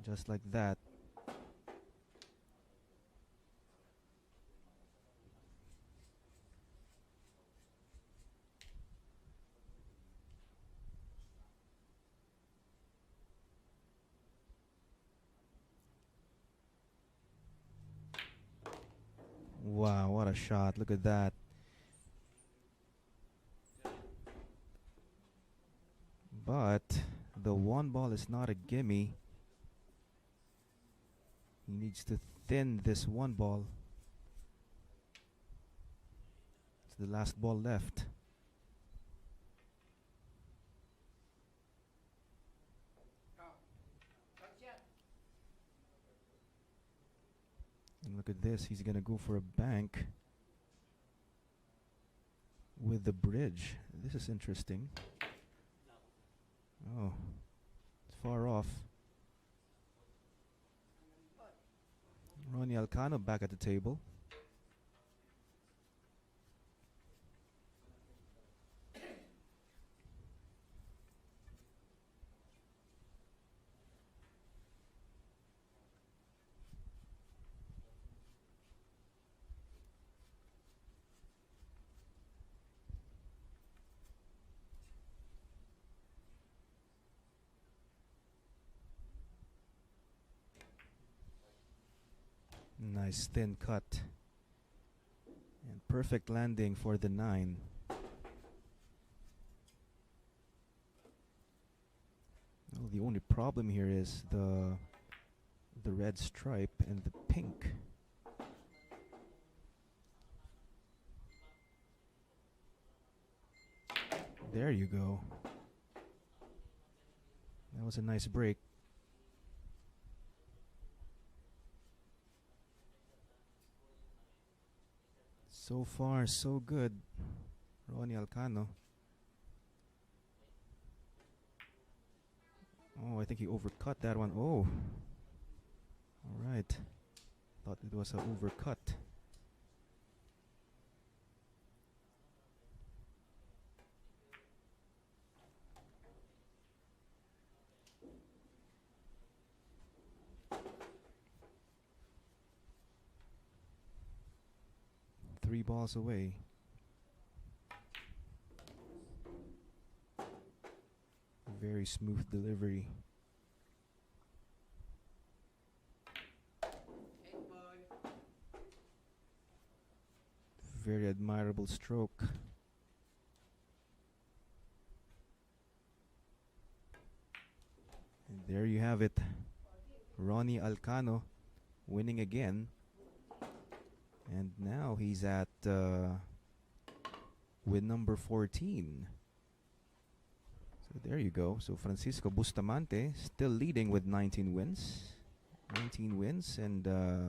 Just like that. Wow, what a shot. Look at that. But the one ball is not a gimme. He needs to thin this one ball. It's the last ball left. And look at this, he's gonna go for a bank with the bridge. This is interesting. Oh, it's far off. Ronnie Alcano back at the table. Nice thin cut. And perfect landing for the 9. Well, the only problem here is the red stripe and the pink. There you go. That was a nice break. So far, so good. Ronnie Alcano. Oh, I think he overcut that one. Oh. All right. Thought it was an overcut. Three balls away. Very smooth delivery. Very admirable stroke. And there you have it. Ronnie Alcano winning again. And now he's at win number 14. So there you go. So Francisco Bustamante still leading with 19 wins. 19 wins, and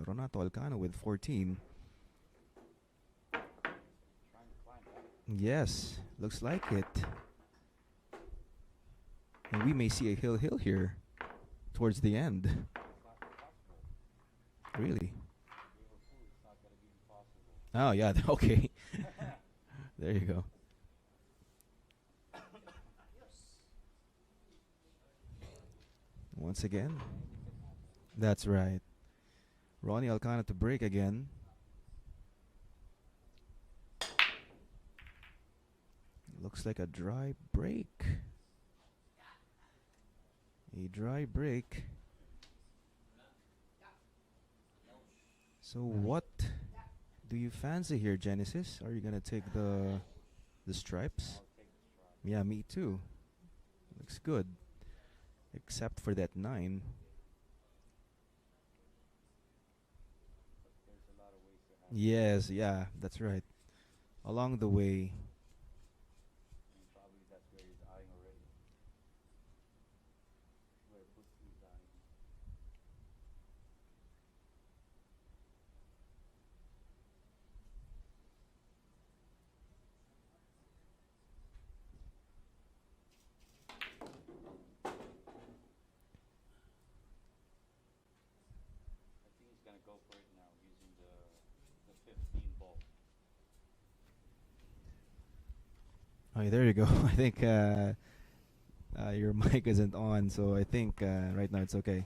Ronato Alcano with 14. Yes, looks like it. And we may see a hill here towards the end. Really? Oh, yeah, okay. There you go. Once again. That's right. Ronnie Alcano to break again. Looks like a dry break. A dry break. So what do you fancy here, Genesis? Are you gonna take the stripes? Yeah, me too. Looks good. Except for that 9. Yes, yeah, that's right. Along the way. Oh, there you go. I think your mic isn't on, so I think right now it's okay.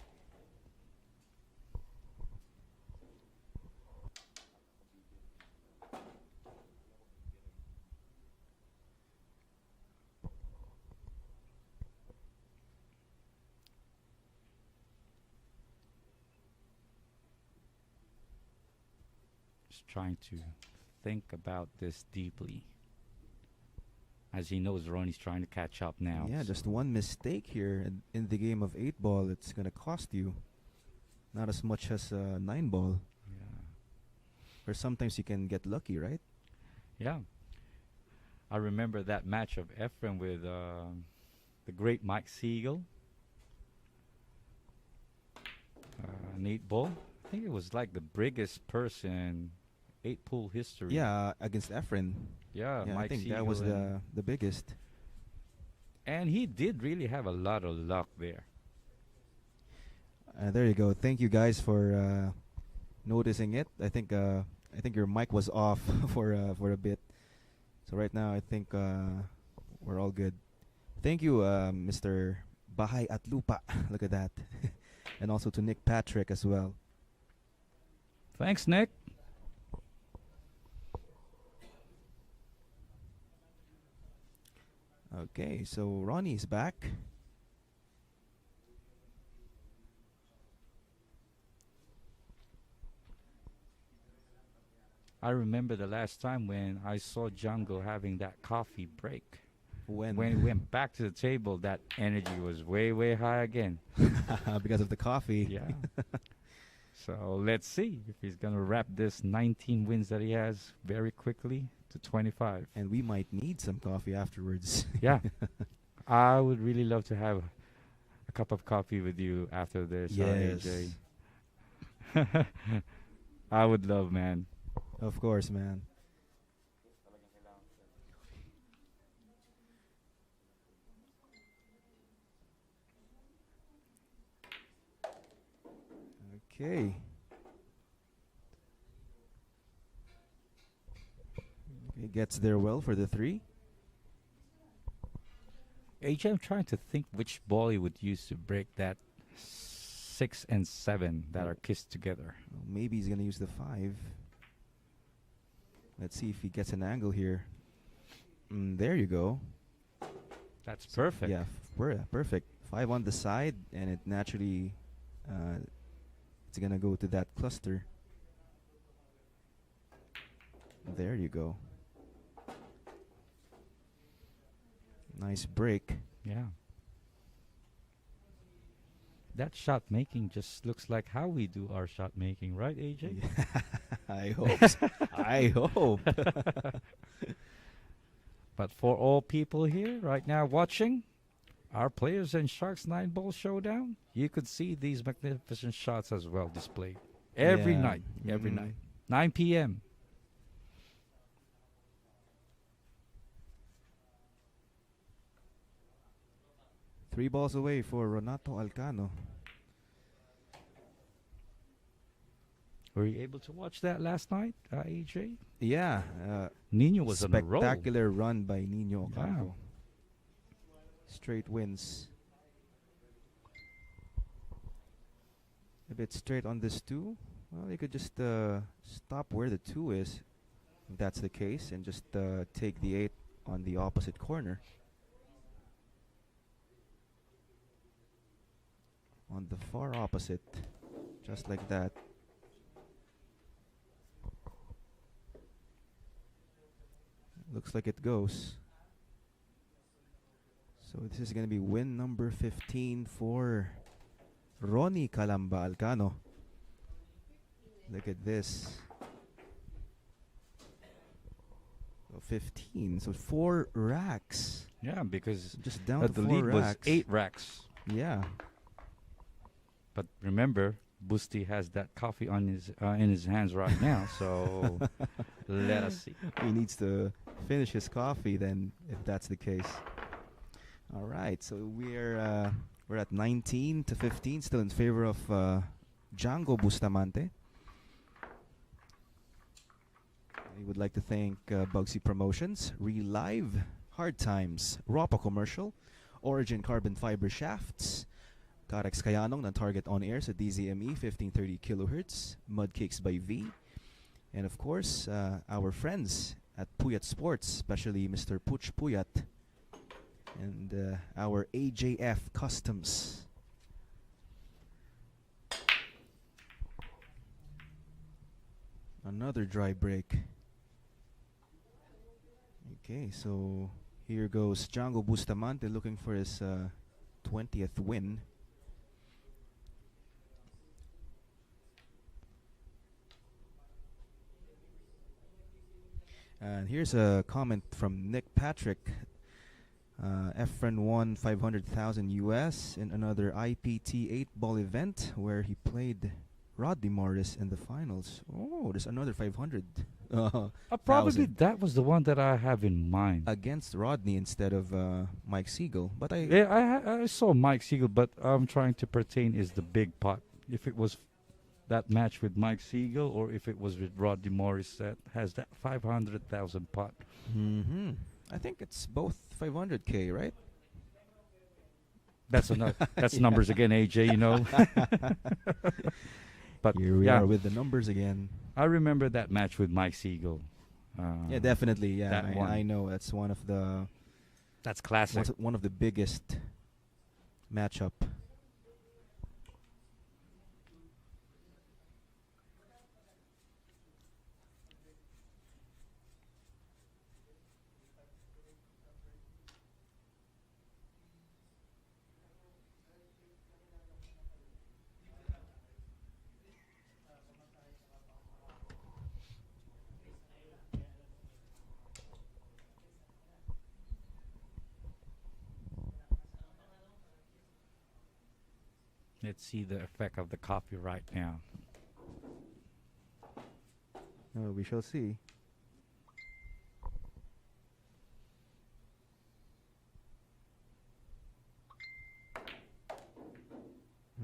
Just trying to think about this deeply. As he knows, Ronnie's trying to catch up now. Yeah, just one mistake here in the game of 8 ball, it's gonna cost you. Not as much as 9 ball. Yeah. Or sometimes you can get lucky, right? Yeah. I remember that match of Ephraim with the great Mike Siegel. An 8 ball. I think it was like the biggest person 8 pool history. Yeah, against Efren. Yeah, Yeah, Mike I think Siegel that was and the biggest. and he did really have a lot of luck there. There you go. Thank you guys for noticing it. I think your mic was off for a bit. So right now I think we're all good. Thank you, Mr. Bahay at Lupa. Look at that. And also to Nick Patrick as well. Thanks, Nick. Okay, so Ronnie's back. I remember the last time when I saw Django having that coffee break. When? When he went back to the table, that energy was way, way high again. Because of the coffee. Yeah. So let's see if he's going to wrap this 19 wins that he has very quickly to 25. And we might need some coffee afterwards. Yeah. I would really love to have a cup of coffee with you after this, Yes. AJ. I would love, man. Of course, man. Okay. Okay, gets there well for the 3. AJ, I'm trying to think which ball he would use to break that 6 and 7 that are kissed together. Well, maybe he's gonna use the 5. Let's see if he gets an angle here. There you go. That's perfect. Yeah, perfect. 5 on the side, and it naturally, it's gonna go to that cluster. There you go. Nice break. Yeah. That shot making just looks like how we do our shot making, right, AJ? Yeah, I hope. I hope. But for all people here right now watching, our players in Sharks 9-Ball Showdown, you could see these magnificent shots as well displayed every Yeah. night. Every night. 9 p.m. 3 balls away for Ronato Alcano. Were you able to watch that last night, AJ? Yeah. Nino was on a roll. Spectacular run by Nino Yeah. Ocampo. Straight wins. If it's straight on this 2, well, you could just stop where the 2 is, if that's the case, and just take the 8 on the opposite corner. On the far opposite, just like that. Looks like it goes. So this is going to be win number 15 for Ronnie Calamba Alcano. Look at this. So 15. So 4 racks. Yeah, because Just down to the 4 lead was racks. 8 racks. Yeah. But remember, Busty has that coffee on his in his hands right now, so let us see. He needs to finish his coffee then, if that's the case. All right, so we're at 19 to 15, still in favor of Django Bustamante. We would like to thank Bugsy Promotions, Relive, Hard Times, Ropa Commercial, Origin Carbon Fiber Shafts, Carex Kayanong ng Target On Air sa DZME 1530 kHz, Mudcakes by V, and of course, our friends at Puyat Sports, especially Mr. Puch Puyat, and our AJF Customs. Another dry break. Okay, so here goes Django Bustamante looking for his 20th win. And here's a comment from Nick Patrick. Efren won 500,000 US in another IPT 8-ball event where he played Rodney Morris in the finals. Oh, there's another 500. Probably that was the one that I have in mind. Against Rodney instead of Mike Siegel. But I saw Mike Siegel, but I'm trying to pertain is the big pot. If it was that match with Mike Siegel or if it was with Rodney Morris that has that 500,000 pot. Mm-hmm. I think it's both 500K, right? That's that's numbers again, AJ, you know. But here we yeah, are with the numbers again. I remember that match with Mike Siegel. Yeah, definitely. Yeah, that one. I know that's one of the That's classic. one of the biggest matchup. Let's see the effect of the coffee right now. We shall see.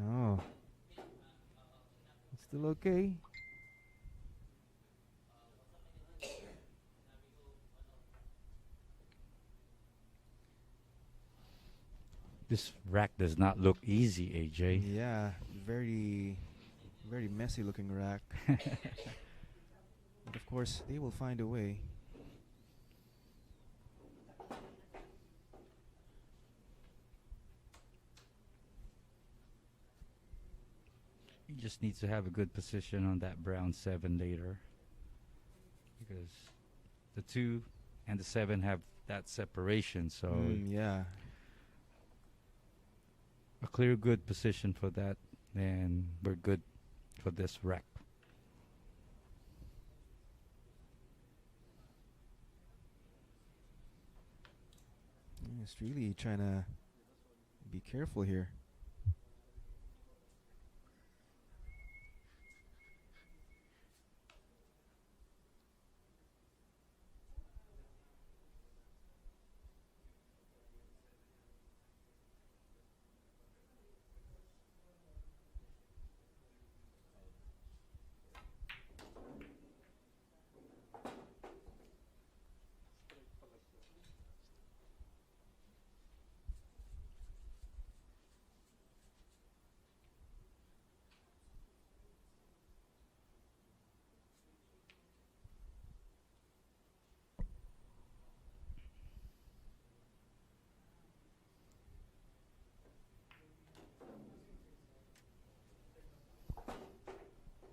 Oh, it's still okay. This rack does not look easy, AJ. Yeah, very, very messy looking rack. But of course, they will find a way. He just needs to have a good position on that brown 7 later, because the 2 and the 7 have that separation, so Yeah. a clear good position for that, and we're good for this rack. It's really trying to be careful here.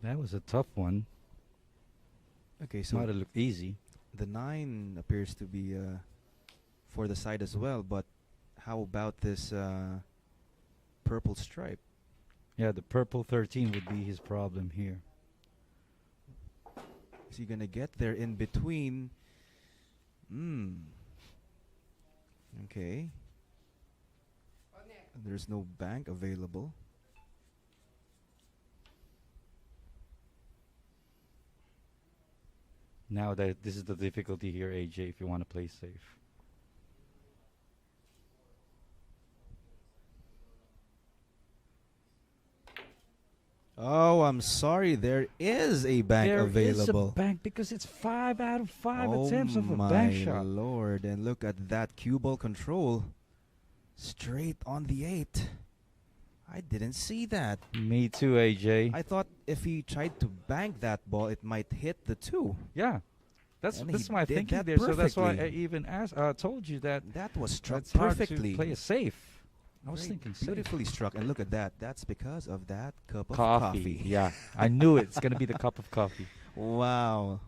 That was a tough one. Okay, so Might have looked easy. the 9 appears to be for the side as well, but how about this purple stripe? Yeah, the purple 13 would be his problem here. Is he gonna get there in between? Okay. There's no bank available. Now that this is the difficulty here, AJ, if you want to play safe. Oh, I'm sorry. There is a bank available. There is a bank because it's 5 out of 5 Oh attempts of a my bank shot. lord! And look at that cue ball control, straight on the 8. I didn't see that. Me too, AJ. I thought if he tried to bank that ball, it might hit the 2. Yeah, that's And that's he my did thinking that there. So that's why I perfectly. even told you that That was struck it's hard perfectly. to play it safe. I was Very thinking safe. beautifully struck, and look at that. That's because of that cup of Coffee. coffee. Yeah, I knew it. It's gonna be the cup of coffee. Wow.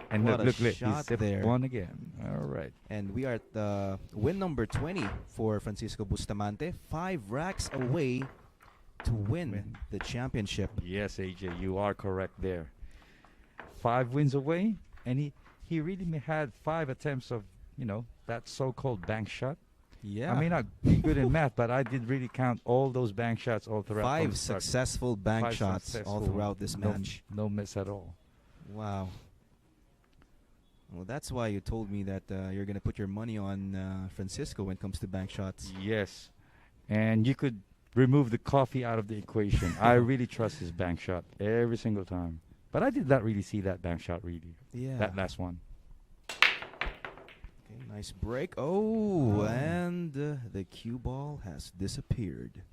And What a look, he shot sipped there. one again. All right. And we are at win number 20 for Francisco Bustamante. 5 racks away to win the championship. Yes, AJ, you are correct there. 5 wins away, and he really had 5 attempts of that so-called bank shot. Yeah. I may not be good in math, but I did really count all those bank shots all throughout. 5 successful bank 5 shots all successful, throughout this match. No miss at all. Wow. Well, that's why you told me that you're going to put your money on Francisco when it comes to bank shots. Yes, and you could remove the coffee out of the equation. I really trust his bank shot every single time. But I did not really see that bank shot, really. Yeah. That last one. Okay, nice break. Oh, and the cue ball has disappeared.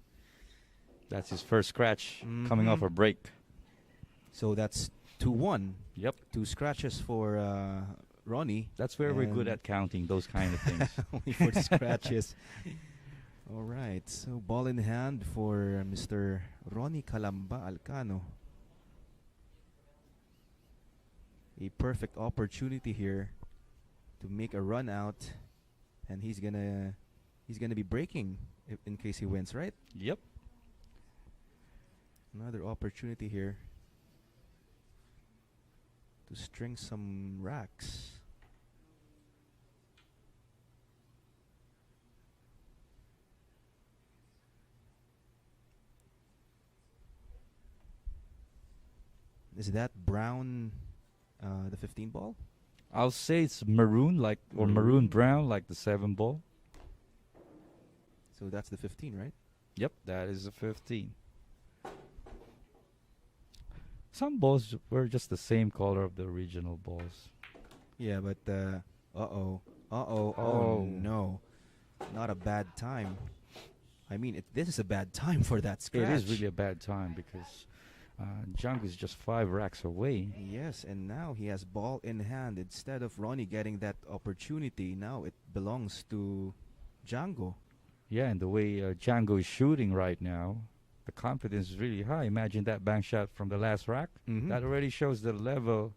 That's his first scratch coming off a break. So that's 2-1. Yep. 2 scratches for Ronnie. That's where we're good And at counting those kind of things. only for the scratches. All right. So ball in hand for Mr. Ronnie Calamba Alcano. A perfect opportunity here to make a run out, and he's gonna be breaking in case he wins, right? Yep. Another opportunity here to string some racks. Is that brown the 15 ball? I'll say it's maroon, like or maroon Maroon. brown, like the 7 ball. So that's the 15, right? Yep, that is a 15. Some balls were just the same color of the original balls. Yeah, but uh-oh. Uh-oh. Oh Oh, no. Not a bad time. I mean, this is a bad time for that it is scratch. really a bad time because Jung is just 5 racks away. Yes, and now he has ball in hand. Instead of Ronnie getting that opportunity, now it belongs to Django. Yeah, and the way Django is shooting right now, the confidence is really high. Imagine that bank shot from the last rack. Mm-hmm. That already shows the level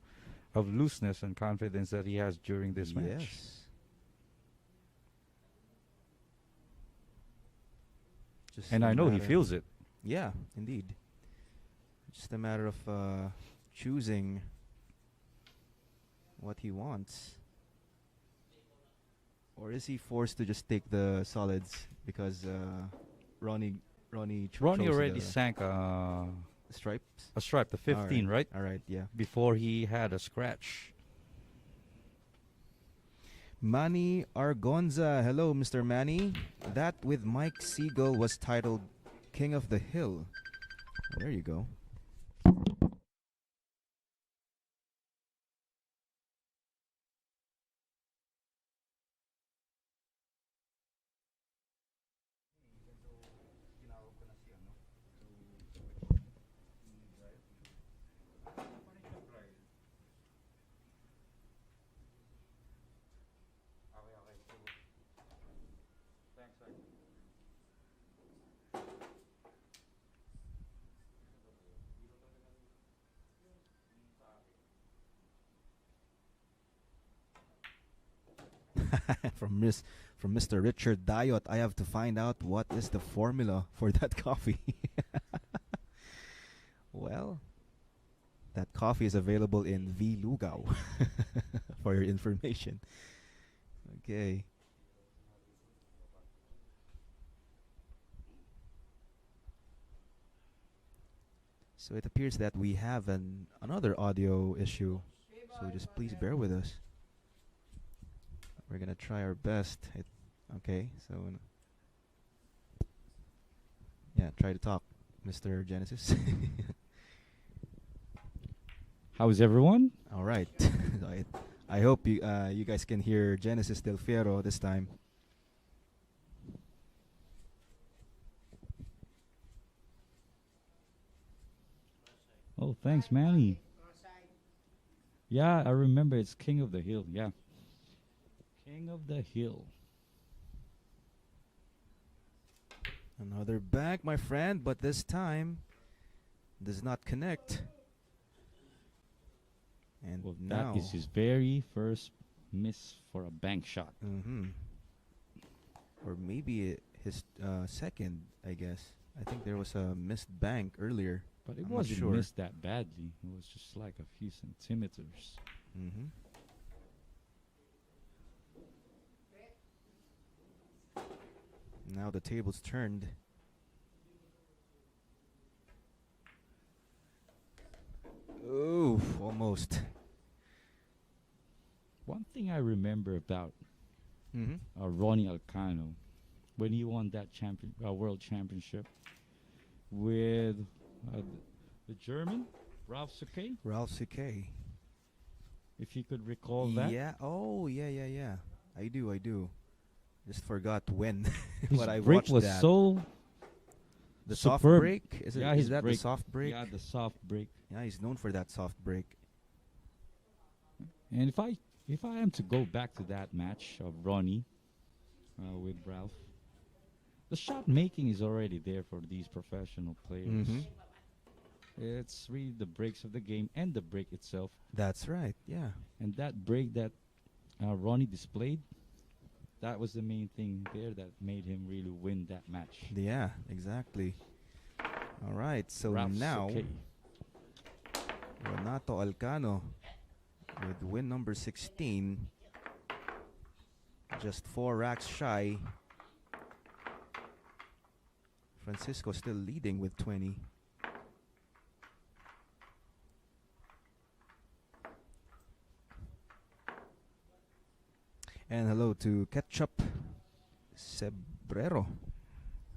of looseness and confidence that he has during this match. Yes. Just And a I know he matter. feels it. Yeah, indeed. Just a matter of choosing what he wants. Or is he forced to just take the solids because Ronnie Ronnie chose already the sank stripes? a stripe, the 15, right? All right, yeah. Before he had a scratch. Manny Argonza. Hello, Mr. Manny. That with Mike Siegel was titled King of the Hill. There you go. from Mr. Richard Diot, I have to find out what is the formula for that coffee. Well, that coffee is available in V Lugao for your information. Okay. So it appears that we have another audio issue. So just please bear with us. We're gonna try our best. Okay, so yeah, try to talk, Mr. Genesis. How is everyone? All right. I hope you guys can hear Genesis Del Fiero this time. Oh, thanks, Manny. Yeah, I remember it's King of the Hill. Yeah. King of the Hill. Another back, my friend, but this time does not connect. And Well, now that is his very first miss for a bank shot. Mm-hmm. Or maybe his second, I guess. I think there was a missed bank earlier. But it I'm not wasn't sure. missed that badly. It was just like a few centimeters. Mm-hmm. Now the table's turned. Ooh, almost. One thing I remember about Mm-hmm. Ronnie Alcano, when he won that world championship with the German, Ralph Sakay, Ralph C.K. if you could recall that. Yeah. Oh, yeah. I do. Just forgot when. His But I break watched was that. so The soft superb. break? Is Yeah, is his that break. the soft break? Yeah, the soft break. Yeah, he's known for that soft break. And if I am to go back to that match of Ronnie with Ralph, the shot making is already there for these professional players. Mm-hmm. It's really the breaks of the game and the break itself. That's right. Yeah. And that break that Ronnie displayed, that was the main thing there that made him really win that match. Yeah, exactly. All right. So Ralph now Sakay. Ronato Alcano with win number 16. Just 4 racks shy. Francisco still leading with 20. And hello to Ketchup Sebrero.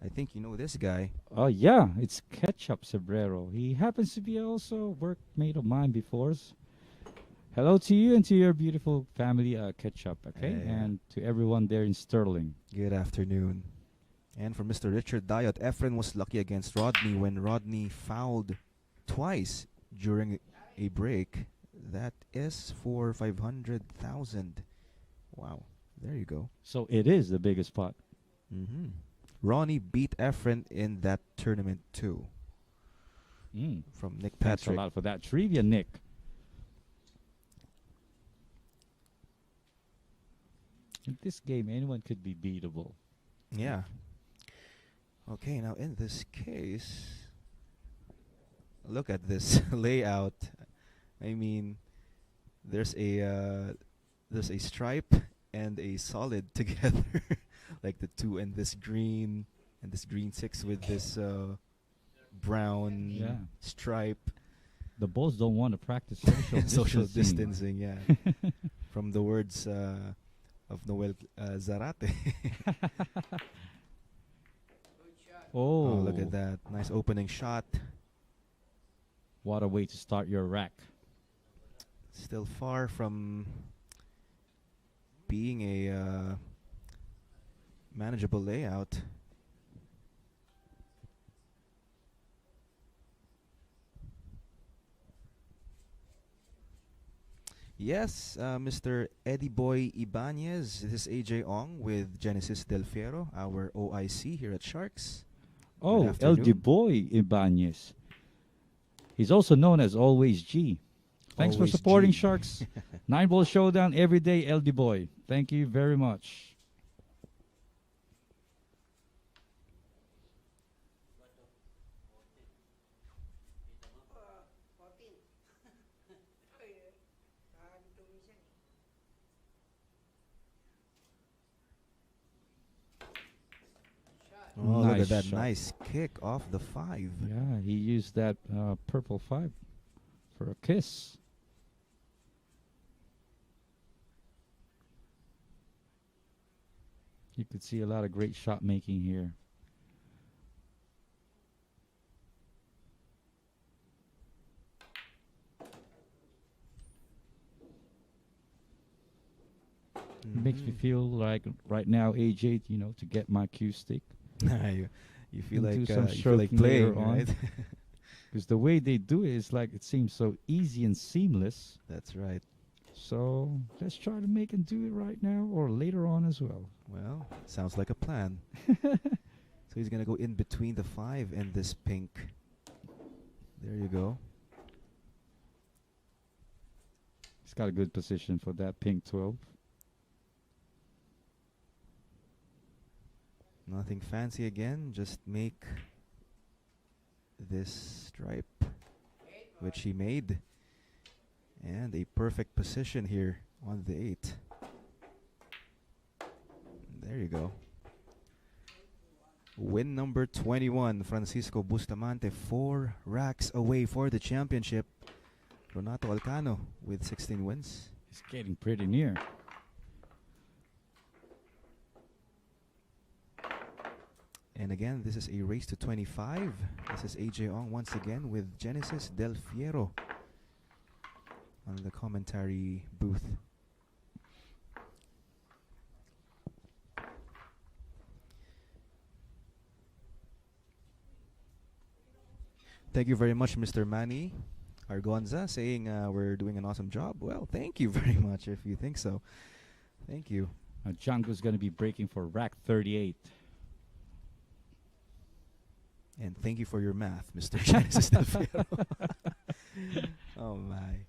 I think you know this guy. Oh yeah, it's Ketchup Sobrero. He happens to be also a workmate of mine before. Hello to you and to your beautiful family, Ketchup, okay? Yeah. And to everyone there in Sterling. Good afternoon. And for Mr. Richard Diot, Efren was lucky against Rodney when Rodney fouled twice during a break. That is for 500,000. Wow. There you go. So it is the biggest pot. Mm-hmm. Ronnie beat Efren in that tournament too. Mm. From Nick Thanks a Patrick. lot for that trivia, Nick. In this game, anyone could be beatable. Yeah. Okay, now in this case, look at this layout. I mean, there's a stripe and a solid together, like the two and this green six with this brown Yeah. stripe. The bulls don't want to practice social Social distancing. distancing, yeah. From the words of Noel Zarate. Oh, Oh, look at that. Nice opening shot. what a way to start your rack. Still far from being a manageable layout. Yes, Mr. Eddie Boy Ibanez. This is AJ Ong with Genesis Del Fiero, our OIC here at Sharks. Oh, afternoon. El Boy Ibanez. He's also known as Always G. Thanks Always for supporting G. Sharks. 9-ball showdown every day, LD Boy. Thank you very much. Oh, look at Nice that shot. nice kick off the 5. Yeah, he used that purple 5 for a kiss. You could see a lot of great shot making here. It makes me Mhm. feel like right now, AJ, to get my cue stick. you feel And do like some you feel like stroking later playing, on. right? Because the way they do it is like it seems so easy and seamless. That's right. So let's try to make him do it right now or later on as well. Well, sounds like a plan. So he's gonna go in between the 5 and this pink. There you go. He's got a good position for that pink 12. Nothing fancy again. Just make this stripe, which he made, and a perfect position here on the 8. There you go. Win number 21, Francisco Bustamante, 4 racks away for the championship. Ronato Alcano with 16 wins. He's getting pretty near. And again, this is a race to 25. This is AJ Ong once again with Genesis Del Fiero on the commentary booth. Thank you very much, Mr. Manny Argonza, saying we're doing an awesome job. Well, thank you very much if you think so. Thank you. Django's going to be breaking for rack 38. And thank you for your math, Mr. Genesis Del Fiero. Oh, my.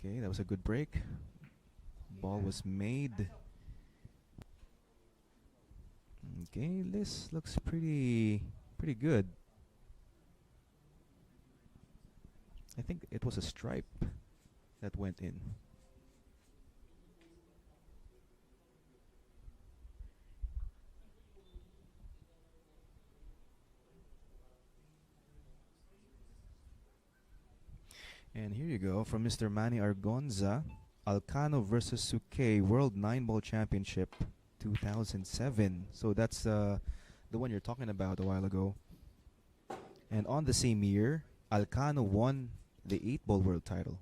Okay, that was a good break. Ball was made. Okay, this looks pretty good. I think it was a stripe that went in. And here you go from Mr. Manny Argonza. Alcano versus Suke World 9-Ball Championship 2007. So that's the one you're talking about a while ago. And on the same year, Alcano won the 8-Ball World title.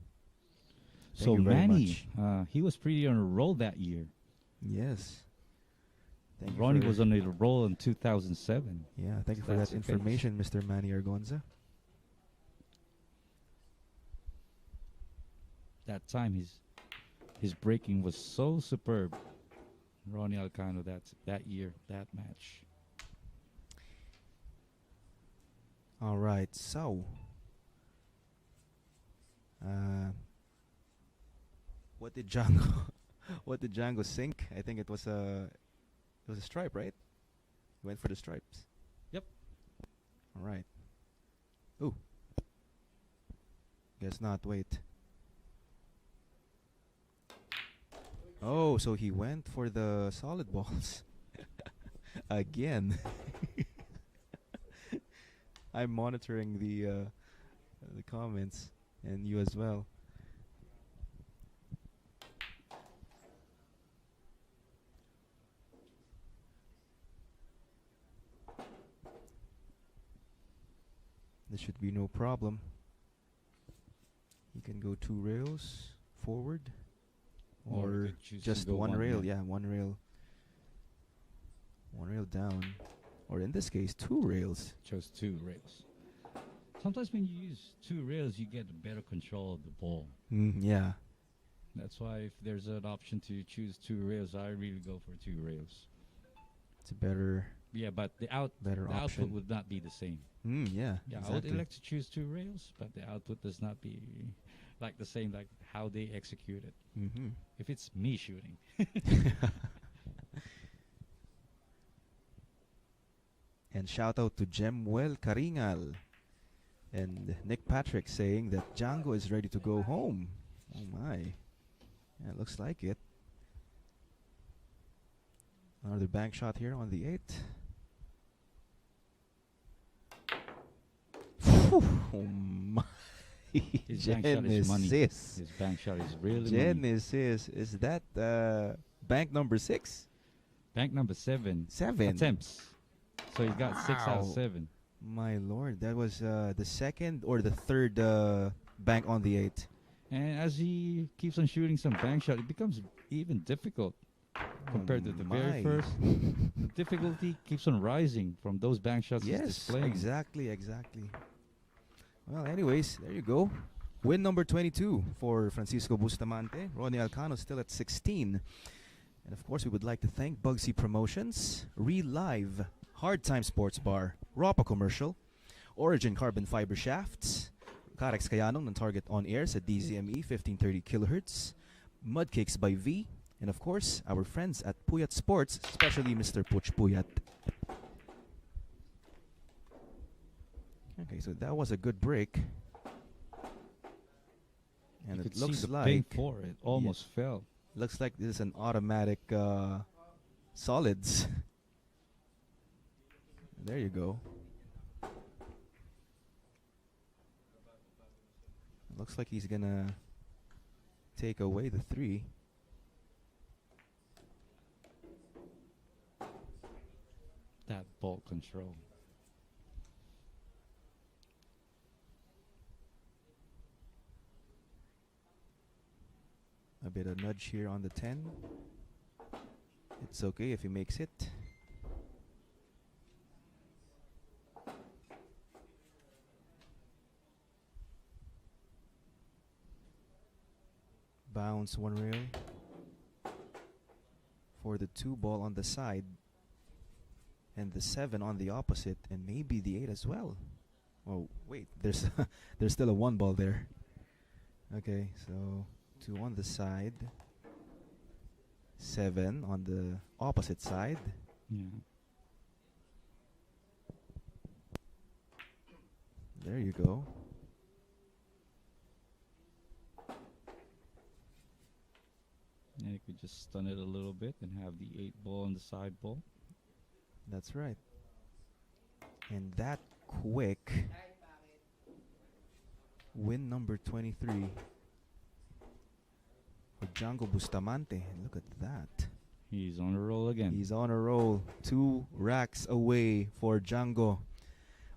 Thank So you very Manny, much. he was pretty on a roll that year. Yes. Thank you Ronnie for- was on a roll in 2007. Yeah, thank you for That's that the case. information, Mr. Manny Argonza. That time his breaking was so superb. Ronnie Alcano that year, that match. All right, so what did Django what did Django sink? I think it was a stripe, right? He went for the stripes. Yep. All right. Ooh. Guess not. Wait. Oh, so he went for the solid balls again. I'm monitoring the comments and you as well. There should be no problem. You can go 2 rails forward, Or you or could choose to just go one one rail. rail. Yeah, one rail down, or in this case, 2 rails. Chose 2 rails. Sometimes when you use 2 rails, you get better control of the ball. Yeah. That's why if there's an option to choose 2 rails, I really go for 2 rails. It's a better Yeah, but the option. output would not be the same. Yeah. Yeah, I exactly. would elect to choose 2 rails, but the output does not be like the same, like how they execute it. Mm-hmm. If it's me shooting. And shout out to Jemuel Caringal and Nick Patrick saying that Django is ready to go home. Oh my. Yeah, it looks like it. Another bank shot here on the 8. Phew, oh my. His bank shot is money. Genesis. His bank shot is really money. Genesis. Is that bank number 6? Bank number 7. 7. Attempts. So he got 6 out of Wow. 7. My lord, that was the second or the third bank on the 8. And as he keeps on shooting some bank shot, it becomes even difficult compared to the very my. first. The difficulty keeps on rising from those bank shots he's Yes, displaying. exactly. Well, anyways, there you go. Win number 22 for Francisco Bustamante. Ronnie Alcano still at 16. And of course, we would like to thank Bugsy Promotions, Relive, Hard Time Sports Bar, Ropa Commercial, Origin Carbon Fiber Shafts, Carex Kayanong ng Target On Air sa DZME 1530 kHz, Mudcakes by V, and of course, our friends at Puyat Sports, especially Mr. Puch Puyat. Okay, so that was a good break. And You it could looks see the like bank for it almost fell. looks like this is an automatic solids. There you go. Looks like he's gonna take away the 3. That ball control. A bit of nudge here on the 10. It's okay if he makes it. Bounce 1 rail for the 2 ball on the side, and the 7 on the opposite, and maybe the 8 as well. Oh wait, there's there's still a 1 ball there. Okay, so 2 on the side, 7 on the opposite side. Yeah. There you go. And you could just stun it a little bit and have the 8 ball on the side ball. That's right. And that quick win number 23 for Django Bustamante. Look at that. He's on a roll again. He's on a roll. 2 racks away for Django,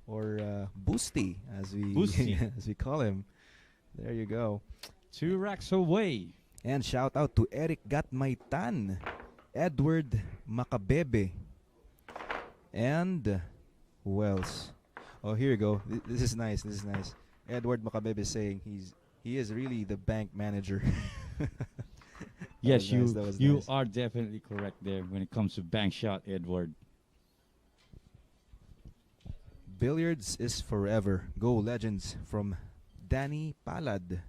or Boosty, as we Boosty. as we call him. There you go. 2 racks away. And shout out to Eric Gatmaitan, Edward Macabebe, and who else? Oh, here you go. This is nice. This is nice. Edward Macabebe saying he is really the bank manager. Yes, you nice. are definitely correct there when it comes to bank shot, Edward. Billiards is forever. Go Legends from Danny Palad.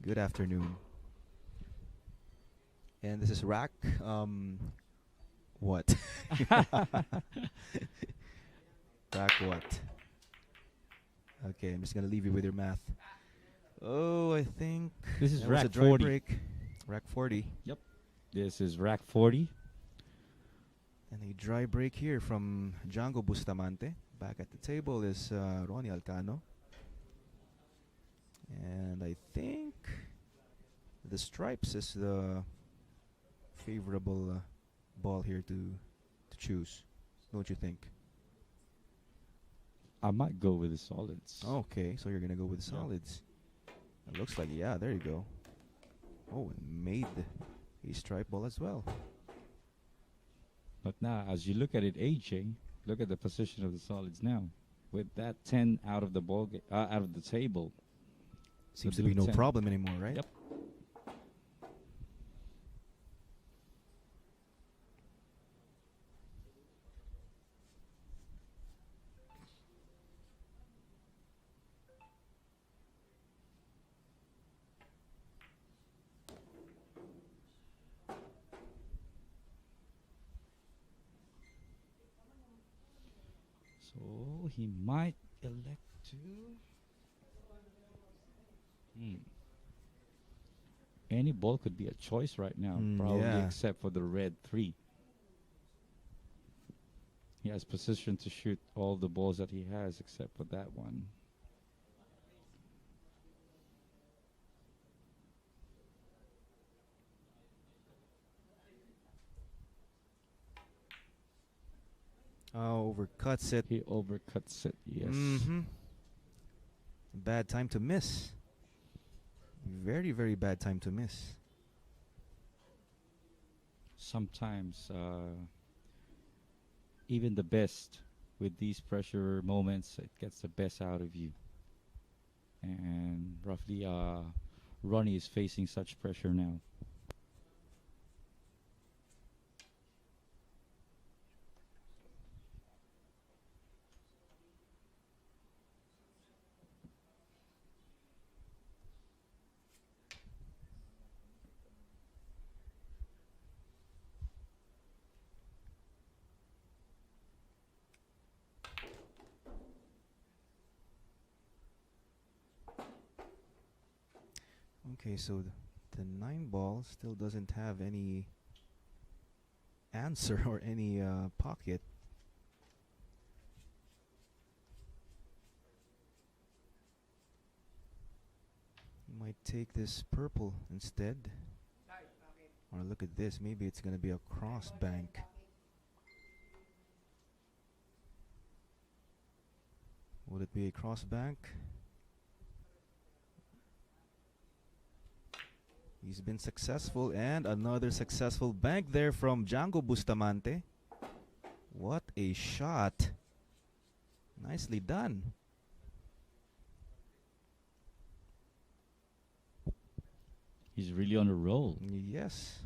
Good afternoon. And this is rack. What? Rack what? Okay, I'm just gonna leave you with your math. Oh, I think This is that was a rack dry 40. break. Rack 40. This is rack 40. And a dry break here from Django Bustamante. Back at the table is Ronnie Alcano. And I think the stripes is the favorable ball here to choose. Don't you think? I might go with the solids. Okay, so you're going to go with Yeah. solids. It looks like, yeah, there you go. Oh, and made a stripe ball as well. But now, as you look at it aging, look at the position of the solids now. With that 10 out of the out of the table. Seems The to be blue no 10. problem anymore, right? Yep. So he might elect to. Any ball could be a choice right now, probably yeah. except for the red 3. He has position to shoot all the balls that he has except for that one. Overcuts it. He overcuts it, yes. Mm-hmm. Bad time to miss. Very, very bad time to miss. Sometimes even the best with these pressure moments, it gets the best out of you. And roughly Ronnie is facing such pressure now. Okay, so the 9 ball still doesn't have any answer or any pocket. Might take this purple instead. Or look at this, maybe it's gonna be a cross bank. Would it be a cross bank? He's been successful, and another successful bank there from Django Bustamante. What a shot. Nicely done. He's really on a roll. Yes.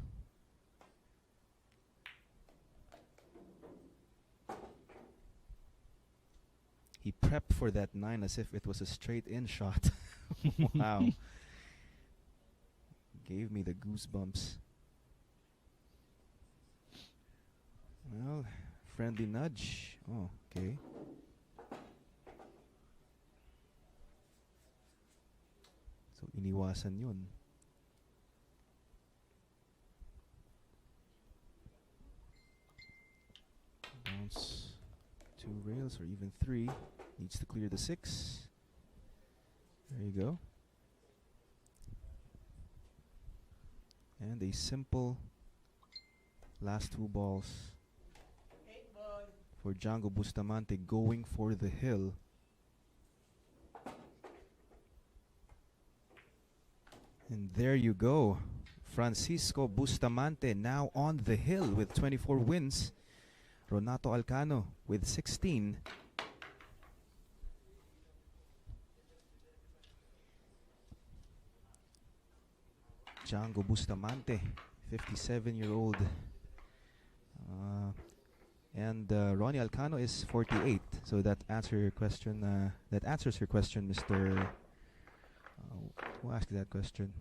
He prepped for that 9 as if it was a straight in shot. Wow. Gave me the goosebumps. Well, friendly nudge. Oh, okay. So, iniwasan yun. Bounce 2 rails or even 3. Needs to clear the 6. There you go. And a simple last two balls for Django Bustamante going for the hill. And there you go. Francisco Bustamante now on the hill with 24 wins. Ronato Alcano with 16. Django Bustamante, 57-year-old. And Ronnie Alcano is 48. So that answers your question. Mr. Who asked that question?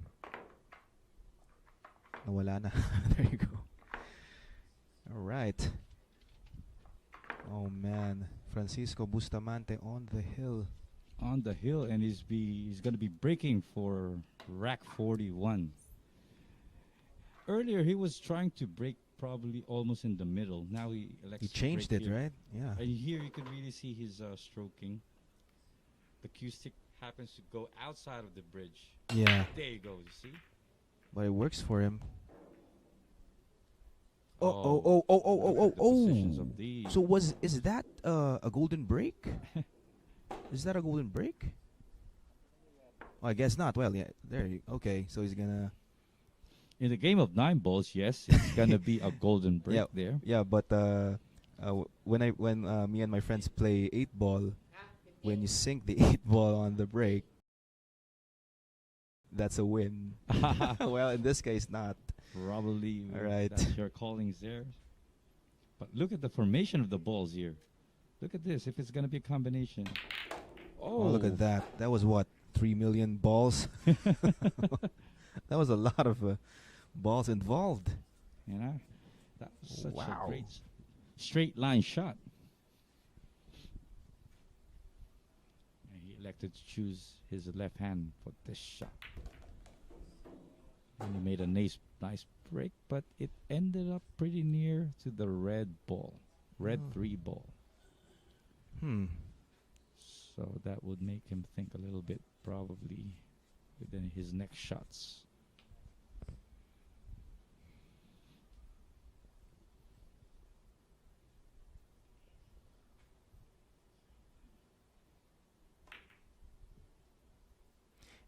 Nawala na. There you go. All right. Oh man, Francisco Bustamante on the hill. On the hill, and he's going to be breaking for rack 41. Earlier, he was trying to break probably almost in the middle. Now he elects He changed to break it, here. right? Yeah. And here you could really see his stroking. The cue stick happens to go outside of the bridge. Yeah. There you go, you see? But it works for him. Look at the positions of these. So is that a golden break? Is that a golden break? Oh, I guess not. Well, yeah. There you. Okay, so he's gonna. In the game of 9 balls, yes, it's gonna be a golden break there. Yeah, but when me and my friends play 8-ball, when you sink the 8-ball on the break, that's a win. Well, in this case, not. Probably. All right. That's your callings there. But look at the formation of the balls here. Look at this. If it's gonna be a combination. Oh, look at that. That was what, 3 million balls? That was a lot of balls involved. You know, that was such Wow. a great straight line shot. And he elected to choose his left hand for this shot. And he made a nice break, but it ended up pretty near to the red ball, red 3 ball. So that would make him think a little bit, probably, within his next shots.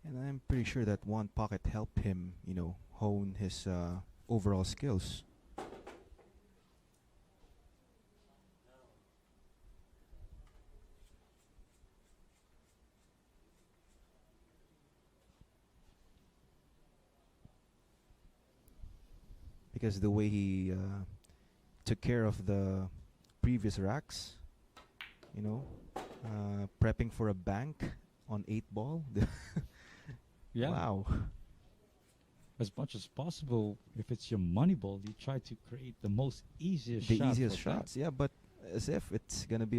And I'm pretty sure that one pocket helped him, hone his overall skills. Because the way he took care of the previous racks, prepping for a bank on 8-ball. Yeah. Wow. As much as possible, if it's your money ball, you try to create the most easiest The shot easiest for that. shots, yeah, but as if it's gonna be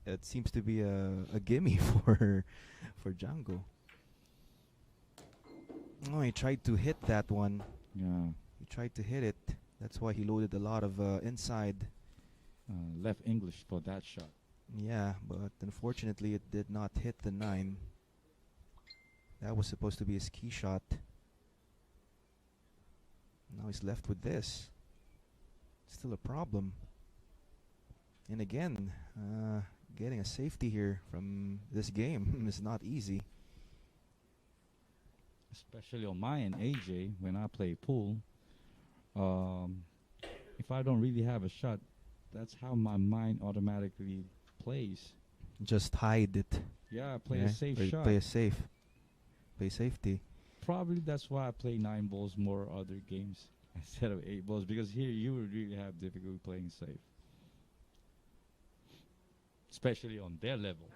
it seems to be a gimme for Django. Oh, he tried to hit that one. Yeah. He tried to hit it. That's why he loaded a lot of inside. Left English for that shot. Yeah, but unfortunately it did not hit the 9. That was supposed to be his key shot. Now he's left with this. Still a problem. And again, getting a safety here from this game is not easy. Especially on my end, AJ, when I play pool, if I don't really have a shot, that's how my mind automatically plays. Just hide it. Yeah, play a safe or shot. Play a safe. Play safety. Probably that's why I play 9 balls more other games instead of 8 balls, because here you would really have difficulty playing safe. Especially on their level.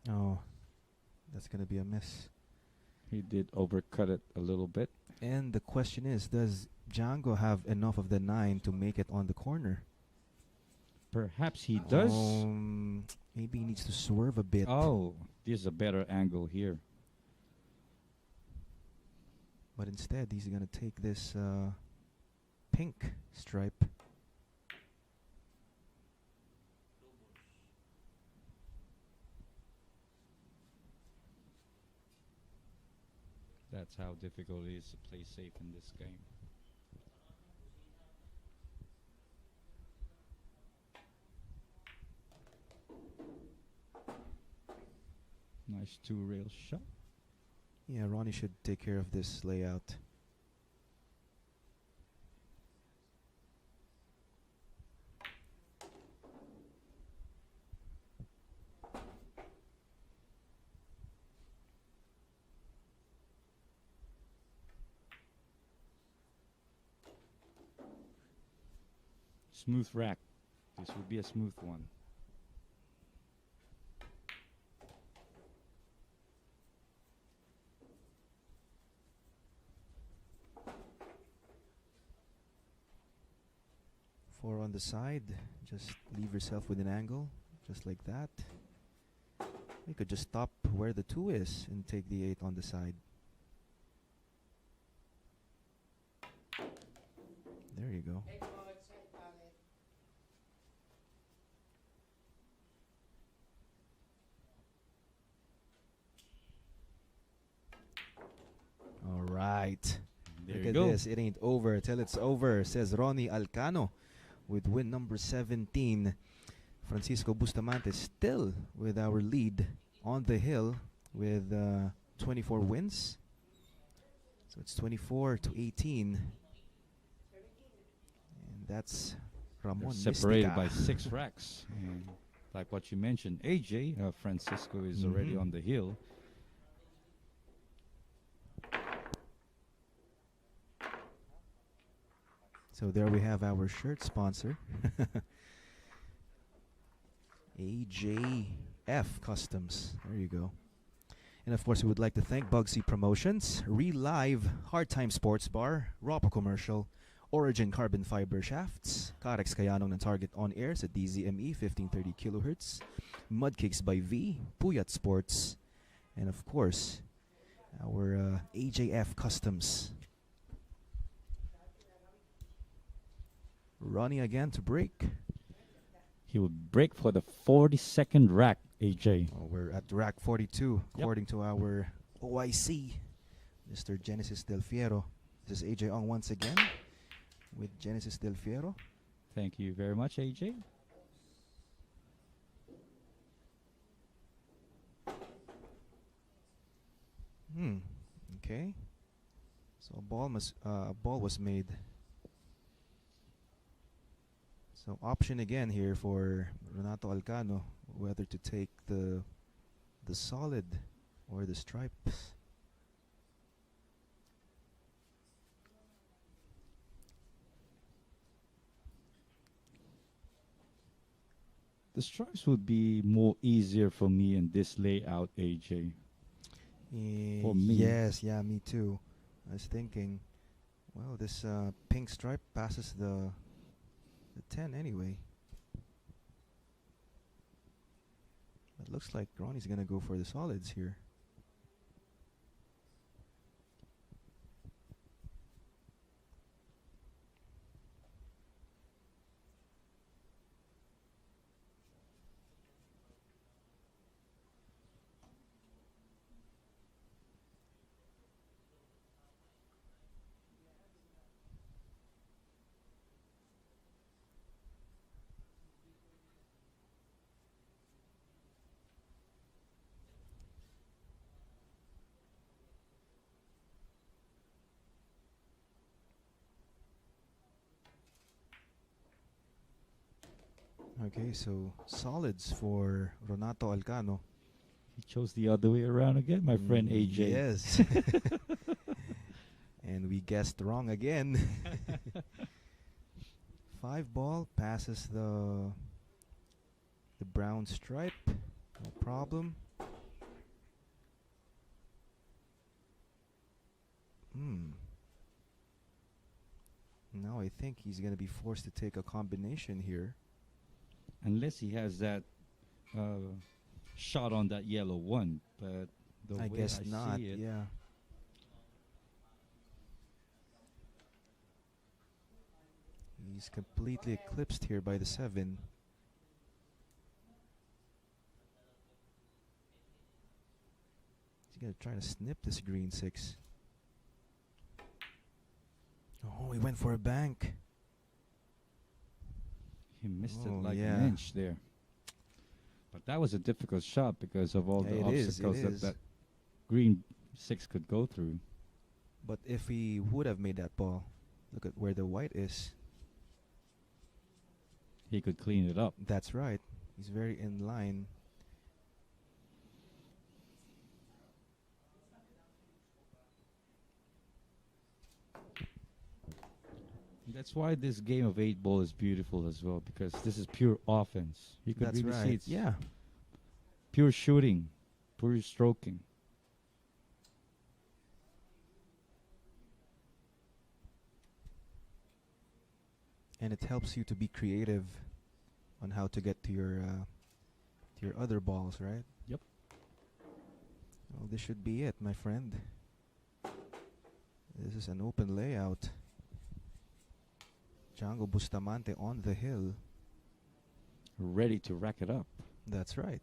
Oh, that's going to be a miss. He did overcut it a little bit. And the question is, does Django have enough of the 9 to make it on the corner? Perhaps he does. Maybe he needs to swerve a bit. Oh, this is a better angle here. But instead, he's going to take this pink stripe. That's how difficult it is to play safe in this game. Nice two-rail shot. Yeah, Ronnie should take care of this layout. Smooth rack. This would be a smooth one. Four on the side. Just leave yourself with an angle, just like that. You could just stop where the 2 is and take the 8 on the side. There you go. All right. There Look you at go. this. It ain't over till it's over, says Ronnie Alcano with win number 17. Francisco Bustamante still with our lead on the hill with 24 wins. So it's 24-18. And that's They're Ramon separated Mystica. by 6 racks. And like what you mentioned, AJ, Francisco is already on the hill. So there we have our shirt sponsor. AJF Customs. There you go. And of course, we would like to thank Bugsy Promotions, Relive, Hard Time Sports Bar, Ropo Commercial, Origin Carbon Fiber Shafts, Carex Kayanong ng Target On Air sa DZME 1530 kHz, Mudkicks by V, Puyat Sports, and of course, our AJF Customs. Ronnie again to break. He will break for the 42nd rack, AJ. Oh, we're at rack 42, according to our OIC, Mr. Genesis Del Fiero. This is AJ Ong once again with Genesis Del Fiero. Thank you very much, AJ. Okay. So a ball was made. So option again here for Ronato Alcano, whether to take the solid or the stripes. The stripes would be more easier for me in this layout, AJ. For me. Yes, yeah, me too. I was thinking, well, this pink stripe passes the 10 anyway. It looks like Ronnie's gonna go for the solids here. Okay, so solids for Ronato Alcano. He chose the other way around again, my friend AJ. Yes. And we guessed wrong again. 5 ball passes the brown stripe. No problem. Now I think he's going to be forced to take a combination here. Unless he has that shot on that yellow one, but the I way guess I not, see it, yeah. He's completely eclipsed here by the 7. He's going to try to snip this green 6. Oh, he went for a bank. He missed it Oh, like yeah. an inch there. But that was a difficult shot because of all Yeah, the it is, obstacles it that is. that green 6 could go through. But if he would have made that ball, look at where the white is. He could clean it up. That's right. He's very in line. That's why this game of 8 ball is beautiful as well, because this is pure offense. You could That's really see right. it's Yeah. pure shooting, pure stroking. And it helps you to be creative on how to get to your other balls, right? Yep. Well, this should be it, my friend. This is an open layout. Django Bustamante on the hill. Ready to rack it up. That's right.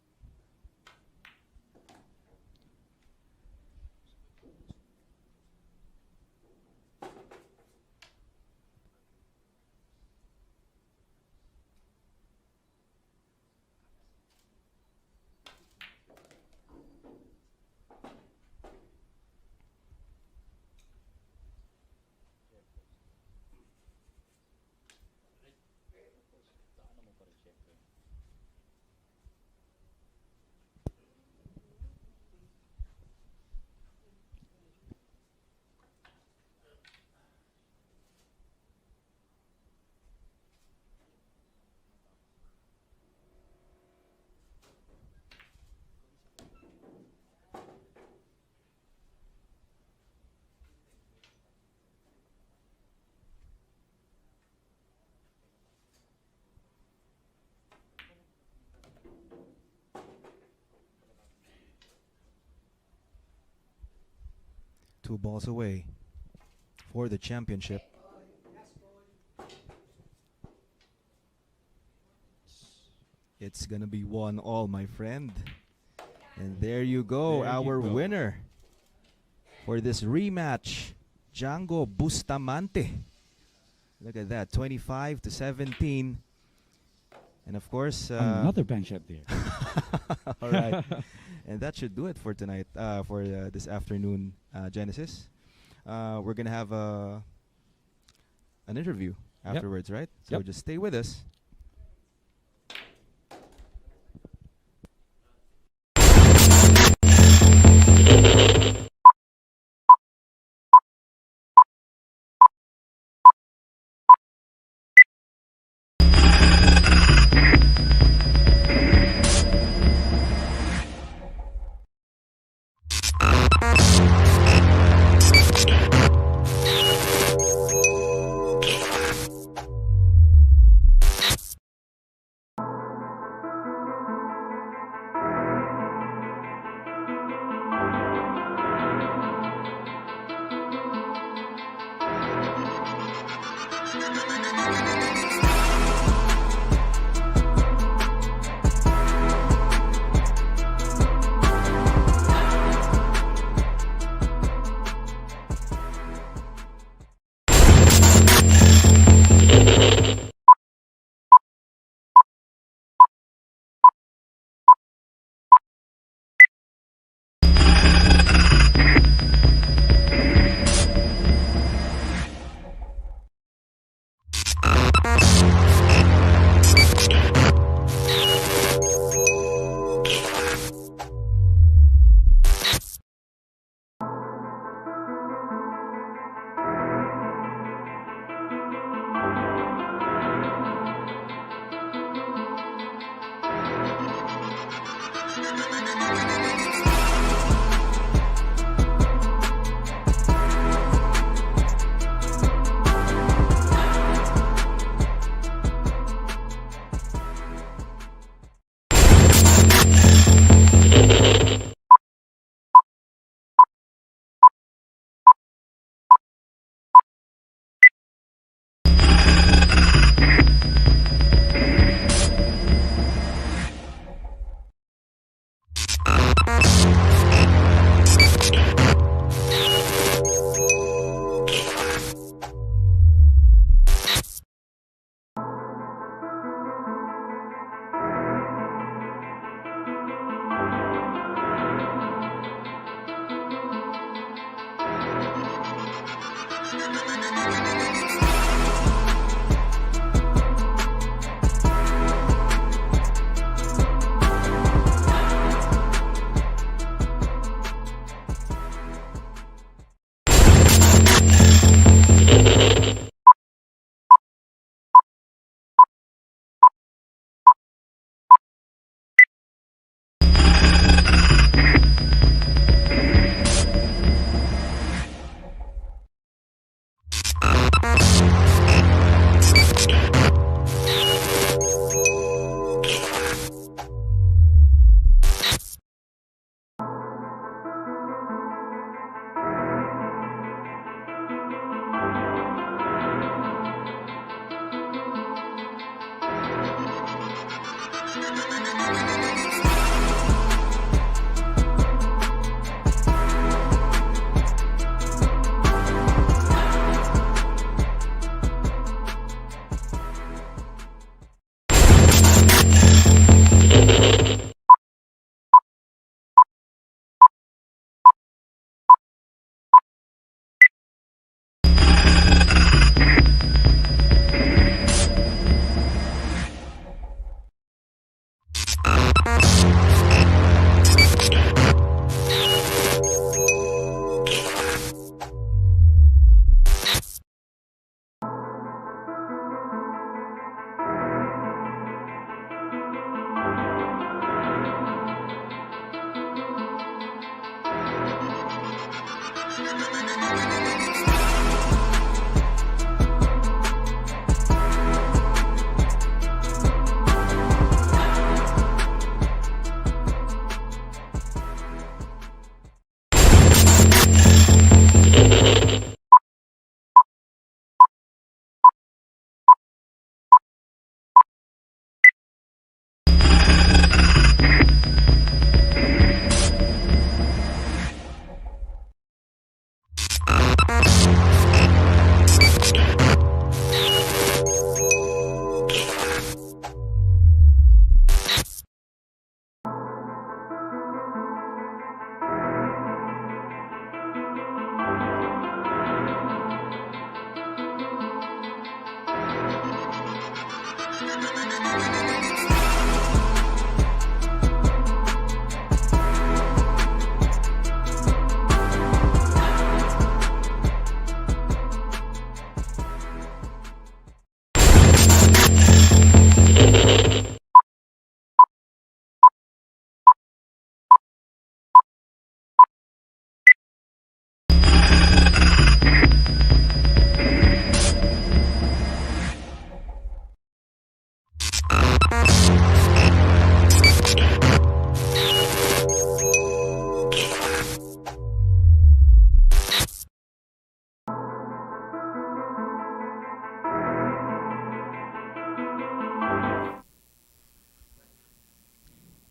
Two balls away for the championship. It's gonna be 1-1, my friend. And there you go, There you our go. winner for this rematch, Django Bustamante. Look at that, 25-17. And of course, Another bank shot there. all right. And that should do it for tonight, for this afternoon Genesis. We're gonna have an interview Yep. afterwards, right? So Yep. just stay with us.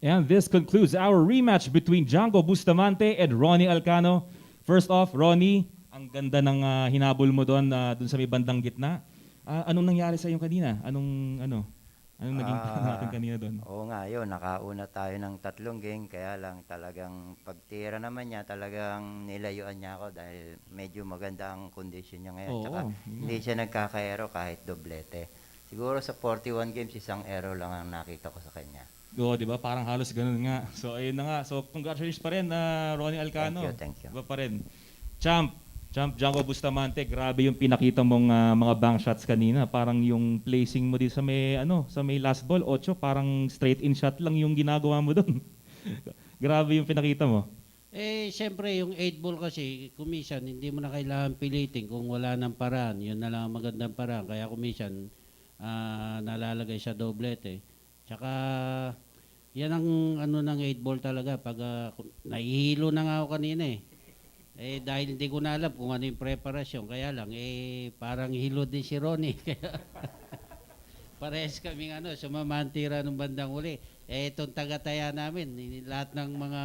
And this concludes our rematch between DJANGO Bustamante and Ronnie Alcano. First off, Ronnie, ang ganda ng hinabol mo doon dun sa may bandang gitna. Anong nangyari sa iyo kanina? Anong naging plano natin kanina doon? Oo nga, yun. Nakauna tayo ng 3 game. Kaya lang talagang pagtira naman niya, talagang nilayuan niya ako dahil medyo maganda ang condition niya ngayon. Oo, Tsaka hindi siya nagkaka-error kahit doblete. Siguro sa 41 games, isang error lang ang nakita ko sa kanya. Oo, di ba? Parang halos ganun nga. So, ayun na nga. So, congratulations pa rin Ronnie Alcano. Thank you. Diba pa rin? Champ DJANGO Bustamante, grabe yung pinakita mong mga bank shots kanina. Parang yung placing mo din sa may last ball, 8, parang straight in shot lang yung ginagawa mo doon. Grabe yung pinakita mo. Siyempre, yung 8 ball kasi, kumisan, hindi mo na kailangan pilitin kung wala ng paraan. Yun na lang ang magandang paraan. Kaya kumisan, nalalagay sa doblete. Tsaka, yan ang ng 8 ball talaga. Pag nahihilo na nga ako kanina dahil hindi ko na alam kung ano yung preparasyon. Kaya lang, parang hilo din si Ronnie. Parehas kaming sumamantira nung bandang uli. Itong taga-taya namin, lahat ng mga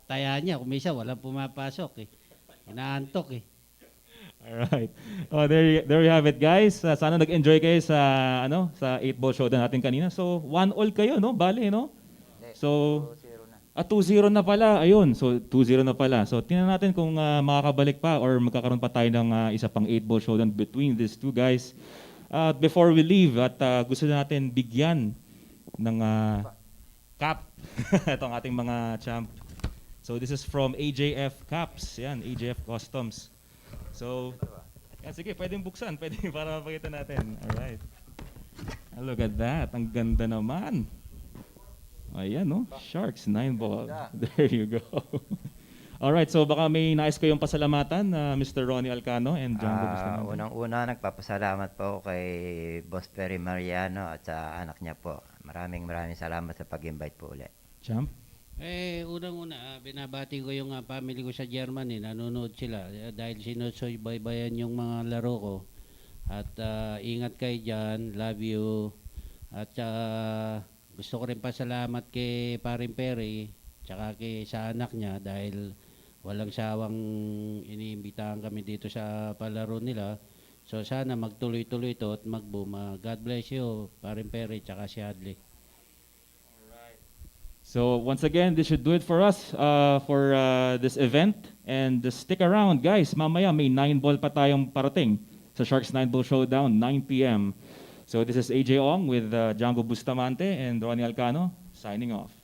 taya niya, kumisa, walang pumapasok Inaantok Alright. Oh, there you have it, guys. Sana nag-enjoy kayo sa 8-ball showdown natin kanina. So, 1-all kayo, no? Bale, no? So, 2-0 na pala. Ayun. So, 2-0 na pala. So, tingnan natin kung makakabalik pa or magkakaroon pa tayo ng isa pang 8-ball showdown between these two guys. Before we leave, at gusto natin bigyan ng cap itong ating mga champ. So, this is from AJF Caps. Yan, AJF Customs. So, yan, sige, pwedeng buksan. Pwedeng para mapakita natin. Alright. Look at that. Ang ganda naman. Ayan, no? Sharks, 9-ball. There you go. Alright, so baka may nais kayong pasalamatan, Mr. Ronnie Alcano and DJANGO Bustamante. Unang-una, nagpapasalamat po kay Boss Perry Mariano at sa anak niya po. Maraming salamat sa pag-invite po ulit. Champ? Unang-una, binabati ko yung family ko sa Germany. Nanonood sila dahil sinusubaybayan yung mga laro ko. At ingat kayo dyan. Love you. At gusto ko rin pasalamat kay Paring Perry tsaka sa anak niya dahil walang sawang iniimbitahan kami dito sa palaro nila. So sana magtuloy-tuloy ito at mag-boom. God bless you, Paring Perry tsaka si Hadley. So once again, this should do it for us for this event. And stick around, guys. Mamaya may 9-ball pa tayong parating sa Sharks 9-ball Showdown, 9 p.m. So this is AJ Ong with DJANGO Bustamante and Ronnie Alcano signing off.